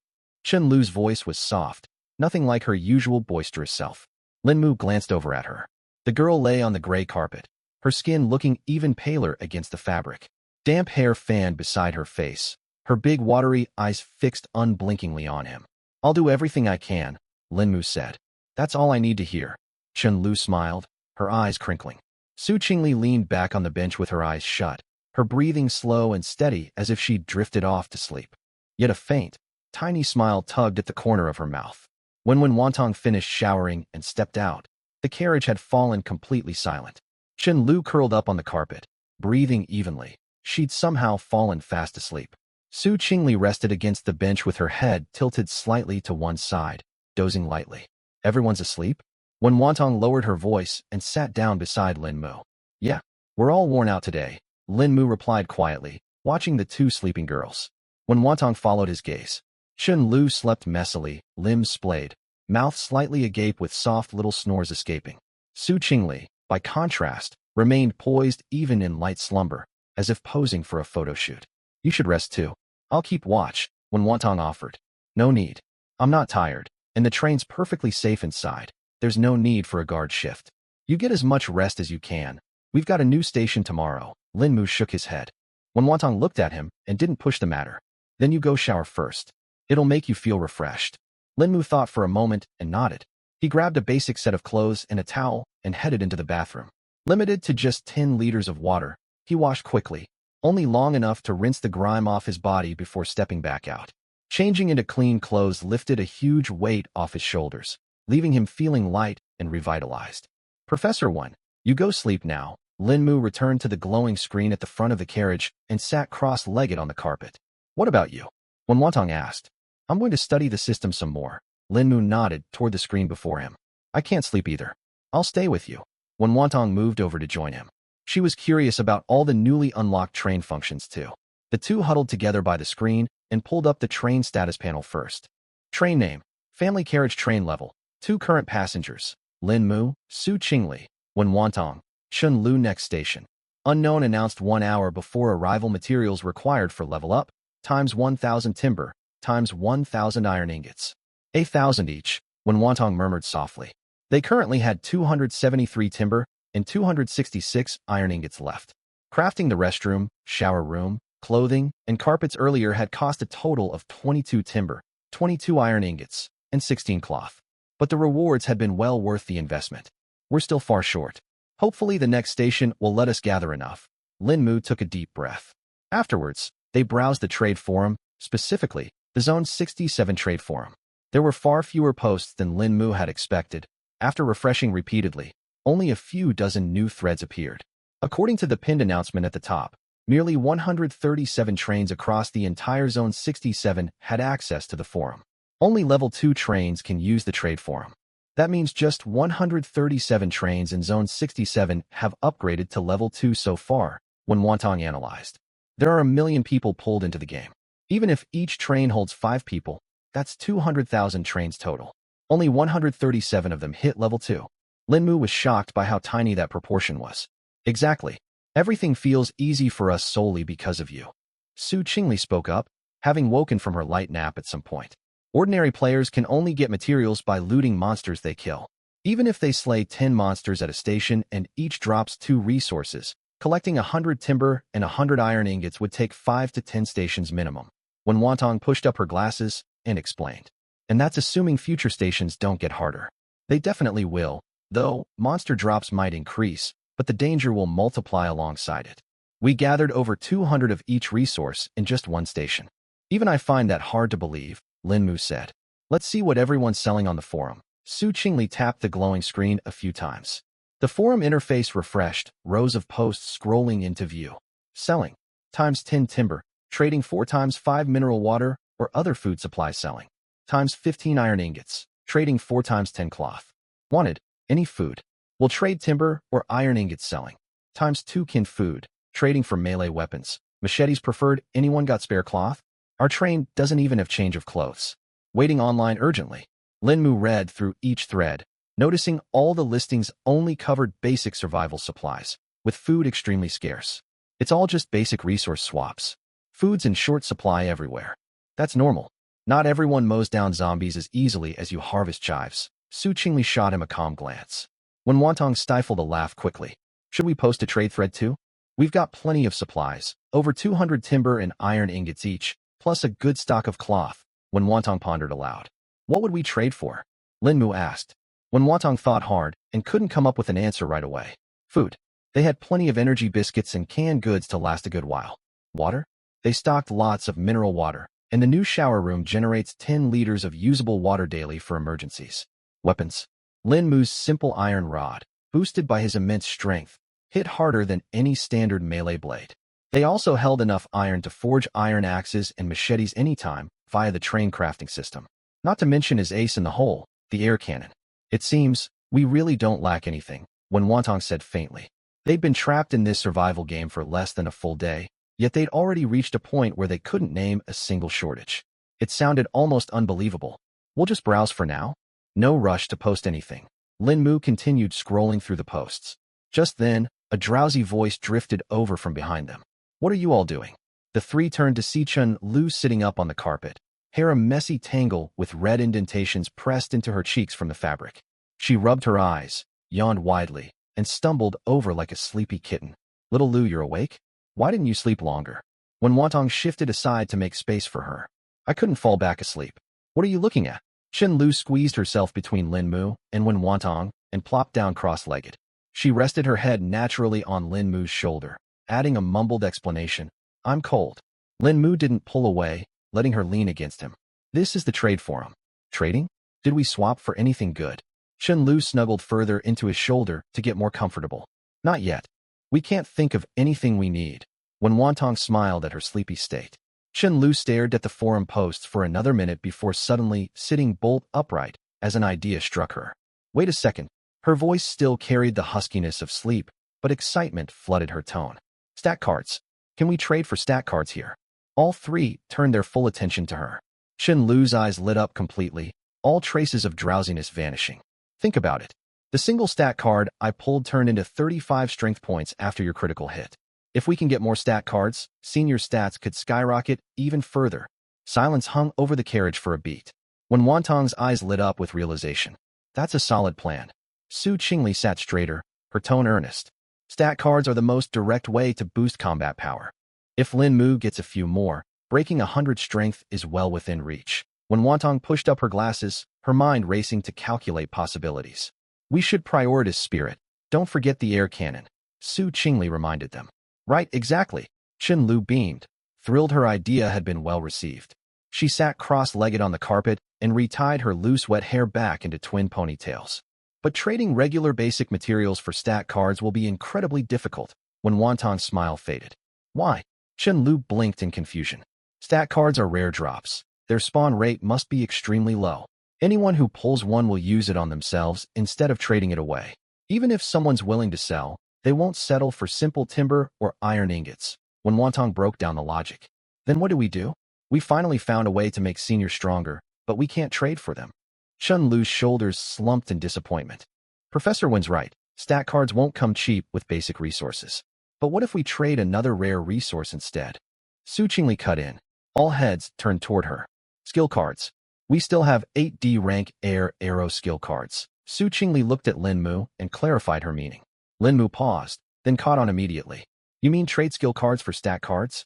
Chen-Lu's voice was soft, nothing like her usual boisterous self. Lin Mu glanced over at her. The girl lay on the gray carpet, her skin looking even paler against the fabric. Damp hair fanned beside her face, her big watery eyes fixed unblinkingly on him. I'll do everything I can, Lin Mu said. That's all I need to hear. Chen-Lu smiled, her eyes crinkling. Su Qingli leaned back on the bench with her eyes shut, her breathing slow and steady as if she'd drifted off to sleep. Yet a faint, tiny smile tugged at the corner of her mouth. When Wen Wantong finished showering and stepped out, the carriage had fallen completely silent. Chen-Lu curled up on the carpet, breathing evenly. She'd somehow fallen fast asleep. Su Qingli rested against the bench with her head tilted slightly to one side, dozing lightly. Everyone's asleep? Wen Wantong lowered her voice and sat down beside Lin Mu. Yeah, we're all worn out today, Lin Mu replied quietly, watching the two sleeping girls. Wen Wantong followed his gaze. Chen-Lu slept messily, limbs splayed, mouth slightly agape with soft little snores escaping. Su Qingli, by contrast, remained poised even in light slumber, as if posing for a photo shoot. You should rest too. I'll keep watch, Wen Wantong offered. No need. I'm not tired, and the train's perfectly safe inside. There's no need for a guard shift. You get as much rest as you can. We've got a new station tomorrow. Lin Mu shook his head. Wen Wantong looked at him and didn't push the matter. Then you go shower first. It'll make you feel refreshed. Lin Mu thought for a moment and nodded. He grabbed a basic set of clothes and a towel and headed into the bathroom. Limited to just 10 liters of water, he washed quickly, only long enough to rinse the grime off his body before stepping back out. Changing into clean clothes lifted a huge weight off his shoulders, leaving him feeling light and revitalized. Professor Wen, you go sleep now. Lin Mu returned to the glowing screen at the front of the carriage and sat cross-legged on the carpet. What about you? Wen Wantong asked. I'm going to study the system some more. Lin Mu nodded toward the screen before him. I can't sleep either. I'll stay with you. Wen Wantong moved over to join him. She was curious about all the newly unlocked train functions too. The two huddled together by the screen and pulled up the train status panel first. Train name, family carriage train level, 2 current passengers, Lin Mu, Su Qingli, Wen Wantong, Chen-Lu next station. Unknown announced 1 hour before arrival materials required for level up, times 1,000 timber, times 1,000 iron ingots. 1,000 each, Wen Wantong murmured softly. They currently had 273 timber and 266 iron ingots left. Crafting the restroom, shower room, clothing, and carpets earlier had cost a total of 22 timber, 22 iron ingots, and 16 cloth. but the rewards had been well worth the investment. We're still far short. Hopefully the next station will let us gather enough. Lin Mu took a deep breath. Afterwards, they browsed the trade forum, specifically, the Zone 67 trade forum. There were far fewer posts than Lin Mu had expected. After refreshing repeatedly, only a few dozen new threads appeared. According to the pinned announcement at the top, merely 137 trains across the entire Zone 67 had access to the forum. Only Level 2 trains can use the trade forum. That means just 137 trains in Zone 67 have upgraded to Level 2 so far, when Wantong analyzed. There are 1 million people pulled into the game. Even if each train holds 5 people, that's 200,000 trains total. Only 137 of them hit Level 2. Lin Mu was shocked by how tiny that proportion was. Exactly. Everything feels easy for us solely because of you. Su Qingli spoke up, having woken from her light nap at some point. Ordinary players can only get materials by looting monsters they kill. Even if they slay 10 monsters at a station and each drops 2 resources, collecting 100 timber and 100 iron ingots would take 5 to 10 stations minimum. When Wantong pushed up her glasses and explained. And that's assuming future stations don't get harder. They definitely will, though monster drops might increase, but the danger will multiply alongside it. We gathered over 200 of each resource in just one station. Even I find that hard to believe, Lin Mu said. Let's see what everyone's selling on the forum. Su Qingli tapped the glowing screen a few times. The forum interface refreshed, rows of posts scrolling into view. Selling. Times 10 timber, trading 4 times 5 mineral water or other food supplies selling. Times 15 iron ingots, trading 4 times 10 cloth. Wanted. Any food. Will trade timber or iron ingots selling. Times 2 kin food, trading for melee weapons. Machetes preferred. Anyone got spare cloth? Our train doesn't even have change of clothes. Waiting online urgently. Lin Mu read through each thread, noticing all the listings only covered basic survival supplies, with food extremely scarce. It's all just basic resource swaps. Food's in short supply everywhere. That's normal. Not everyone mows down zombies as easily as you harvest chives. Su Qingli shot him a calm glance. When Wantong stifled a laugh quickly. Should we post a trade thread too? We've got plenty of supplies, over 200 timber and iron ingots each, plus a good stock of cloth. When Wantong pondered aloud. What would we trade for? Lin Mu asked. When Wantong thought hard and couldn't come up with an answer right away. Food. They had plenty of energy biscuits and canned goods to last a good while. Water? They stocked lots of mineral water, and the new shower room generates 10 liters of usable water daily for emergencies. Weapons. Lin Mu's simple iron rod, boosted by his immense strength, hit harder than any standard melee blade. They also held enough iron to forge iron axes and machetes anytime via the train crafting system. Not to mention his ace in the hole, the air cannon. It seems, we really don't lack anything, when Wantong said faintly. They'd been trapped in this survival game for less than a full day, yet they'd already reached a point where they couldn't name a single shortage. It sounded almost unbelievable. We'll just browse for now. No rush to post anything. Lin Mu continued scrolling through the posts. Just then, a drowsy voice drifted over from behind them. What are you all doing? The three turned to see Chun Lu sitting up on the carpet, hair a messy tangle with red indentations pressed into her cheeks from the fabric. She rubbed her eyes, yawned widely, and stumbled over like a sleepy kitten. Little Lu, you're awake? Why didn't you sleep longer? When Wantong shifted aside to make space for her. I couldn't fall back asleep. What are you looking at? Chun Lu squeezed herself between Lin Mu and Wen Wantong and plopped down cross-legged. She rested her head naturally on Lin Mu's shoulder, adding a mumbled explanation. I'm cold. Lin Mu didn't pull away, letting her lean against him. This is the trade forum. Trading? Did we swap for anything good? Chun Lu snuggled further into his shoulder to get more comfortable. Not yet. We can't think of anything we need. When Wantong smiled at her sleepy state. Chun Lu stared at the forum posts for another minute before suddenly sitting bolt upright as an idea struck her. Wait a second. Her voice still carried the huskiness of sleep, but excitement flooded her tone. Stat cards. Can we trade for stat cards here? All three turned their full attention to her. Chun Lu's eyes lit up completely, all traces of drowsiness vanishing. Think about it. The single stat card I pulled turned into 35 strength points after your critical hit. If we can get more stat cards, senior stats could skyrocket even further. Silence hung over the carriage for a beat. When Wantong's eyes lit up with realization. That's a solid plan. Su Qingli sat straighter, her tone earnest. Stat cards are the most direct way to boost combat power. If Lin Mu gets a few more, breaking 100 strength is well within reach. When Wantong pushed up her glasses, her mind racing to calculate possibilities. We should prioritize spirit. Don't forget the air cannon, Su Qingli reminded them. Right, exactly. Chen Lu beamed, thrilled her idea had been well received. She sat cross-legged on the carpet and retied her loose wet hair back into twin ponytails. But trading regular basic materials for stat cards will be incredibly difficult. When Wonton's smile faded. Why? Chen Lu blinked in confusion. Stat cards are rare drops. Their spawn rate must be extremely low. Anyone who pulls one will use it on themselves instead of trading it away. Even if someone's willing to sell, they won't settle for simple timber or iron ingots. When Wonton broke down the logic. Then what do? We finally found a way to make seniors stronger, but we can't trade for them. Chen Lu's shoulders slumped in disappointment. Professor Wen's right. Stat cards won't come cheap with basic resources. But what if we trade another rare resource instead? Su Qingli cut in. All heads turned toward her. Skill cards. We still have 8D rank air arrow skill cards. Su Qingli looked at Lin Mu and clarified her meaning. Lin Mu paused, then caught on immediately. You mean trade skill cards for stat cards?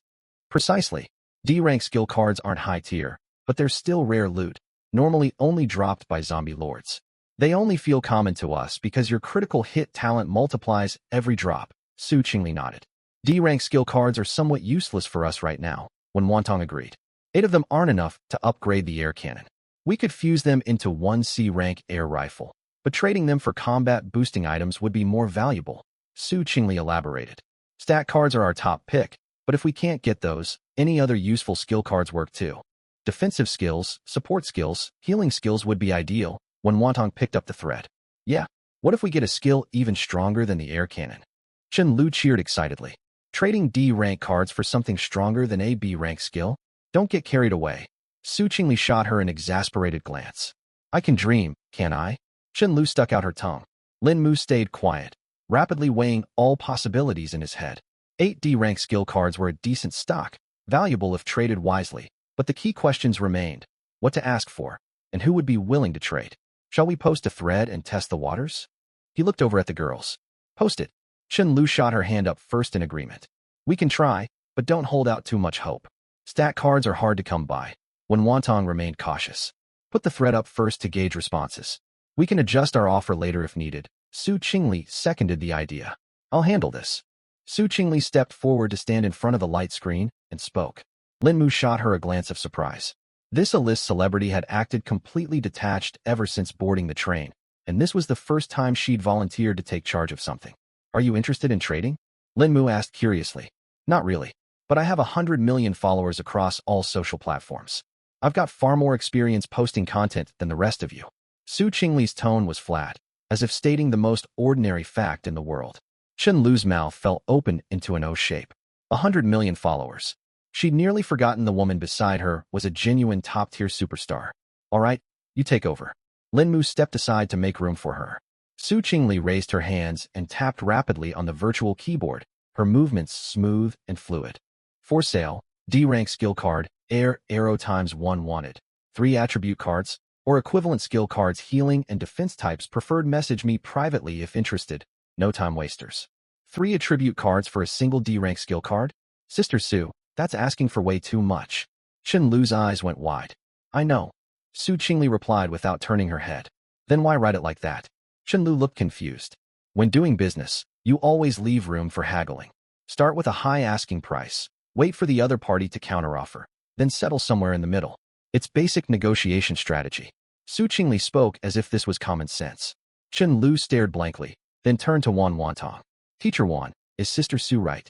Precisely. D-rank skill cards aren't high tier, but they're still rare loot, normally only dropped by zombie lords. They only feel common to us because your critical hit talent multiplies every drop. Su Qingli nodded. D-rank skill cards are somewhat useless for us right now, when Wantong agreed. 8 of them aren't enough to upgrade the air cannon. We could fuse them into one C-rank air rifle, but trading them for combat-boosting items would be more valuable, Su Qingli elaborated. Stat cards are our top pick, but if we can't get those, any other useful skill cards work too. Defensive skills, support skills, healing skills would be ideal, when Wantong picked up the thread. Yeah, what if we get a skill even stronger than the air cannon? Chen Lu cheered excitedly. Trading D-rank cards for something stronger than a B-rank skill? Don't get carried away. Su Qingli shot her an exasperated glance. I can dream, can't I? Chen Lu stuck out her tongue. Lin Mu stayed quiet, rapidly weighing all possibilities in his head. 8 D-rank skill cards were a decent stock, valuable if traded wisely, but the key questions remained. What to ask for, and who would be willing to trade? Shall we post a thread and test the waters? He looked over at the girls. Post it. Chen Lu shot her hand up first in agreement. We can try, but don't hold out too much hope. Stat cards are hard to come by. When Wantong remained cautious. Put the thread up first to gauge responses. We can adjust our offer later if needed. Su Qingli seconded the idea. I'll handle this. Su Qingli stepped forward to stand in front of the light screen and spoke. Lin Mu shot her a glance of surprise. This A-list celebrity had acted completely detached ever since boarding the train, and this was the first time she'd volunteered to take charge of something. Are you interested in trading? Lin Mu asked curiously. Not really, but I have 100 million followers across all social platforms. I've got far more experience posting content than the rest of you. Su Qingli's tone was flat, as if stating the most ordinary fact in the world. Chen Lu's mouth fell open into an O shape. 100 million followers. She'd nearly forgotten the woman beside her was a genuine top-tier superstar. All right, you take over. Lin Mu stepped aside to make room for her. Su Qingli raised her hands and tapped rapidly on the virtual keyboard, her movements smooth and fluid. For sale, D-rank skill card, air, arrow ×1 wanted. 3 attribute cards, or equivalent skill cards healing and defense types preferred message me privately if interested, no time wasters. 3 attribute cards for a single D-rank skill card? Sister Su, that's asking for way too much. Chen Lu's eyes went wide. I know. Su Qingli replied without turning her head. Then why write it like that? Chen Lu looked confused. When doing business, you always leave room for haggling. Start with a high asking price, wait for the other party to counteroffer, then settle somewhere in the middle. It's basic negotiation strategy. Su Qingli spoke as if this was common sense. Chen Lu stared blankly, then turned to Wan Wantong. Teacher Wan, is Sister Su right?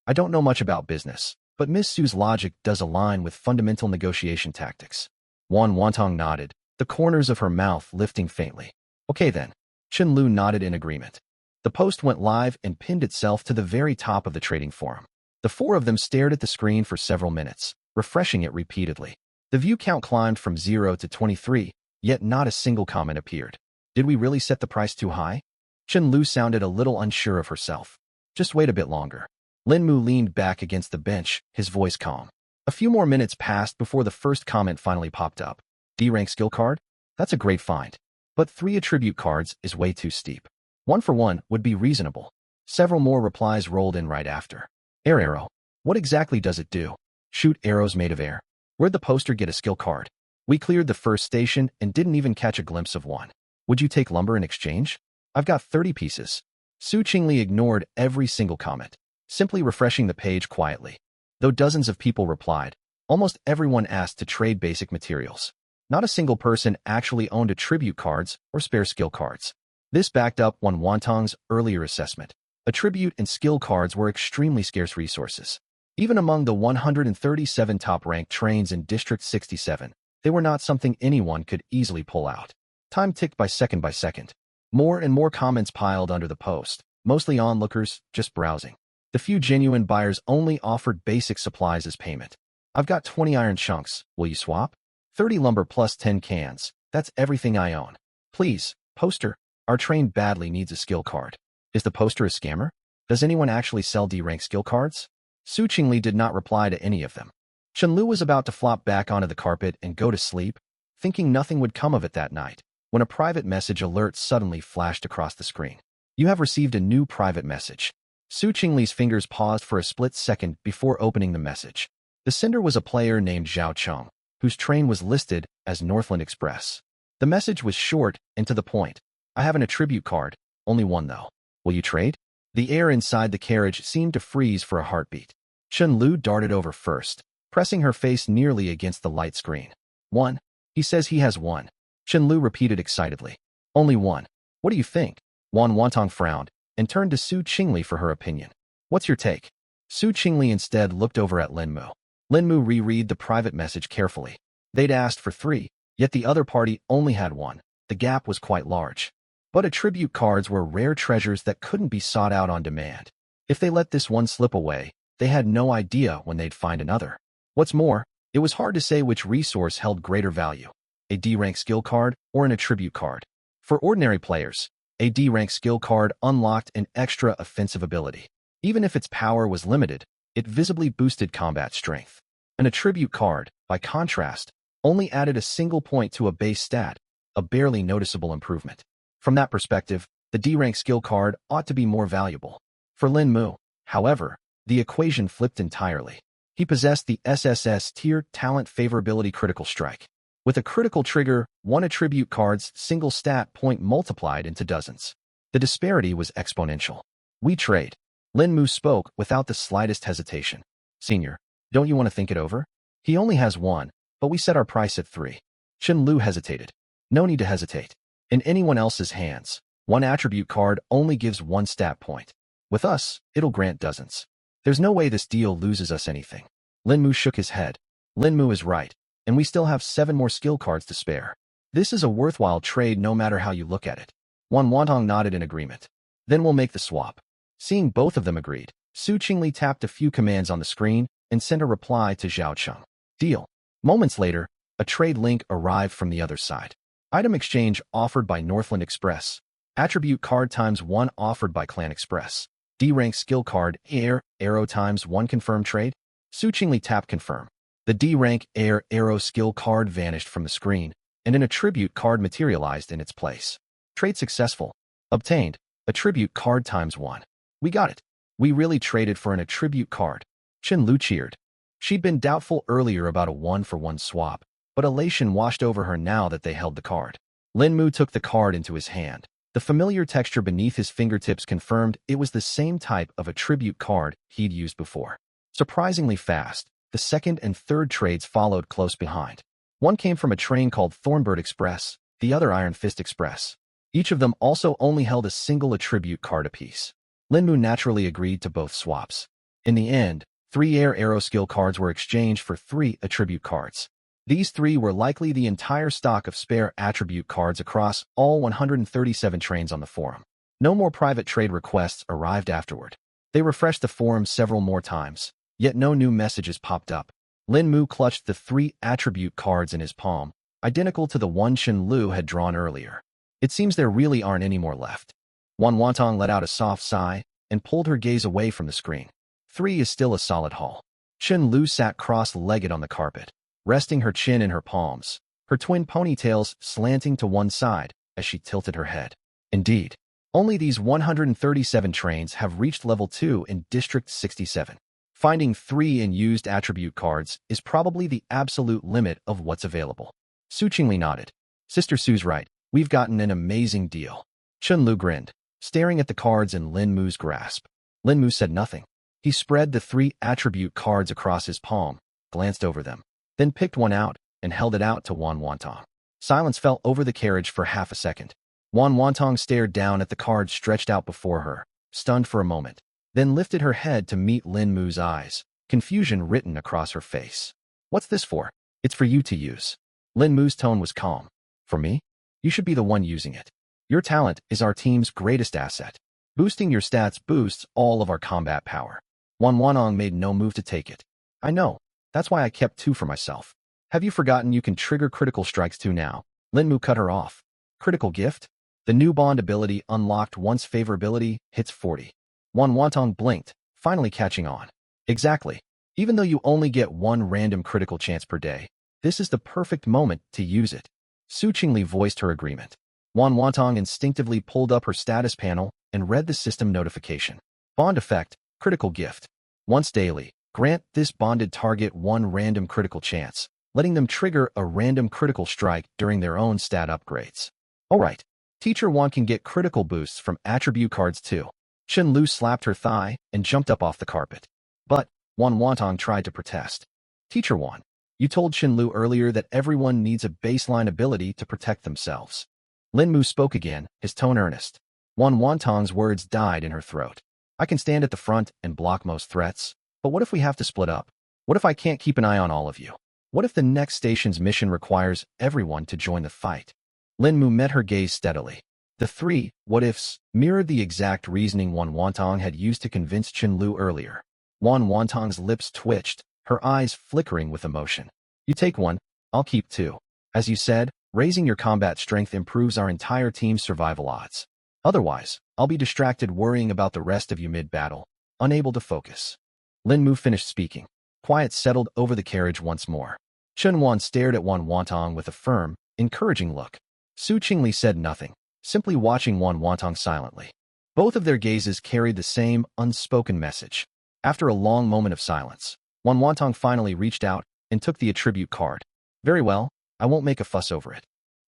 I don't know much about business, but Miss Su's logic does align with fundamental negotiation tactics. Wan Wantong nodded, the corners of her mouth lifting faintly. Okay then. Chen Lu nodded in agreement. The post went live and pinned itself to the very top of the trading forum. The 4 of them stared at the screen for several minutes, refreshing it repeatedly. The view count climbed from 0 to 23, yet not a single comment appeared. Did we really set the price too high? Chen Lu sounded a little unsure of herself. Just wait a bit longer. Lin Mu leaned back against the bench, his voice calm. A few more minutes passed before the first comment finally popped up. D-rank skill card? That's a great find. But 3 attribute cards is way too steep. 1 for 1 would be reasonable. Several more replies rolled in right after. Air arrow. What exactly does it do? Shoot arrows made of air. Where'd the poster get a skill card? We cleared the first station and didn't even catch a glimpse of one. Would you take lumber in exchange? I've got 30 pieces. Su Qingli ignored every single comment, simply refreshing the page quietly. Though dozens of people replied, almost everyone asked to trade basic materials. Not a single person actually owned attribute cards or spare skill cards. This backed up Wan Wantong's earlier assessment. Attribute and skill cards were extremely scarce resources. Even among the 137 top-ranked trains in District 67, they were not something anyone could easily pull out. Time ticked by second. More and more comments piled under the post, mostly onlookers just browsing. The few genuine buyers only offered basic supplies as payment. I've got 20 iron chunks. Will you swap? 30 lumber plus 10 cans. That's everything I own. Please, poster. Our train badly needs a skill card. Is the poster a scammer? Does anyone actually sell D-rank skill cards? Su Qingli did not reply to any of them. Chenlu was about to flop back onto the carpet and go to sleep, thinking nothing would come of it that night, when a private message alert suddenly flashed across the screen. You have received a new private message. Su Qingli's fingers paused for a split second before opening the message. The sender was a player named Zhao Cheng, whose train was listed as Northland Express. The message was short and to the point. I have an attribute card, only one though. Will you trade? The air inside the carriage seemed to freeze for a heartbeat. Chenlu darted over first, pressing her face nearly against the light screen. One. He says he has one. Chenlu repeated excitedly. Only one. What do you think? Wan Wantong frowned and turned to Su Qingli for her opinion. What's your take? Su Qingli instead looked over at Linmu. Linmu reread the private message carefully. They'd asked for 3, yet the other party only had 1. The gap was quite large. But attribute cards were rare treasures that couldn't be sought out on demand. If they let this one slip away, they had no idea when they'd find another. What's more, it was hard to say which resource held greater value, a D-rank skill card or an attribute card. For ordinary players, a D-rank skill card unlocked an extra offensive ability. Even if its power was limited, it visibly boosted combat strength. An attribute card, by contrast, only added a single point to a base stat, a barely noticeable improvement. From that perspective, the D-rank skill card ought to be more valuable. For Lin Mu, however, the equation flipped entirely. He possessed the SSS tier talent favorability critical strike. With a critical trigger, one attribute card's single stat point multiplied into dozens. The disparity was exponential. We trade. Lin Mu spoke without the slightest hesitation. Senior, don't you want to think it over? He only has 1, but we set our price at 3. Chen Lu hesitated. No need to hesitate. In anyone else's hands, one attribute card only gives 1 stat point. With us, it'll grant dozens. There's no way this deal loses us anything. Lin Mu shook his head. Lin Mu is right, and we still have 7 more skill cards to spare. This is a worthwhile trade no matter how you look at it. Wan Wantong nodded in agreement. Then we'll make the swap. Seeing both of them agreed, Su Qingli tapped a few commands on the screen and sent a reply to Zhao Cheng. Deal. Moments later, a trade link arrived from the other side. Item exchange offered by Northland Express. Attribute card ×1 offered by Clan Express. D-rank skill card Air Arrow ×1 confirm trade. Su Qingli tapped confirm. The D-rank Air Arrow skill card vanished from the screen, and an attribute card materialized in its place. Trade successful. Obtained. Attribute card ×1. We got it. We really traded for an attribute card. Chen Lu cheered. She'd been doubtful earlier about a 1-for-1 swap, but elation washed over her now that they held the card. Lin Mu took the card into his hand. The familiar texture beneath his fingertips confirmed it was the same type of attribute card he'd used before. Surprisingly fast, the second and third trades followed close behind. One came from a train called Thornbird Express, the other Iron Fist Express. Each of them also only held a single attribute card apiece. Lin Mu naturally agreed to both swaps. In the end, 3 Air Arrow skill cards were exchanged for 3 attribute cards. These 3 were likely the entire stock of spare attribute cards across all 137 trains on the forum. No more private trade requests arrived afterward. They refreshed the forum several more times, yet no new messages popped up. Lin Mu clutched the 3 attribute cards in his palm, identical to the one Chen Lu had drawn earlier. It seems there really aren't any more left. Wan Wantong let out a soft sigh and pulled her gaze away from the screen. 3 is still a solid haul. Chen Lu sat cross-legged on the carpet, resting her chin in her palms, her twin ponytails slanting to one side as she tilted her head. Indeed, only these 137 trains have reached level 2 in District 67. Finding 3 in used attribute cards is probably the absolute limit of what's available. Su Qingli nodded. Sister Su's right. We've gotten an amazing deal. Chun Lu grinned, staring at the cards in Lin Mu's grasp. Lin Mu said nothing. He spread the 3 attribute cards across his palm, glanced over them, then picked one out and held it out to Wan Wantong. Silence fell over the carriage for half a second. Wan Wantong stared down at the cards stretched out before her, stunned for a moment, then lifted her head to meet Lin Mu's eyes, confusion written across her face. What's this for? It's for you to use. Lin Mu's tone was calm. For me? You should be the one using it. Your talent is our team's greatest asset. Boosting your stats boosts all of our combat power. Wan Wantong made no move to take it. I know. That's why I kept 2 for myself. Have you forgotten you can trigger critical strikes too now? Lin Mu cut her off. Critical gift? The new bond ability unlocked once favorability hits 40. Wan Wantong blinked, finally catching on. Exactly. Even though you only get 1 random critical chance per day, this is the perfect moment to use it. Su Qingli voiced her agreement. Wan Wantong instinctively pulled up her status panel and read the system notification. Bond effect, critical gift. Once daily, grant this bonded target 1 random critical chance, letting them trigger a random critical strike during their own stat upgrades. Alright, Teacher Wan can get critical boosts from attribute cards too. Chun Lu slapped her thigh and jumped up off the carpet. But Wan Wantong tried to protest. Teacher Wan, you told Chun Lu earlier that everyone needs a baseline ability to protect themselves. Lin Mu spoke again, his tone earnest. Wan Wantong's words died in her throat. I can stand at the front and block most threats, but what if we have to split up? What if I can't keep an eye on all of you? What if the next station's mission requires everyone to join the fight? Lin Mu met her gaze steadily. The 3 what-ifs mirrored the exact reasoning Wan Wantong had used to convince Chun Lu earlier. Wan Wantong's lips twitched, her eyes flickering with emotion. You take 1, I'll keep 2. As you said, raising your combat strength improves our entire team's survival odds. Otherwise, I'll be distracted worrying about the rest of you mid-battle, unable to focus. Lin Mu finished speaking. Quiet settled over the carriage once more. Chun Wan stared at Wan Wantong with a firm, encouraging look. Su Qingli said nothing, simply watching Wan Wantong silently. Both of their gazes carried the same unspoken message. After a long moment of silence, Wan Wantong finally reached out and took the attribute card. Very well, I won't make a fuss over it.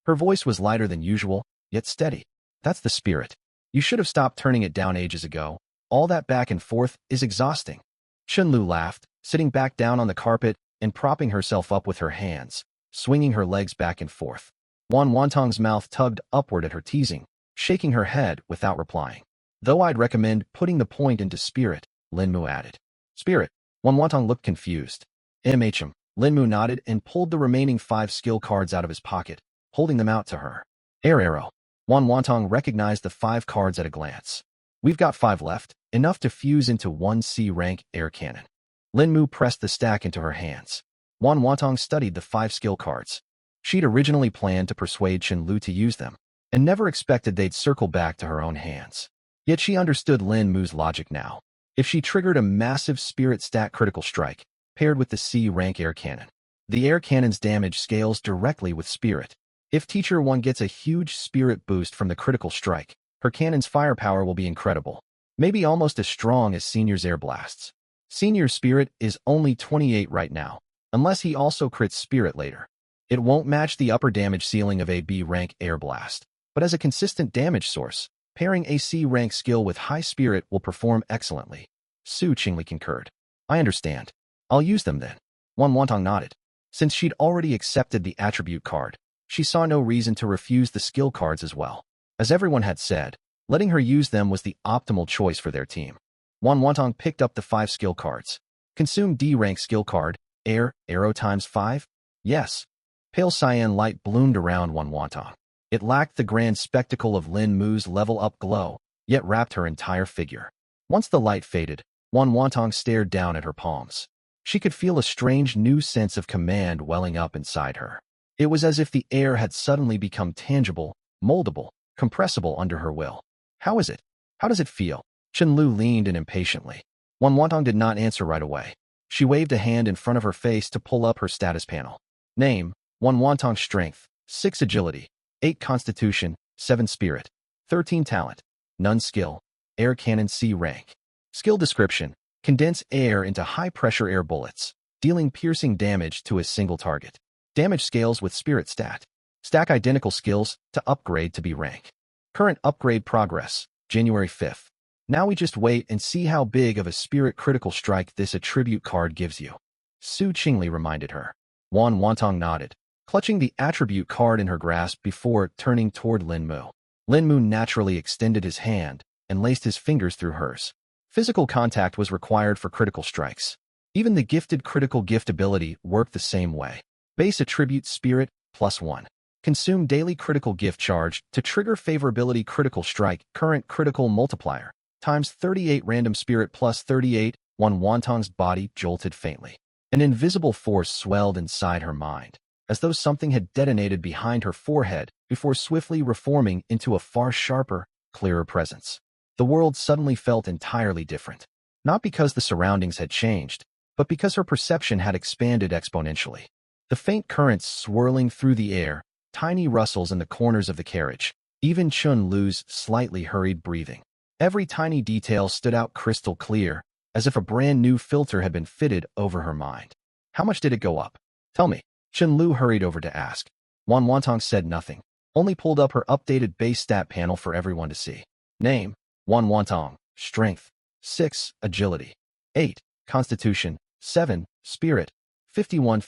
Her voice was lighter than usual, yet steady. That's the spirit. You should have stopped turning it down ages ago. All that back and forth is exhausting. Chun Lu laughed, sitting back down on the carpet and propping herself up with her hands, swinging her legs back and forth. Wan Wantong's mouth tugged upward at her teasing, shaking her head without replying. Though I'd recommend putting the point into spirit, Lin Mu added. Spirit? Wan Wantong looked confused. MHM. Lin Mu nodded and pulled the remaining 5 skill cards out of his pocket, holding them out to her. Air arrow. Wan Wantong recognized the 5 cards at a glance. We've got 5 left, enough to fuse into 1 C-rank air cannon. Lin Mu pressed the stack into her hands. Wan Wantong studied the 5 skill cards. She'd originally planned to persuade Chun Lu to use them, and never expected they'd circle back to her own hands. Yet she understood Lin Mu's logic now. If she triggered a massive spirit stat critical strike, paired with the C-rank air cannon, the air cannon's damage scales directly with spirit. If Teacher 1 gets a huge spirit boost from the critical strike, her cannon's firepower will be incredible, maybe almost as strong as Senior's air blasts. Senior's spirit is only 28 right now, unless he also crits spirit later. It won't match the upper damage ceiling of a B-rank air blast, but as a consistent damage source, pairing a C-rank skill with high spirit will perform excellently. Su Qingli concurred. I understand. I'll use them then. Wan Wantong nodded. Since she'd already accepted the attribute card, she saw no reason to refuse the skill cards as well. As everyone had said, letting her use them was the optimal choice for their team. Wan Wantong picked up the 5 skill cards. Consume D-rank skill card, air, arrow times 5? Yes. Pale cyan light bloomed around Wan Wantong. It lacked the grand spectacle of Lin Mu's level-up glow, yet wrapped her entire figure. Once the light faded, Wan Wantong stared down at her palms. She could feel a strange new sense of command welling up inside her. It was as if the air had suddenly become tangible, moldable, compressible under her will. How is it? How does it feel? Chun Lu leaned in impatiently. Wan Wantong did not answer right away. She waved a hand in front of her face to pull up her status panel. Name, Wan Wantong Strength, 6 Agility, 8 Constitution, 7 Spirit, 13 Talent, none Skill, Air Cannon C-Rank. Skill Description, condense air into high-pressure air bullets, dealing piercing damage to a single target. Damage scales with spirit stat. Stack identical skills to upgrade to B rank. Current upgrade progress, January 5th. Now we just wait and see how big of a spirit critical strike this attribute card gives you. Su Qingli reminded her. Wan Wantong nodded, clutching the attribute card in her grasp before turning toward Lin Mu. Lin Mu naturally extended his hand and laced his fingers through hers. Physical contact was required for critical strikes. Even the gifted critical gift ability worked the same way. Base attribute spirit, +1. Consume daily critical gift charge to trigger favorability critical strike, current critical multiplier, times 38 random spirit plus 38, Wan Wantong's body jolted faintly. An invisible force swelled inside her mind, as though something had detonated behind her forehead before swiftly reforming into a far sharper, clearer presence. The world suddenly felt entirely different. Not because the surroundings had changed, but because her perception had expanded exponentially. The faint currents swirling through the air, tiny rustles in the corners of the carriage, even Chun Lu's slightly hurried breathing. Every tiny detail stood out crystal clear, as if a brand new filter had been fitted over her mind. How much did it go up? Tell me. Chun Lu hurried over to ask. Wan Wantong said nothing, only pulled up her updated base stat panel for everyone to see. Name, Wan Wantong. Strength, 6, Agility, 8, Constitution, 7, Spirit, 51.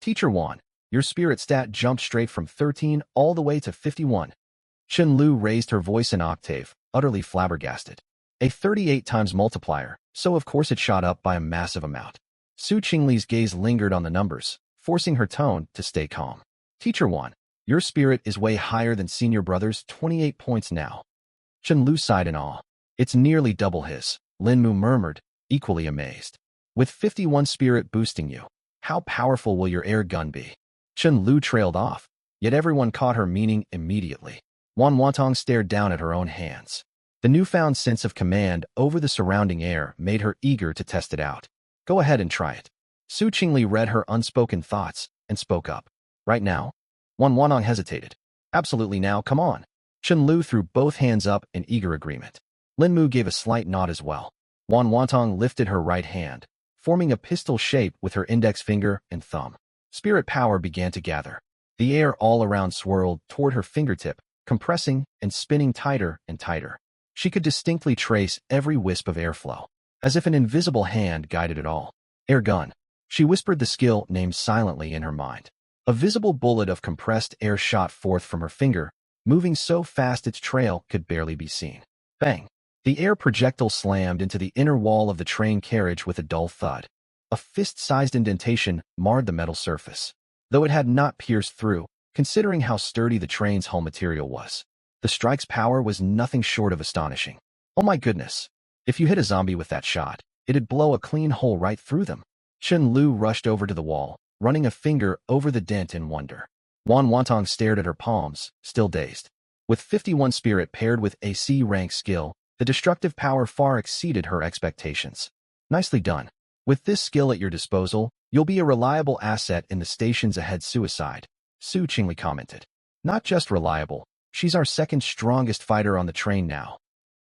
Teacher Wan, your spirit stat jumped straight from 13 all the way to 51. Chun Lu raised her voice an octave, utterly flabbergasted. A 38 times multiplier, so of course it shot up by a massive amount. Su Qingli's gaze lingered on the numbers, forcing her tone to stay calm. Teacher Wan, your spirit is way higher than senior brother's 28 points now. Chun Lu sighed in awe. It's nearly double his, Lin Mu murmured, equally amazed. With 51 spirit boosting you, how powerful will your air gun be? Chun Lu trailed off, yet everyone caught her meaning immediately. Wan Wantong stared down at her own hands. The newfound sense of command over the surrounding air made her eager to test it out. Go ahead and try it. Su Qingli read her unspoken thoughts and spoke up. Right now? Wan Wantong hesitated. Absolutely now, come on. Chun Lu threw both hands up in eager agreement. Lin Mu gave a slight nod as well. Wan Wantong lifted her right hand, forming a pistol shape with her index finger and thumb. Spirit power began to gather. The air all around swirled toward her fingertip, compressing and spinning tighter and tighter. She could distinctly trace every wisp of airflow, as if an invisible hand guided it all. Air gun. She whispered the skill name silently in her mind. A visible bullet of compressed air shot forth from her finger, moving so fast its trail could barely be seen. Bang! The air projectile slammed into the inner wall of the train carriage with a dull thud. A fist-sized indentation marred the metal surface, though it had not pierced through, considering how sturdy the train's hull material was. The strike's power was nothing short of astonishing. Oh my goodness! If you hit a zombie with that shot, it'd blow a clean hole right through them. Chun Lu rushed over to the wall, running a finger over the dent in wonder. Wan Wantong stared at her palms, still dazed. With 51 spirit paired with a C-rank skill, the destructive power far exceeded her expectations. Nicely done. With this skill at your disposal, you'll be a reliable asset in the stations ahead. Suicide, Su Qingli commented. Not just reliable, she's our second strongest fighter on the train now.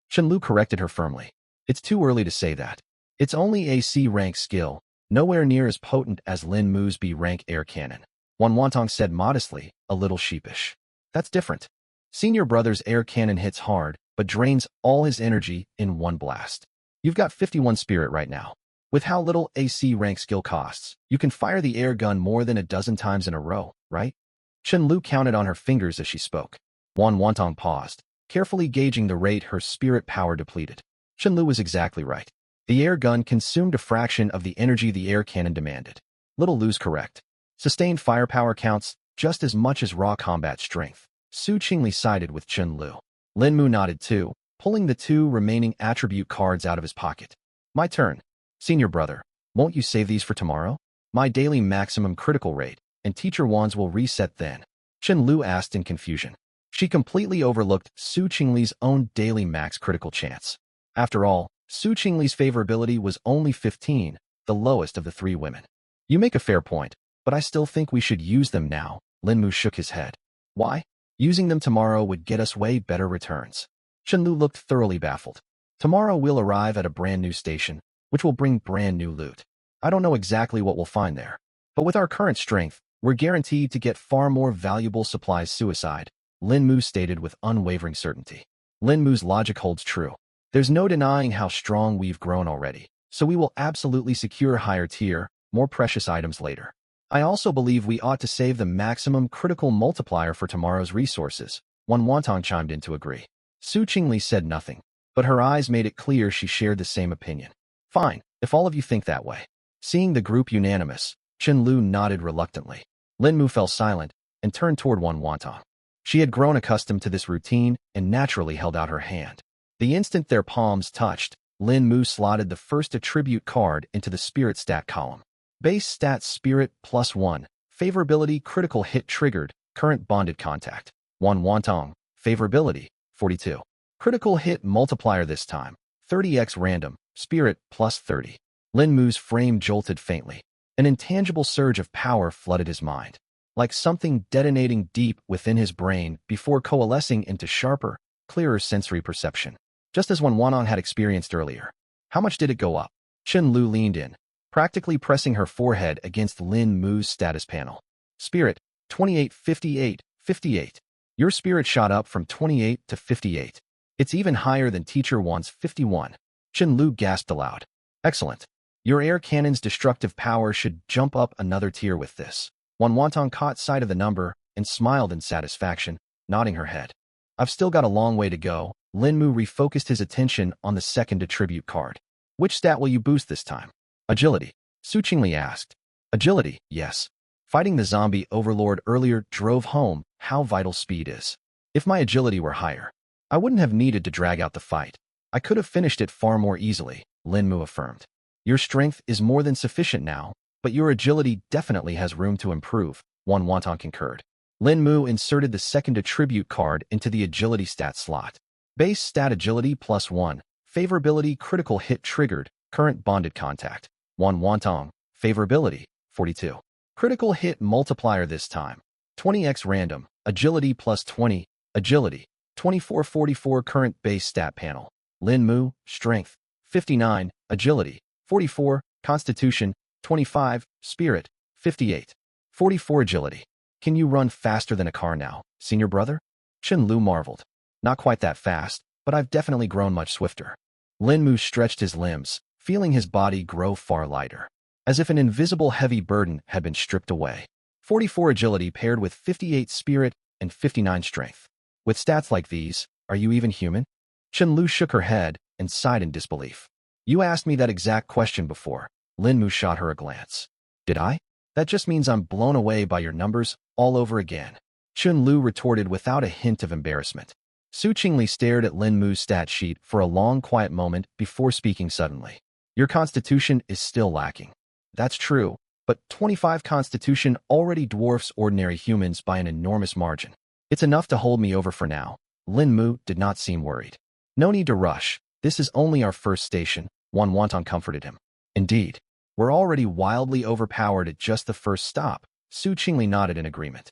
Chun Lu corrected her firmly. It's too early to say that. It's only a C-rank skill, nowhere near as potent as Lin Mu's B-rank air cannon. Wan Wantong said modestly, a little sheepish. That's different. Senior brother's air cannon hits hard, but drains all his energy in one blast. You've got 51 spirit right now. With how little AC rank skill costs, you can fire the air gun more than a dozen times in a row, right? Chun Lu counted on her fingers as she spoke. Wan Wantong paused, carefully gauging the rate her spirit power depleted. Chun Lu was exactly right. The air gun consumed a fraction of the energy the air cannon demanded. Little Lu's correct. Sustained firepower counts just as much as raw combat strength. Su Qingli sided with Chun Lu. Lin Mu nodded too, pulling the 2 remaining attribute cards out of his pocket. My turn. Senior brother, won't you save these for tomorrow? My daily maximum critical rate, and Teacher Wan's will reset then. Chun Lu asked in confusion. She completely overlooked Su Qingli's own daily max critical chance. After all, Su Qingli's favorability was only 15, the lowest of the 3 women. You make a fair point, but I still think we should use them now. Lin Mu shook his head. Why? Using them tomorrow would get us way better returns. Chun Lu looked thoroughly baffled. Tomorrow we'll arrive at a brand new station, which will bring brand new loot. I don't know exactly what we'll find there, but with our current strength, We're guaranteed to get far more valuable supplies suicide, Lin Mu stated with unwavering certainty. Lin Mu's logic holds true. There's no denying how strong we've grown already, so we will absolutely secure higher tier, more precious items later. I also believe we ought to save the maximum critical multiplier for tomorrow's resources, Wan Wantong chimed in to agree. Su Qingli said nothing, but her eyes made it clear she shared the same opinion. Fine, if all of you think that way. Seeing the group unanimous, Chen Lu nodded reluctantly. Lin Mu fell silent and turned toward Wan Wantong. She had grown accustomed to this routine and naturally held out her hand. The instant their palms touched, Lin Mu slotted the first attribute card into the spirit stat column. Base stat spirit +1, favorability critical hit triggered, current bonded contact. Wan Wantong, favorability, 42. Critical hit multiplier this time, 30x random, spirit +30. Lin Mu's frame jolted faintly. An intangible surge of power flooded his mind, like something detonating deep within his brain before coalescing into sharper, clearer sensory perception. Just as Wan Wantong had experienced earlier. How much did it go up? Chen Lu leaned in, practically pressing her forehead against Lin Mu's status panel. Spirit, 28, 58, 58. Your spirit shot up from 28 to 58. It's even higher than Teacher Wan's 51. Chen Lu gasped aloud. Excellent. Your air cannon's destructive power should jump up another tier with this. Wan Wantong caught sight of the number and smiled in satisfaction, nodding her head. I've still got a long way to go. Lin Mu refocused his attention on the second attribute card. Which stat will you boost this time? Agility. Su Qingli asked. Agility, yes. Fighting the zombie overlord earlier drove home how vital speed is. If my agility were higher, I wouldn't have needed to drag out the fight. I could have finished it far more easily, Lin Mu affirmed. Your strength is more than sufficient now, but your agility definitely has room to improve, Wan Wantong concurred. Lin Mu inserted the second attribute card into the agility stat slot. Base stat agility +1, favorability critical hit triggered, current bonded contact. Wan Wantong, favorability, 42. Critical hit multiplier this time, 20x random, agility +20, agility, 2444 current base stat panel. Lin Mu, strength, 59, agility, 44, constitution, 25, spirit, 58. 44 agility. Can you run faster than a car now, senior brother? Chen Lu marveled. Not quite that fast, but I've definitely grown much swifter. Lin Mu stretched his limbs, feeling his body grow far lighter, as if an invisible heavy burden had been stripped away. 44 agility paired with 58 spirit and 59 strength. With stats like these, are you even human? Chen Lu shook her head and sighed in disbelief. You asked me that exact question before. Lin Mu shot her a glance. Did I? That just means I'm blown away by your numbers all over again. Chen Lu retorted without a hint of embarrassment. Su Qingli stared at Lin Mu's stat sheet for a long quiet moment before speaking suddenly. Your constitution is still lacking. That's true, but 25 constitution already dwarfs ordinary humans by an enormous margin. It's enough to hold me over for now. Lin Mu did not seem worried. No need to rush. This is only our first station, Wan Wantong comforted him. Indeed. We're already wildly overpowered at just the first stop. Su Qingli nodded in agreement.